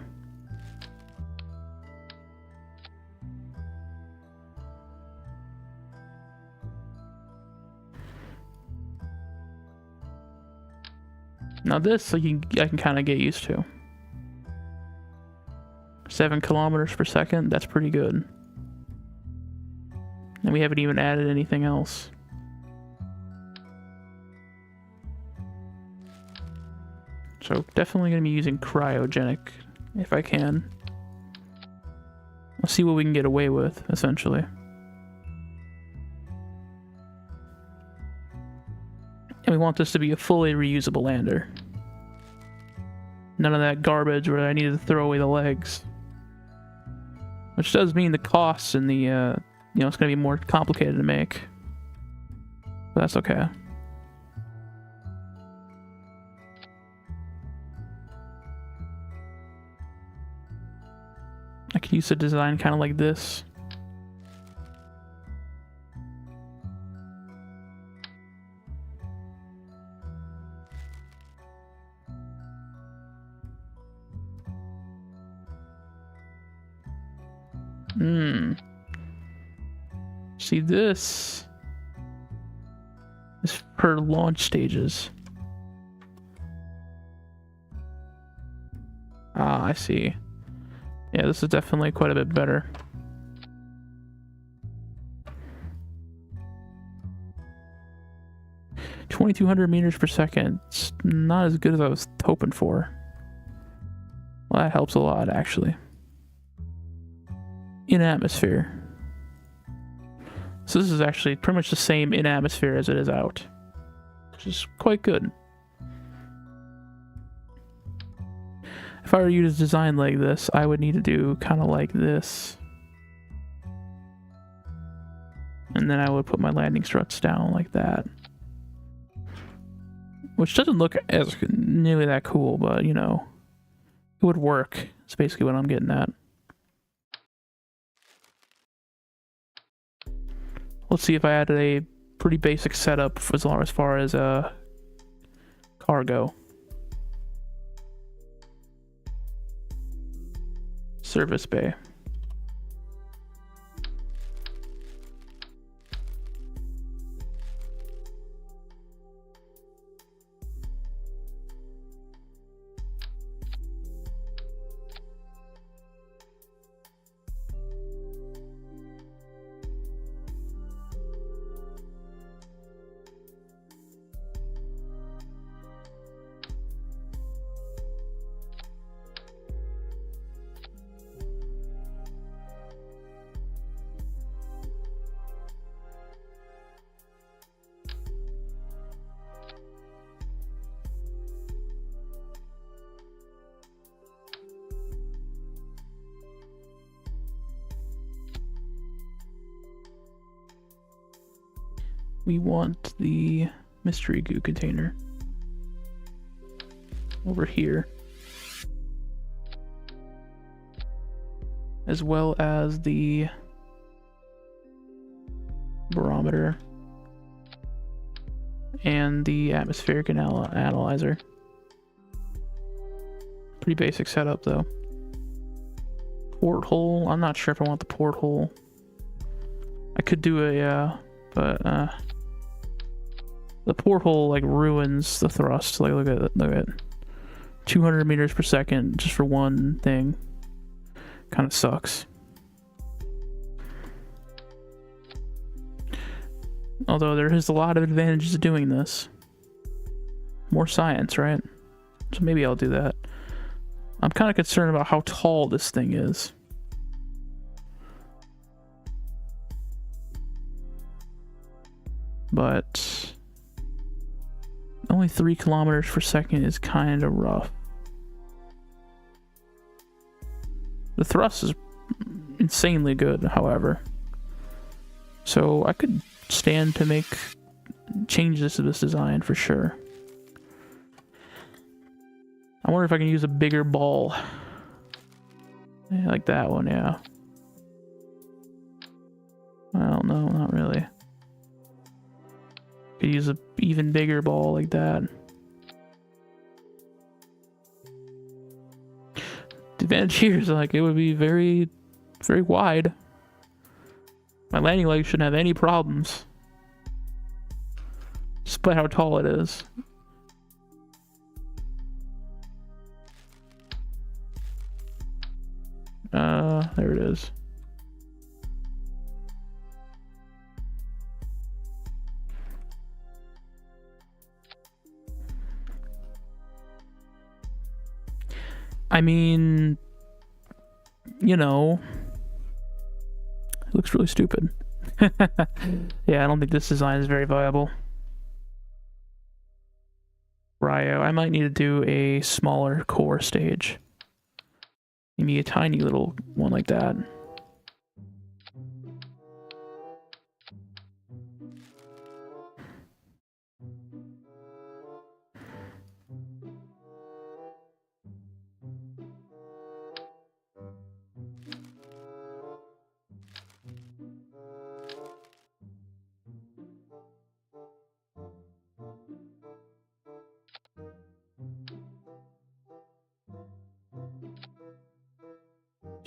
Now this, I can kind of get used to. 7 kilometers per second, that's pretty good. And we haven't even added anything else. So definitely going to be using cryogenic if I can. Let's see what we can get away with, essentially. And we want this to be a fully reusable lander. None of that garbage where I needed to throw away the legs. Which does mean the costs and the, you know, it's going to be more complicated to make. But that's okay. Used to design kind of like this. See, this is per launch stages. Ah, I see. Yeah, this is definitely quite a bit better. $2,200 meters per second. It's not as good as I was hoping for. Well, that helps a lot, actually. In atmosphere. So this is actually pretty much the same in atmosphere as it is out, which is quite good. If I were you to design like this, I would need to do kind of like this. And then I would put my landing struts down like that. Which doesn't look as nearly that cool, but you know, it would work. That's basically what I'm getting at. Let's see if I added a pretty basic setup as far as cargo. Service bay. We want the mystery goo container over here, as well as the barometer and the atmospheric analyzer. Pretty basic setup though. Porthole, I'm not sure if I want the porthole. I could do a but the porthole like ruins the thrust. Like look at 200 meters per second just for one thing. Kind of sucks. Although there is a lot of advantages to doing this. More science, right? So maybe I'll do that. I'm kind of concerned about how tall this thing is. But only 3 kilometers per second is kind of rough. The thrust is insanely good, however. So I could stand to make changes to this design for sure. I wonder if I can use a bigger ball. Yeah, like that one, yeah. Well, no, not really. Could use an even bigger ball like that. The advantage here is like it would be very, very wide. My landing leg shouldn't have any problems. Despite how tall it is. There it is. I mean, you know, it looks really stupid. Yeah, I don't think this design is very viable. Ryo, I might need to do a smaller core stage. Maybe a tiny little one like that.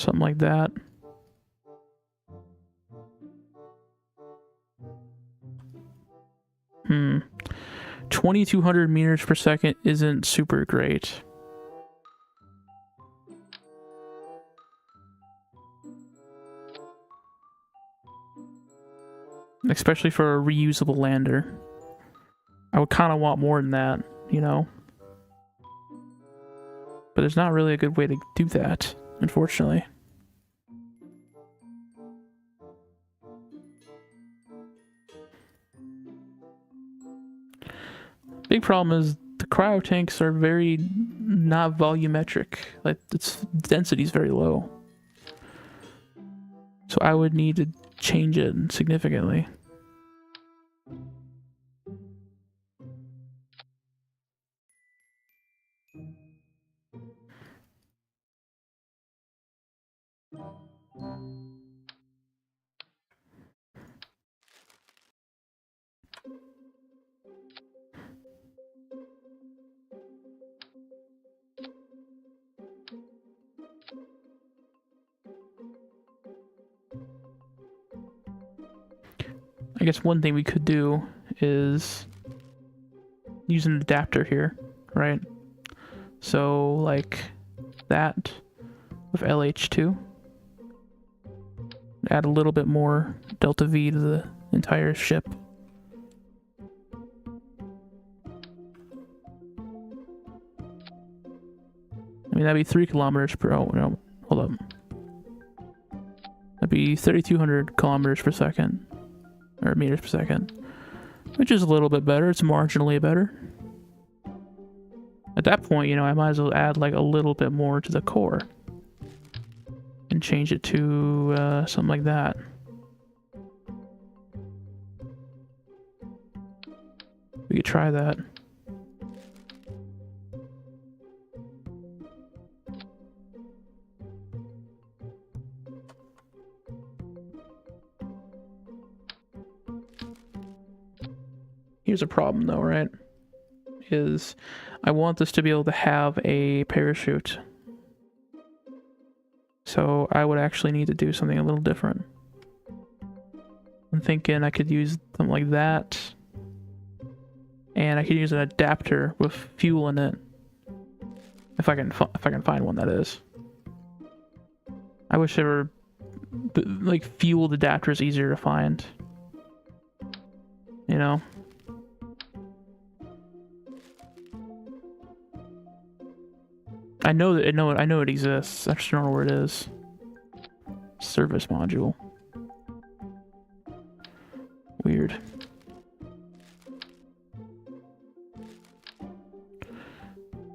Something like that. Hmm. 2,200 meters per second isn't super great. Especially for a reusable lander. I would kind of want more than that, you know? But there's not really a good way to do that, unfortunately. Big problem is the cryo tanks are very not volumetric. Like, its density is very low. So I would need to change it significantly. I guess one thing we could do is use an adapter here, right? So like that with LH2. Add a little bit more delta V to the entire ship. I mean, that'd be 3 kilometers per... Oh, no. Hold up. That'd be 3,200 kilometers per second. Or meters per second. Which is a little bit better. It's marginally better. At that point, you know, I might as well add like a little bit more to the core. And change it to something like that. We could try that. Here's a problem though, right? Is I want this to be able to have a parachute. So I would actually need to do something a little different. I'm thinking I could use something like that. And I could use an adapter with fuel in it. If I can find one, that is. I wish there were like fueled adapters easier to find. You know? I know it exists. I just don't know where it is. Service module. Weird.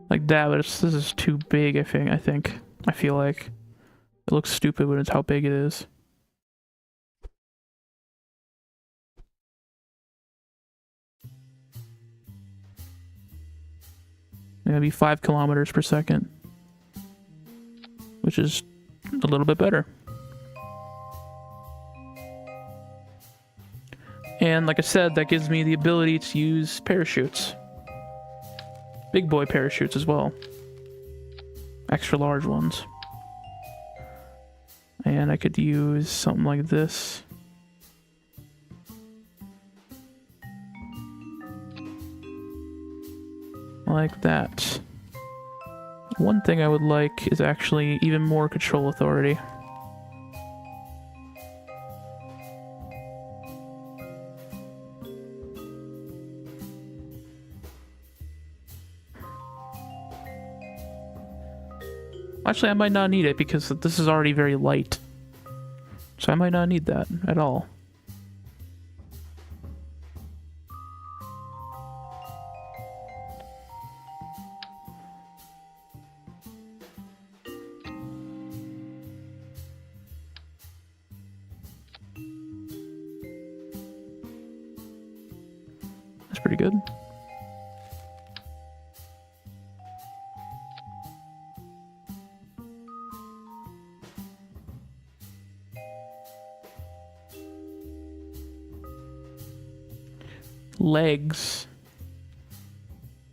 Like that, but this is too big, I think. I feel like. It looks stupid when it's how big it is. Maybe 5 kilometers per second. Which is a little bit better. And like I said, that gives me the ability to use parachutes. Big boy parachutes as well. Extra large ones. And I could use something like this. Like that. One thing I would like is actually even more control authority. Actually, I might not need it because this is already very light. So I might not need that at all. That's pretty good. Legs.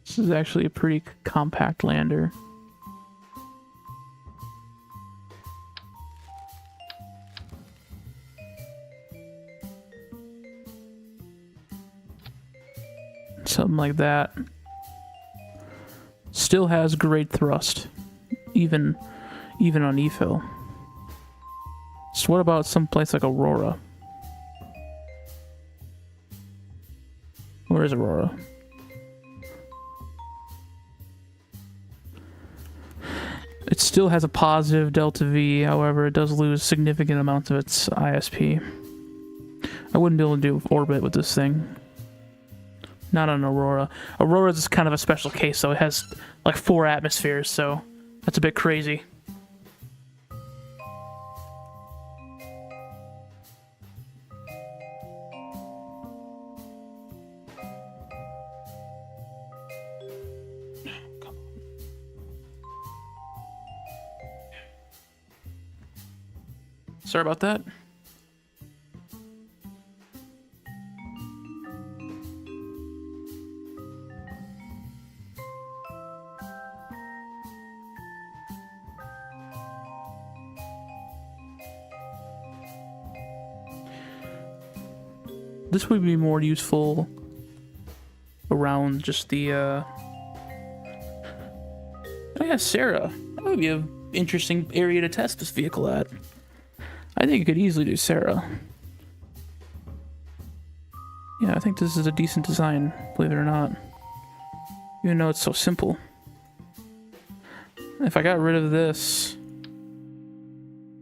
This is actually a pretty compact lander. Something like that. Still has great thrust, even on E-fill. So what about some place like Aurora? Where is Aurora? It still has a positive delta V, however, it does lose significant amounts of its ISP. I wouldn't be able to do orbit with this thing. Not on Aurora. Aurora is kind of a special case, so it has like 4 atmospheres, so that's a bit crazy. Sorry about that. This would be more useful around just the, oh yeah, Sarah. That would be an interesting area to test this vehicle at. I think you could easily do Sarah. Yeah, I think this is a decent design, believe it or not. Even though it's so simple. If I got rid of this,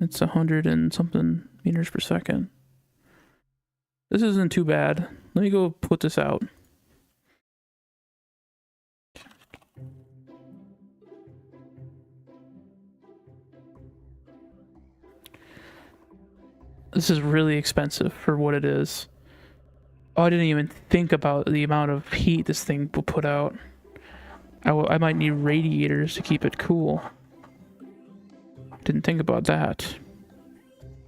it's 100 and something meters per second. This isn't too bad. Let me go put this out. This is really expensive for what it is. Oh, I didn't even think about the amount of heat this thing will put out. I might need radiators to keep it cool. Didn't think about that.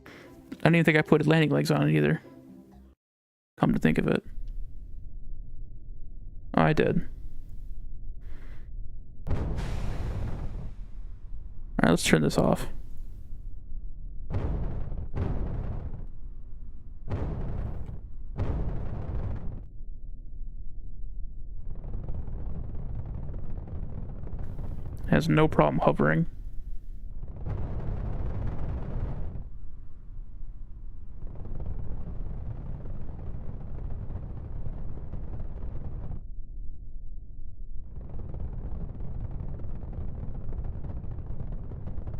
I don't even think I put landing legs on it either. Come to think of it. Oh, I did. Alright, let's turn this off. Has no problem hovering.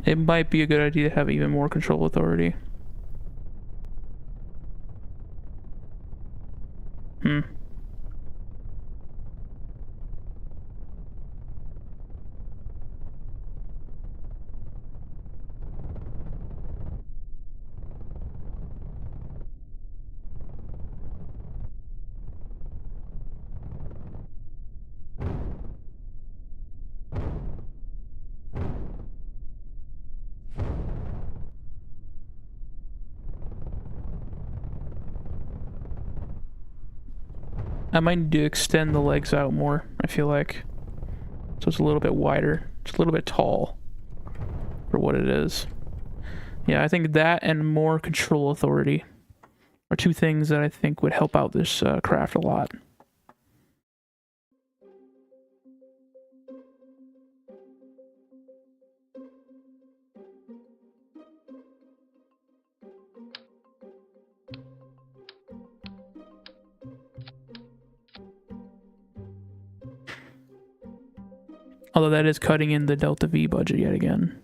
It might be a good idea to have even more control authority. I might need to extend the legs out more, I feel like. So it's a little bit wider. It's a little bit tall for what it is. Yeah, I think that and more control authority are two things that I think would help out this craft a lot. Although that is cutting in the Delta V budget yet again.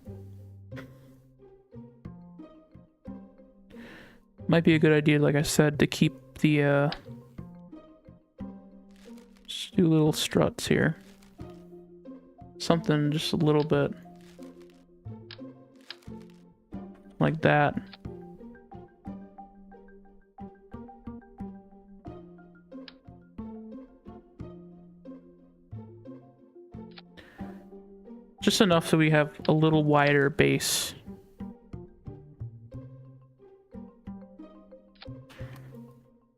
Might be a good idea, like I said, to keep the just do little struts here. Something just a little bit like that. Just enough so we have a little wider base.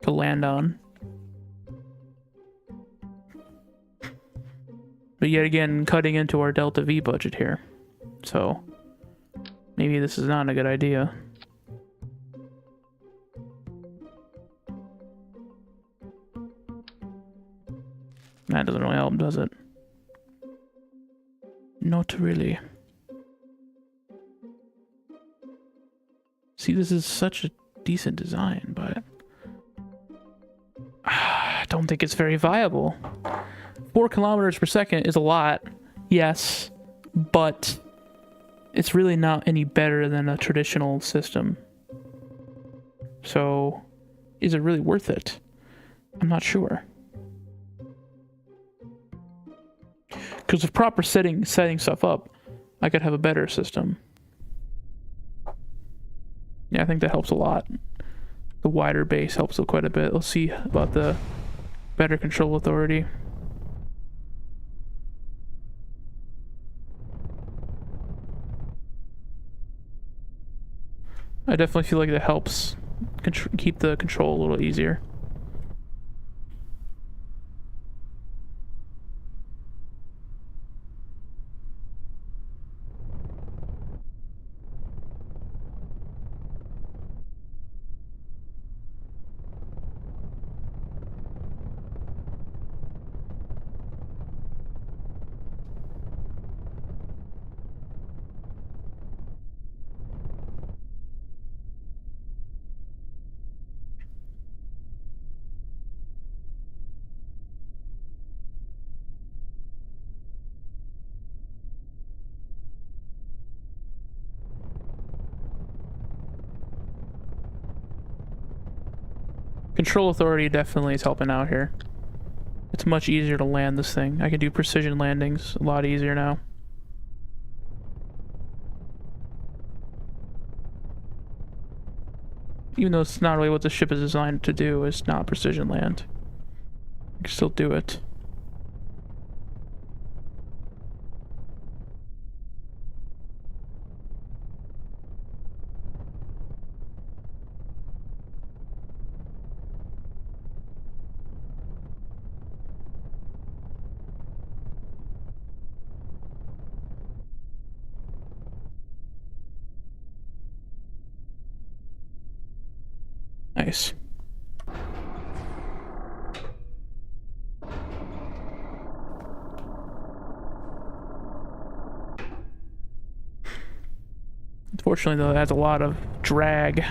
To land on. But yet again, cutting into our Delta V budget here. So, maybe this is not a good idea. That doesn't really help, does it? Not really. See, this is such a decent design, but I don't think it's very viable. 4 kilometers per second is a lot, yes, but it's really not any better than a traditional system. So, is it really worth it? I'm not sure. Because with proper setting stuff up, I could have a better system. Yeah, I think that helps a lot. The wider base helps quite a bit. Let's see about the better control authority. I definitely feel like that helps keep the control a little easier. Control authority definitely is helping out here. It's much easier to land this thing. I can do precision landings a lot easier now. Even though it's not really what the ship is designed to do, it's not precision land. I can still do it. Nice. Unfortunately, though, it has a lot of drag.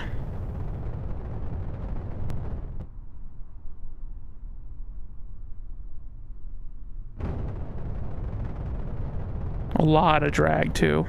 A lot of drag, too.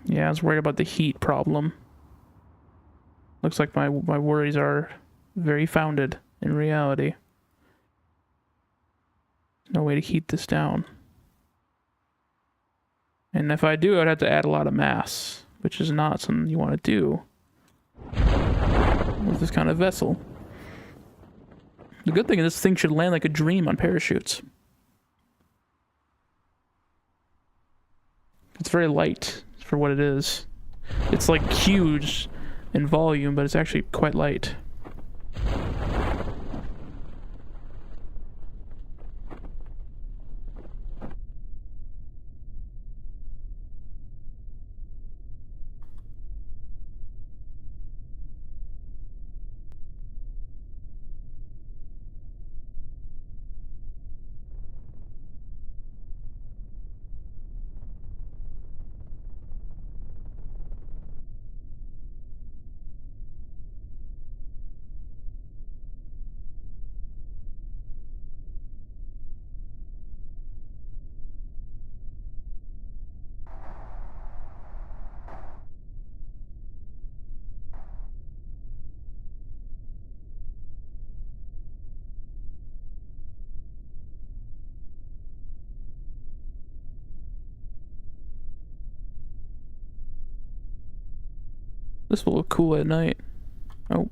Yeah, I was worried about the heat problem. Looks like my worries are very founded in reality. No way to heat this down. And if I do, I'd have to add a lot of mass, which is not something you want to do with this kind of vessel. The good thing is this thing should land like a dream on parachutes. It's very light for what it is. It's like huge in volume, but it's actually quite light. This will look cool at night. Oh.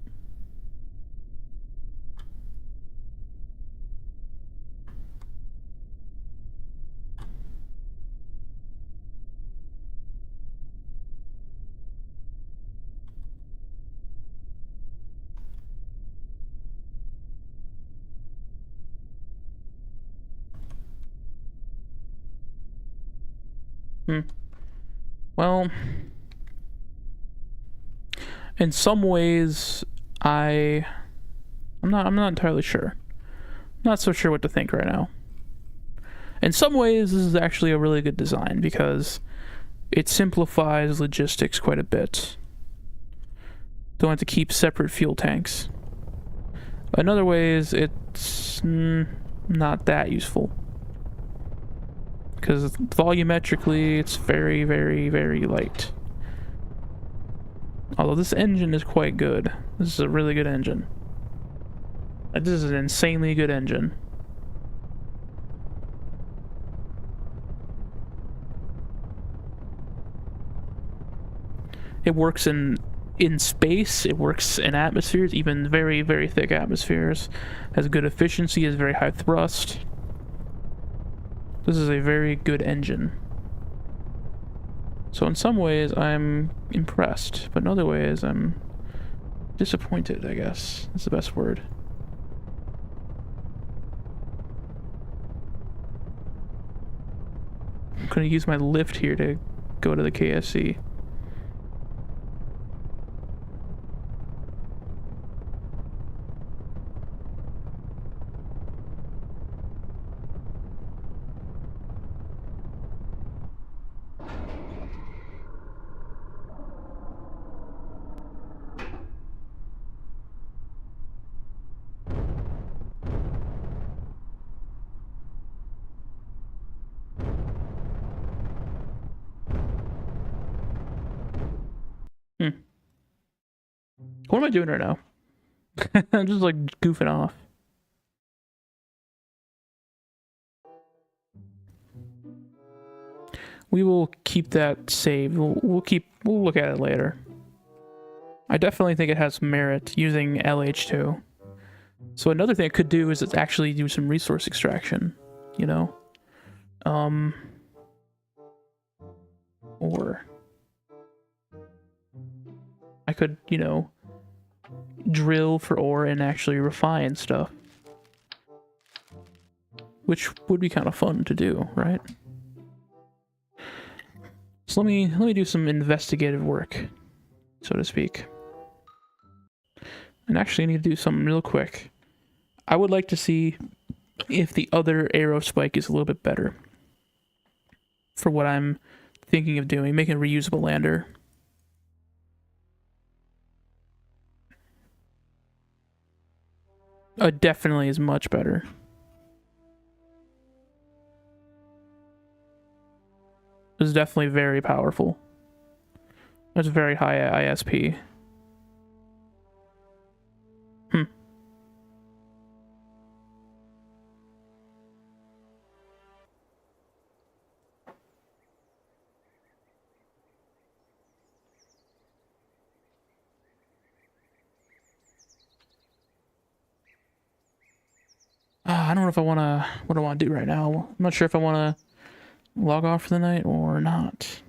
Hmm. Well, in some ways, I'm not entirely sure. Not so sure what to think right now. In some ways, this is actually a really good design because it simplifies logistics quite a bit. Don't have to keep separate fuel tanks. In other ways, it's not that useful. Because volumetrically, it's very, very, very light. Although this engine is quite good. This is a really good engine. This is an insanely good engine. It works in space, it works in atmospheres, even very, very thick atmospheres. Has good efficiency, has very high thrust. This is a very good engine. So in some ways, I'm impressed, but in other ways, I'm disappointed, I guess. That's the best word. I'm gonna use my lift here to go to the KSC. What am I doing right now? I'm just like goofing off. We will keep that saved. We'll look at it later. I definitely think it has merit using LH2. So another thing I could do is actually do some resource extraction, you know? Or I could, you know, drill for ore and actually refine stuff. Which would be kind of fun to do, right? So let me do some investigative work, so to speak. And actually I need to do something real quick. I would like to see if the other arrow spike is a little bit better. For what I'm thinking of doing, making a reusable lander. Definitely is much better. It's definitely very powerful. It's very high ISP. I don't know if I want to, what I want to do right now. I'm not sure if I want to log off for the night or not.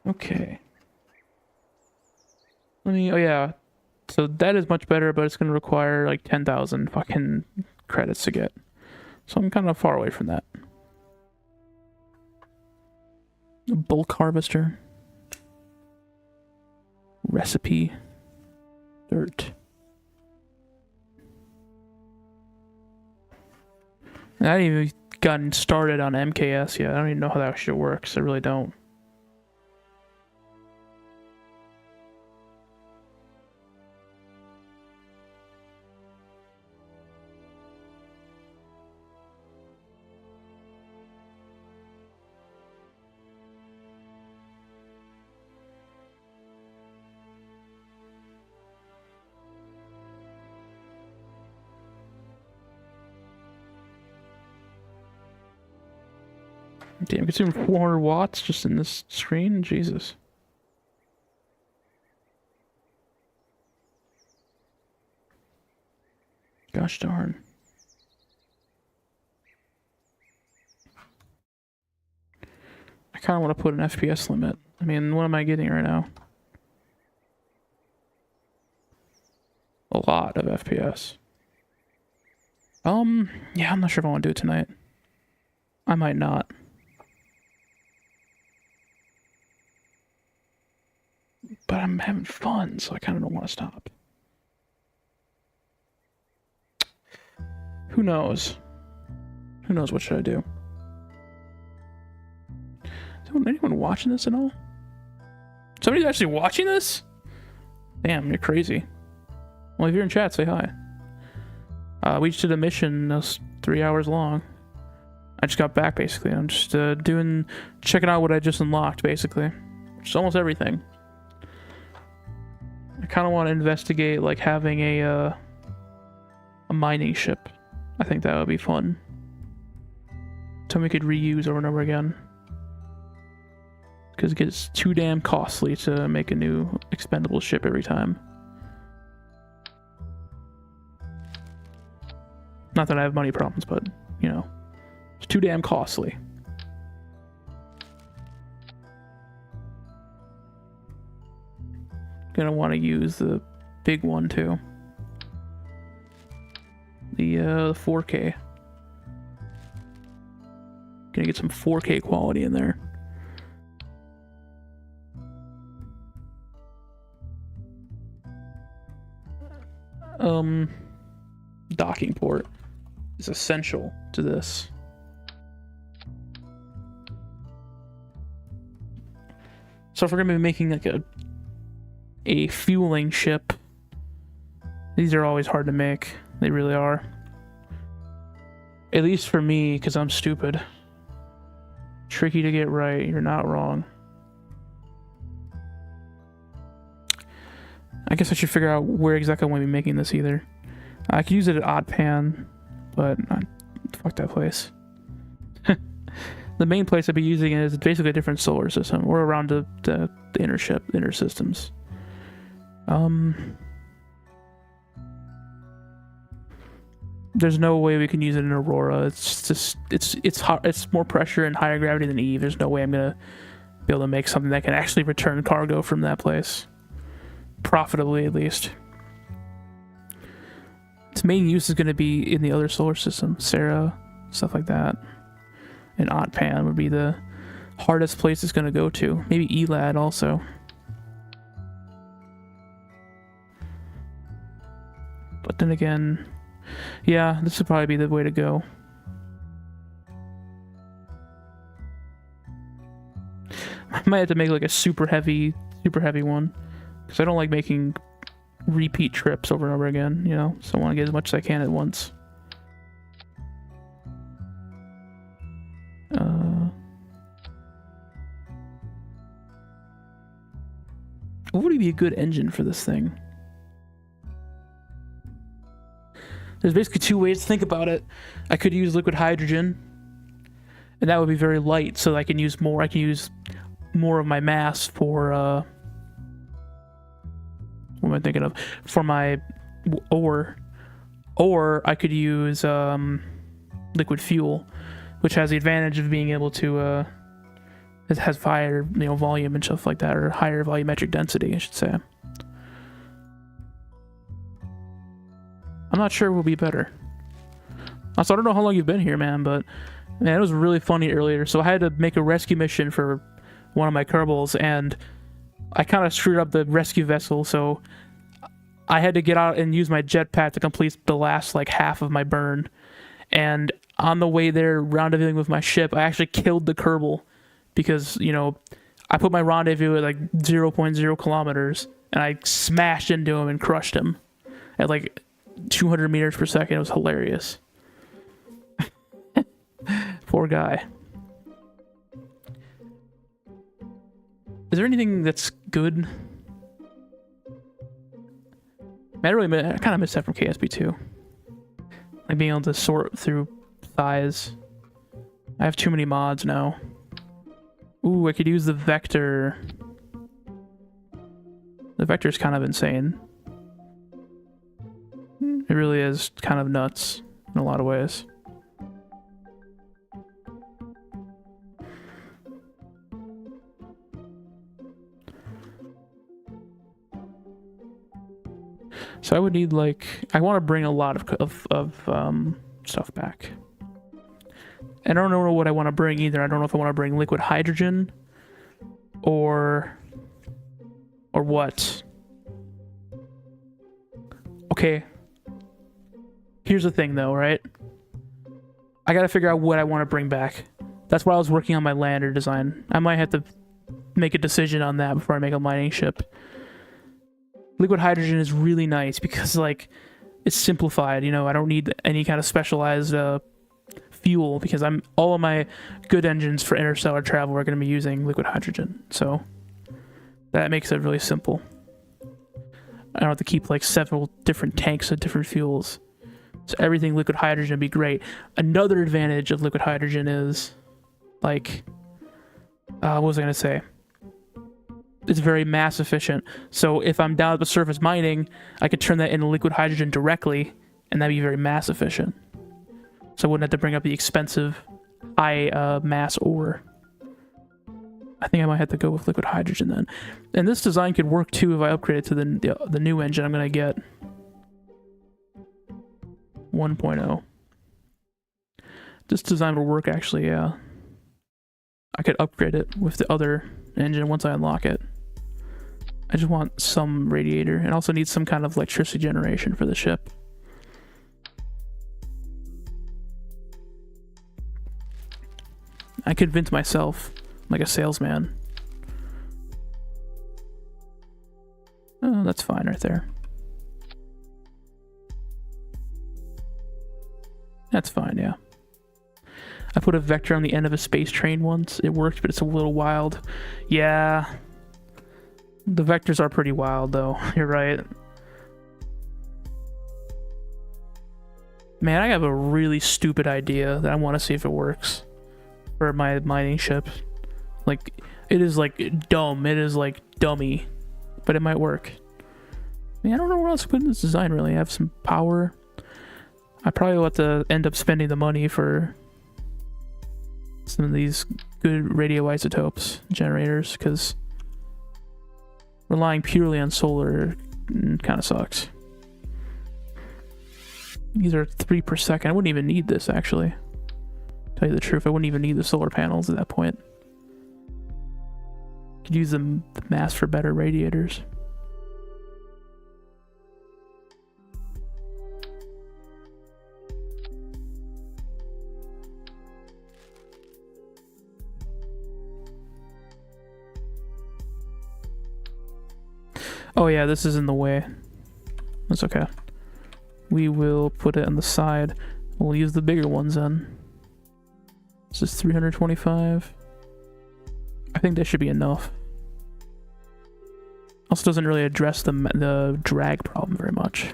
Okay. Oh yeah. So that is much better, but it's going to require like 10,000 fucking credits to get. So I'm kind of far away from that. A bulk harvester. Recipe. Dirt. I haven't even gotten started on MKS yet. I don't even know how that shit works. I really don't. Damn, consume 400 watts just in this screen? Jesus. Gosh darn. kind of want to put an FPS limit. I mean, what am I getting right now? A lot of FPS. Yeah, I'm not sure if I want to do it tonight. I might not. But I'm having fun, so I kind of don't want to stop. Who knows? Who knows what should I do? Is anyone watching this at all? Somebody's actually watching this? Damn, you're crazy. Well, if you're in chat, say hi. We just did a mission that was 3 hours long. I just got back, basically. I'm just checking out what I just unlocked, basically. Which is almost everything. I kind of want to investigate, like, having a mining ship. I think that would be fun. Something we could reuse over and over again. Because it gets too damn costly to make a new expendable ship every time. Not that I have money problems, but, you know, it's too damn costly. Gonna want to use the big one too. The 4K. Gonna get some 4K quality in there. Docking port is essential to this. So if we're gonna be making like a fueling ship, these are always hard to make. They really are. At least for me, because I'm stupid. Tricky to get right. You're not wrong. I guess I should figure out where exactly I want to be making this either. I could use it at Oddpan, but fuck that place. The main place I'd be using it is basically a different solar system. We're around the inner systems. There's no way we can use it in Aurora. It's just it's hot. It's more pressure and higher gravity than Eve. There's no way I'm gonna be able to make something that can actually return cargo from that place profitably, at least. Its main use is going to be in the other solar system, Sarah, stuff like that. And Otpan would be the hardest place it's going to go to. Maybe Elad also. But then again, yeah, this would probably be the way to go. I might have to make like a super heavy one. Because I don't like making repeat trips over and over again, you know? So I want to get as much as I can at once. What would be a good engine for this thing? There's basically two ways to think about it. I could use liquid hydrogen, and that would be very light, so I can use more. I can use more of my mass for what am I thinking of? For my ore. Or I could use liquid fuel, which has the advantage of being able to it has higher, volume and stuff like that, or higher volumetric density, I should say. I'm not sure what will be better. Also, I don't know how long you've been here, man, but man, it was really funny earlier. So I had to make a rescue mission for one of my Kerbals, and I kind of screwed up the rescue vessel, so I had to get out and use my jetpack to complete the last like half of my burn. And on the way there, rendezvousing with my ship, I actually killed the Kerbal because, I put my rendezvous at like 0.0 kilometers, and I smashed into him and crushed him at like 200 meters per second. It was hilarious. Poor guy. Is there anything that's good? I kind of miss that from KSP too. Like being able to sort through size. I have too many mods now. Ooh, I could use the vector. The vector is kind of insane. It really is kind of nuts in a lot of ways. So I would need like, I want to bring a lot of stuff back. And I don't know what I want to bring either. I don't know if I want to bring liquid hydrogen or what. Okay. Here's the thing though, right? I gotta figure out what I want to bring back. That's why I was working on my lander design. I might have to make a decision on that before I make a mining ship. Liquid hydrogen is really nice because, like, it's simplified. You know, I don't need any kind of specialized fuel because all of my good engines for interstellar travel are going to be using liquid hydrogen. So that makes it really simple. I don't have to keep like several different tanks of different fuels. So everything liquid hydrogen would be great. Another advantage of liquid hydrogen is, like, what was I going to say? It's very mass efficient. So if I'm down at the surface mining, I could turn that into liquid hydrogen directly, and that'd be very mass efficient. So I wouldn't have to bring up the expensive high mass ore. I think I might have to go with liquid hydrogen then. And this design could work too if I upgrade it to the new engine I'm going to get. 1.0. This design will work actually, yeah. I could upgrade it with the other engine once I unlock it. I just want some radiator and also need some kind of electricity generation for the ship. I convinced myself, like a salesman. Oh, that's fine right there. That's fine, yeah. I put a vector on the end of a space train once. It worked, but it's a little wild. Yeah. The vectors are pretty wild, though. You're right. Man, I have a really stupid idea that I want to see if it works for my mining ship. Like, it is, like, dumb. It is, like, dummy. But it might work. I mean, I don't know what else to put in this design, really. I have some power. I probably will have to end up spending the money for some of these good radioisotopes generators, because relying purely on solar kind of sucks. These are 3 per second. I wouldn't even need this, actually. Tell you the truth, I wouldn't even need the solar panels at that point. Could use the mass for better radiators. Oh yeah, this is in the way. That's okay. We will put it on the side. We'll use the bigger ones then. This is 325. I think that should be enough. Also doesn't really address the drag problem very much.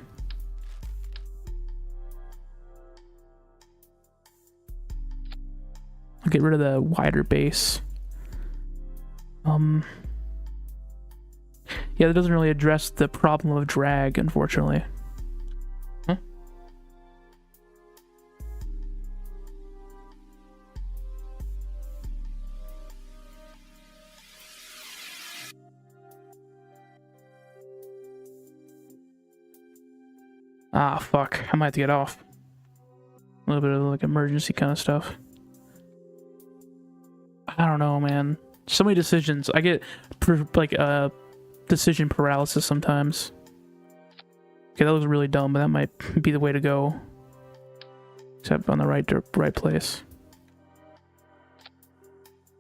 I'll get rid of the wider base. Yeah, that doesn't really address the problem of drag, unfortunately. Huh? Ah, fuck. I might have to get off. A little bit of, like, emergency kind of stuff. I don't know, man. So many decisions. I get, like, decision paralysis sometimes. Okay, that was really dumb, but that might be the way to go. Except on the right place.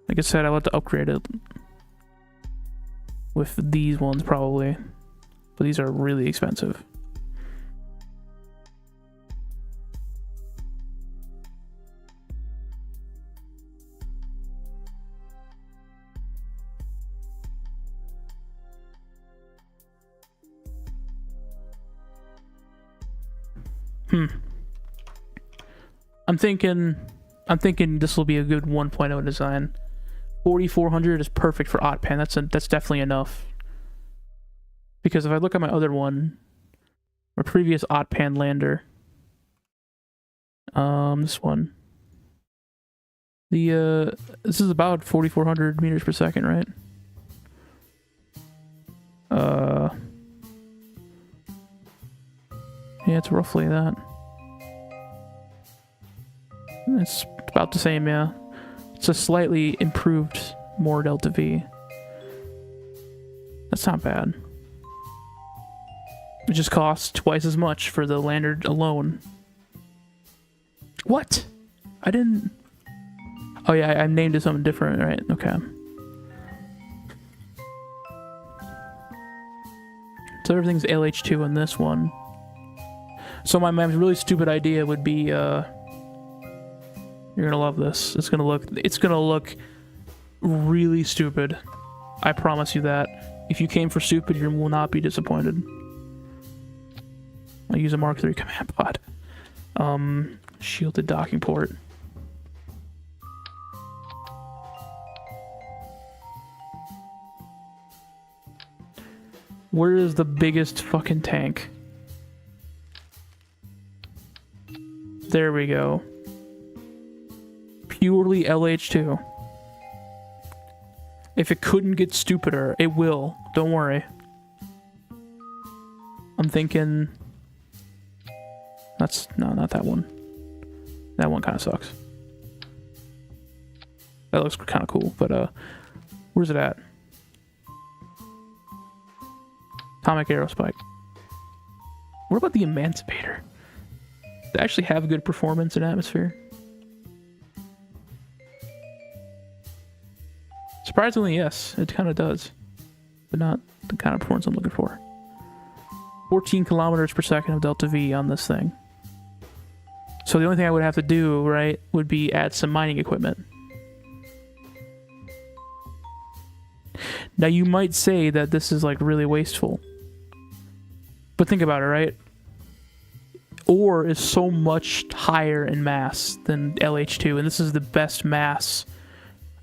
Like I said, I'll have to upgrade it with these ones probably, but these are really expensive. I'm thinking this will be a good 1.0 design. 4400 is perfect for Otpan. That's definitely enough. Because if I look at my other one, my previous Otpan lander, this one, this is about 4400 meters per second, right? Yeah, it's roughly that. It's about the same, yeah. It's a slightly improved more delta V. That's not bad. It just costs twice as much for the lanyard alone. What? I didn't... Oh yeah, I named it something different, right? Okay. So everything's LH2 in this one. So my really stupid idea would be, you're gonna love this. It's gonna look really stupid. I promise you that. If you came for stupid, you will not be disappointed. I'll use a Mark III command pod. Shielded docking port. Where is the biggest fucking tank? There we go. Purely LH2. If it couldn't get stupider, it will. Don't worry. I'm thinking... No, not that one. That one kind of sucks. That looks kind of cool, but where's it at? Atomic Aerospike. What about the Emancipator? Does it actually have good performance in atmosphere? Surprisingly, yes, it kind of does. But not the kind of performance I'm looking for. 14 kilometers per second of delta V on this thing. So the only thing I would have to do, right, would be add some mining equipment. Now you might say that this is like really wasteful. But think about it, right? Ore is so much higher in mass than LH2, and this is the best mass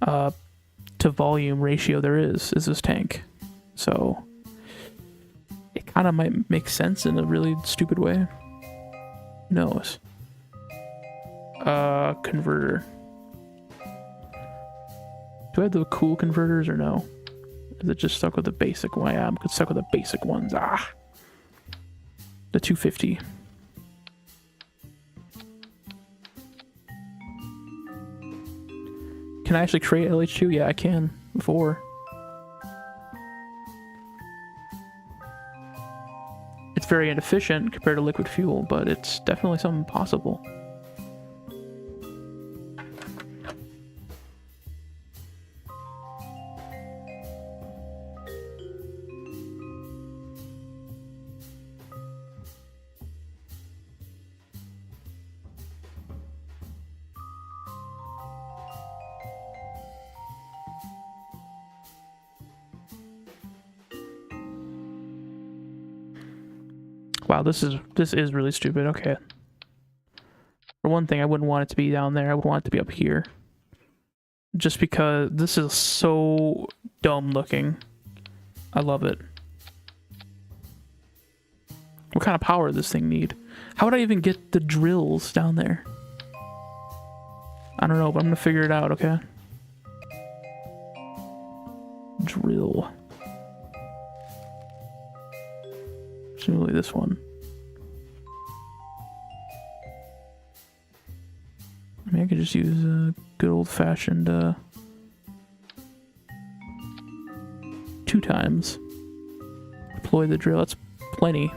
to volume ratio there is this tank. So it kind of might make sense in a really stupid way. Who knows? Converter. Do I have the cool converters or no? Is it just stuck with the basic one? Yeah, I'm stuck with the basic ones. Ah, the 250. Can I actually create LH2? Yeah, I can. Before. It's very inefficient compared to liquid fuel, but it's definitely something possible. Wow, this is really stupid. Okay. For one thing, I wouldn't want it to be down there. I would want it to be up here. Just because this is so dumb looking. I love it. What kind of power does this thing need? How would I even get the drills down there? I don't know, but I'm gonna figure it out, okay? Drill. Presumably this one. I mean, I could just use a good old-fashioned 2 times. Deploy the drill. That's plenty.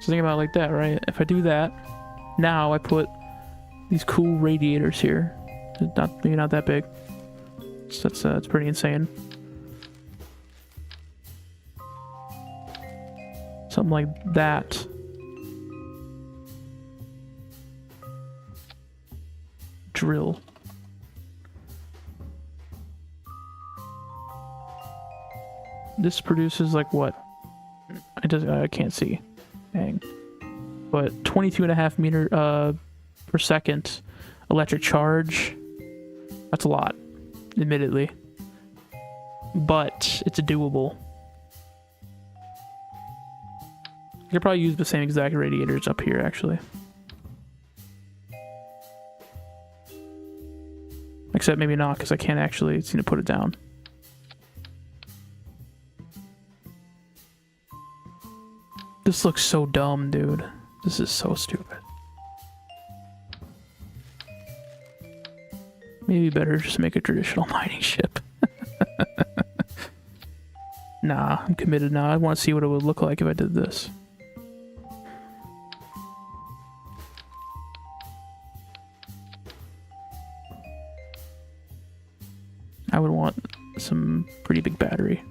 So think about it like that, right? If I do that, now I put these cool radiators here. Maybe not that big. So that's pretty insane. Something like that. Drill. This produces like what? I can't see. Dang. But 22.5 meter per second electric charge. That's a lot, admittedly. But it's doable. I could probably use the same exact radiators up here, actually. Except maybe not, because I can't actually seem to put it down. This looks so dumb, dude. This is so stupid. Maybe better just make a traditional mining ship. Nah, I'm committed now. I want to see what it would look like if I did this. I would want some pretty big battery.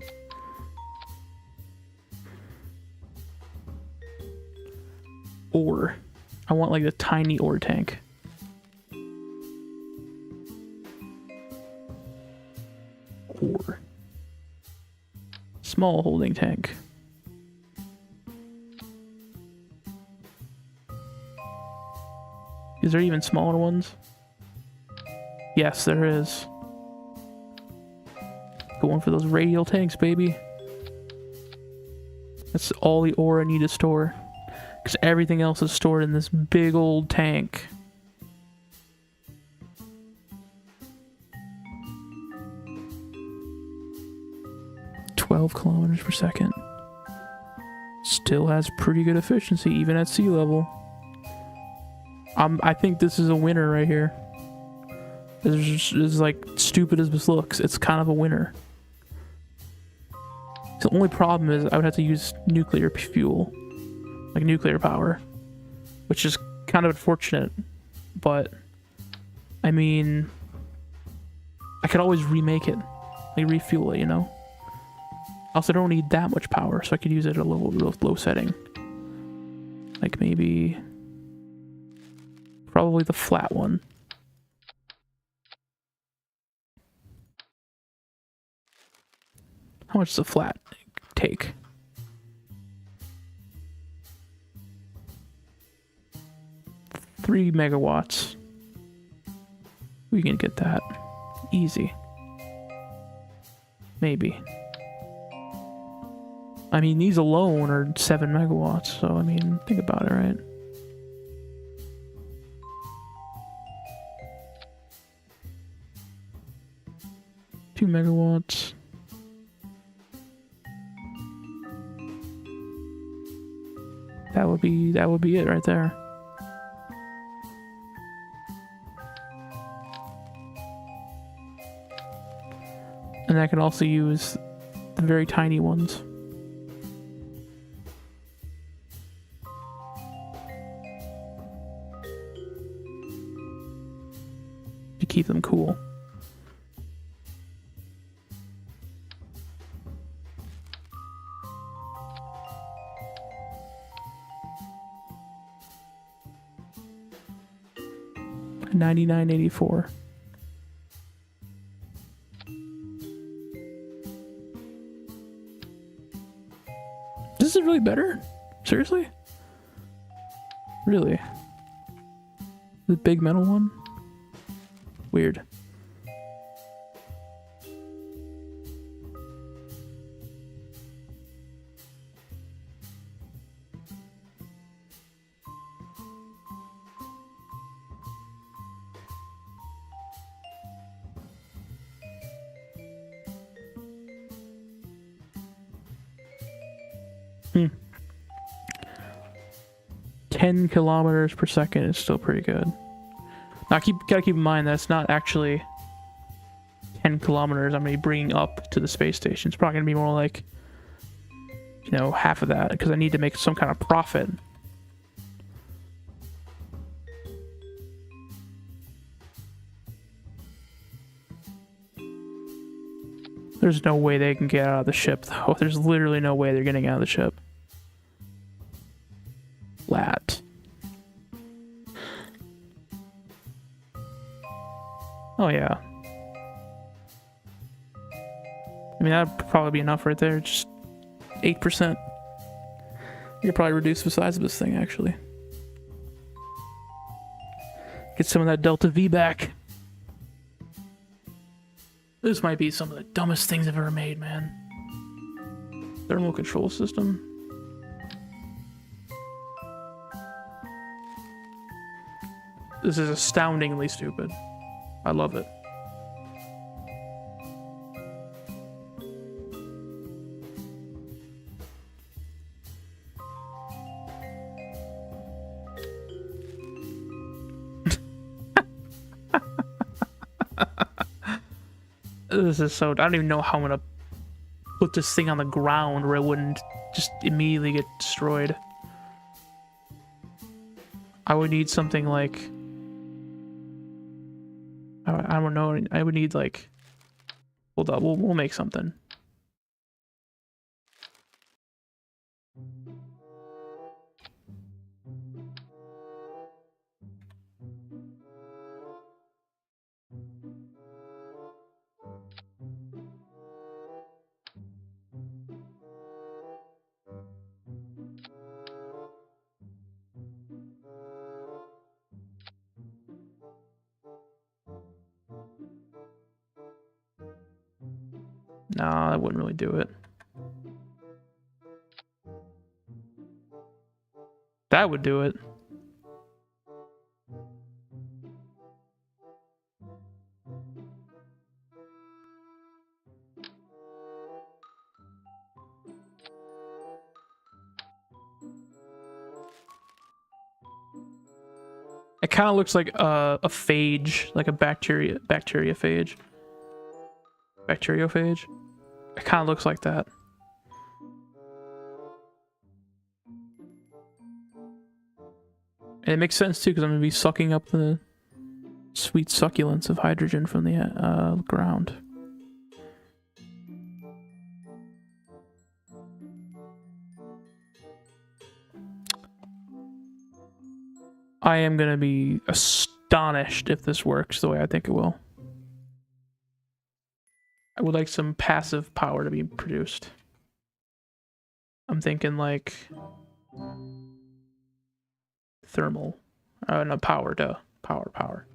Ore. I want like a tiny ore tank. Ore. Small holding tank. Is there even smaller ones? Yes, there is. Going for those radial tanks, baby. That's all the ore I need to store. Because everything else is stored in this big old tank. Kilometers per second. Still has pretty good efficiency, even at sea level. I think this is a winner right here. This is like stupid as this looks. It's kind of a winner. The only problem is I would have to use nuclear fuel, like nuclear power, which is kind of unfortunate. But I mean, I could always remake it, like refuel it, you know. Also, I don't need that much power, so I could use it at a low setting. Like maybe, probably the flat one. How much does a flat take? Three megawatts. We can get that. Easy. Maybe. I mean, these alone are 7 megawatts, so I mean, think about it, right? Two megawatts. That would be it right there. And I can also use the very tiny ones. To keep them cool. $99.84. This is really better? Seriously? Really? The big metal one? Weird. Hmm. 10 kilometers per second is still pretty good. Now, gotta keep in mind that's not actually 10 kilometers I'm gonna be bringing up to the space station. It's probably gonna be more like, you know, half of that, because I need to make some kind of profit. There's no way they can get out of the ship, though. There's literally no way they're getting out of the ship. Flat. Oh, yeah. I mean, that'd probably be enough right there. Just 8%. You could probably reduce the size of this thing, actually. Get some of that Delta V back. This might be some of the dumbest things I've ever made, man. Thermal control system. This is astoundingly stupid. I love it. This is so... I don't even know how I'm gonna put this thing on the ground where it wouldn't just immediately get destroyed. I would need something like... I don't know. I would need like... Hold up, we'll make something. No, that wouldn't really do it. That would do it. It kind of looks like a phage, like a bacteriophage. Bacteriophage? It kind of looks like that. And it makes sense too, because I'm going to be sucking up the sweet succulence of hydrogen from the ground. I am going to be astonished if this works the way I think it will. I would like some passive power to be produced. I'm thinking like thermal. No, power, duh. Power.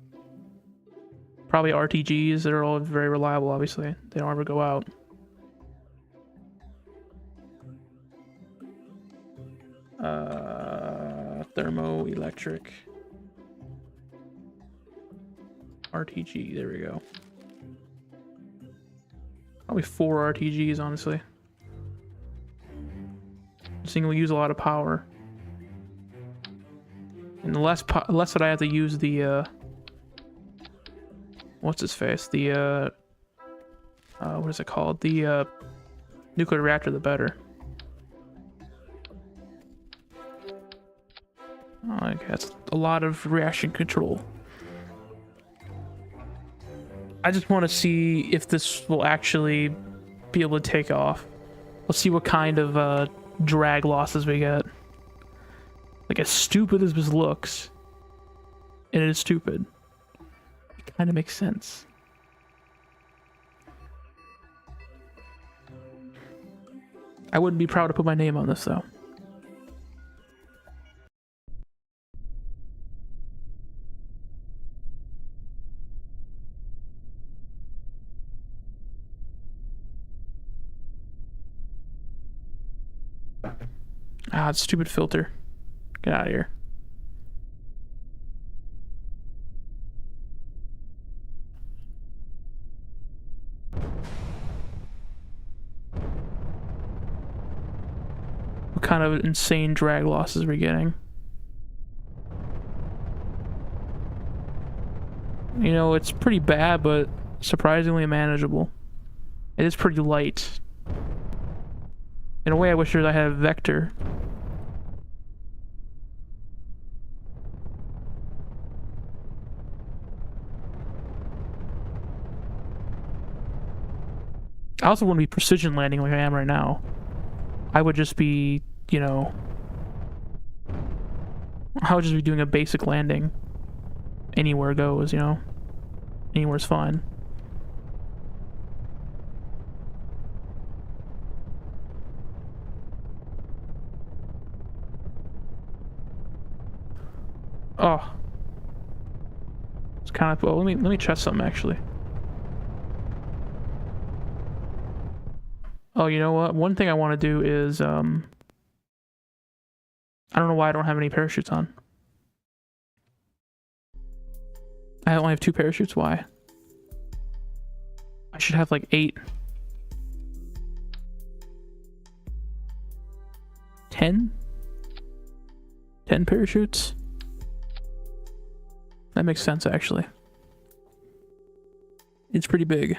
Probably RTGs that are all very reliable, obviously. They don't ever go out. Thermoelectric. RTG, there we go. Probably 4 RTGs, honestly. This thing will use a lot of power. And the less that I have to use the, what's his face? The, what is it called? The, nuclear reactor, the better. Okay, that's a lot of reaction control. I just want to see if this will actually be able to take off. Let's see what kind of drag losses we get. Like, as stupid as this looks, and it is stupid, it kind of makes sense. I wouldn't be proud to put my name on this, though. Ah, stupid filter. Get out of here. What kind of insane drag losses are we getting? You know, it's pretty bad, but surprisingly manageable. It is pretty light. In a way, I wish I had a vector. I also wouldn't be precision landing like I am right now. I would just be, you know... I would just be doing a basic landing. Anywhere goes, you know? Anywhere's fine. Oh. It's kind of... Well, let me test something, actually. Oh, you know what? One thing I want to do is, I don't know why I don't have any parachutes on. I only have 2 parachutes. Why? I should have like 8. 10? 10 parachutes? That makes sense, actually. It's pretty big.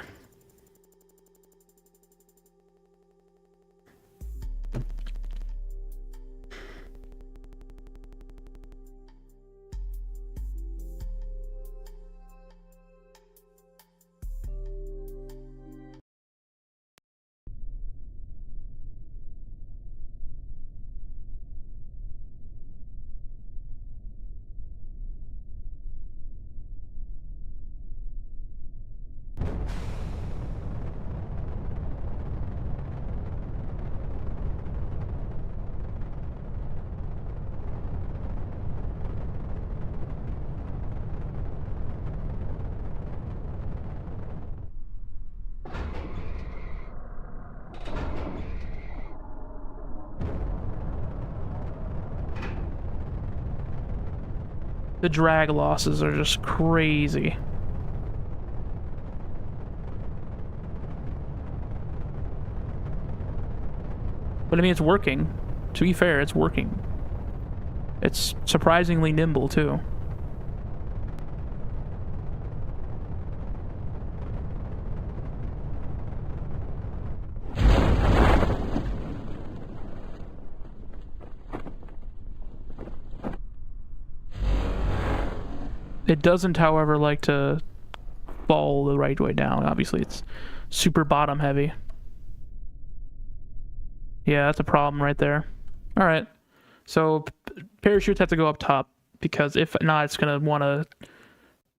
The drag losses are just crazy. But I mean, it's working. To be fair, it's working. It's surprisingly nimble, too. It doesn't, however, like to fall the right way down. Obviously, it's super bottom heavy. Yeah, that's a problem right there. All right. So parachutes have to go up top because if not, it's going to want to,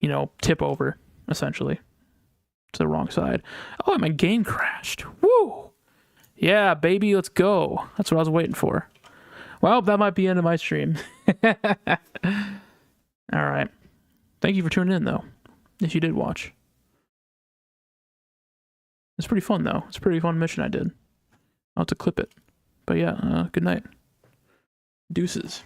you know, tip over, essentially, to the wrong side. Oh, my game crashed. Woo! Yeah, baby, let's go. That's what I was waiting for. Well, that might be the end of my stream. All right. Thank you for tuning in, though, if you did watch. It's pretty fun, though. It's a pretty fun mission I did. I'll have to clip it. But yeah, good night. Deuces.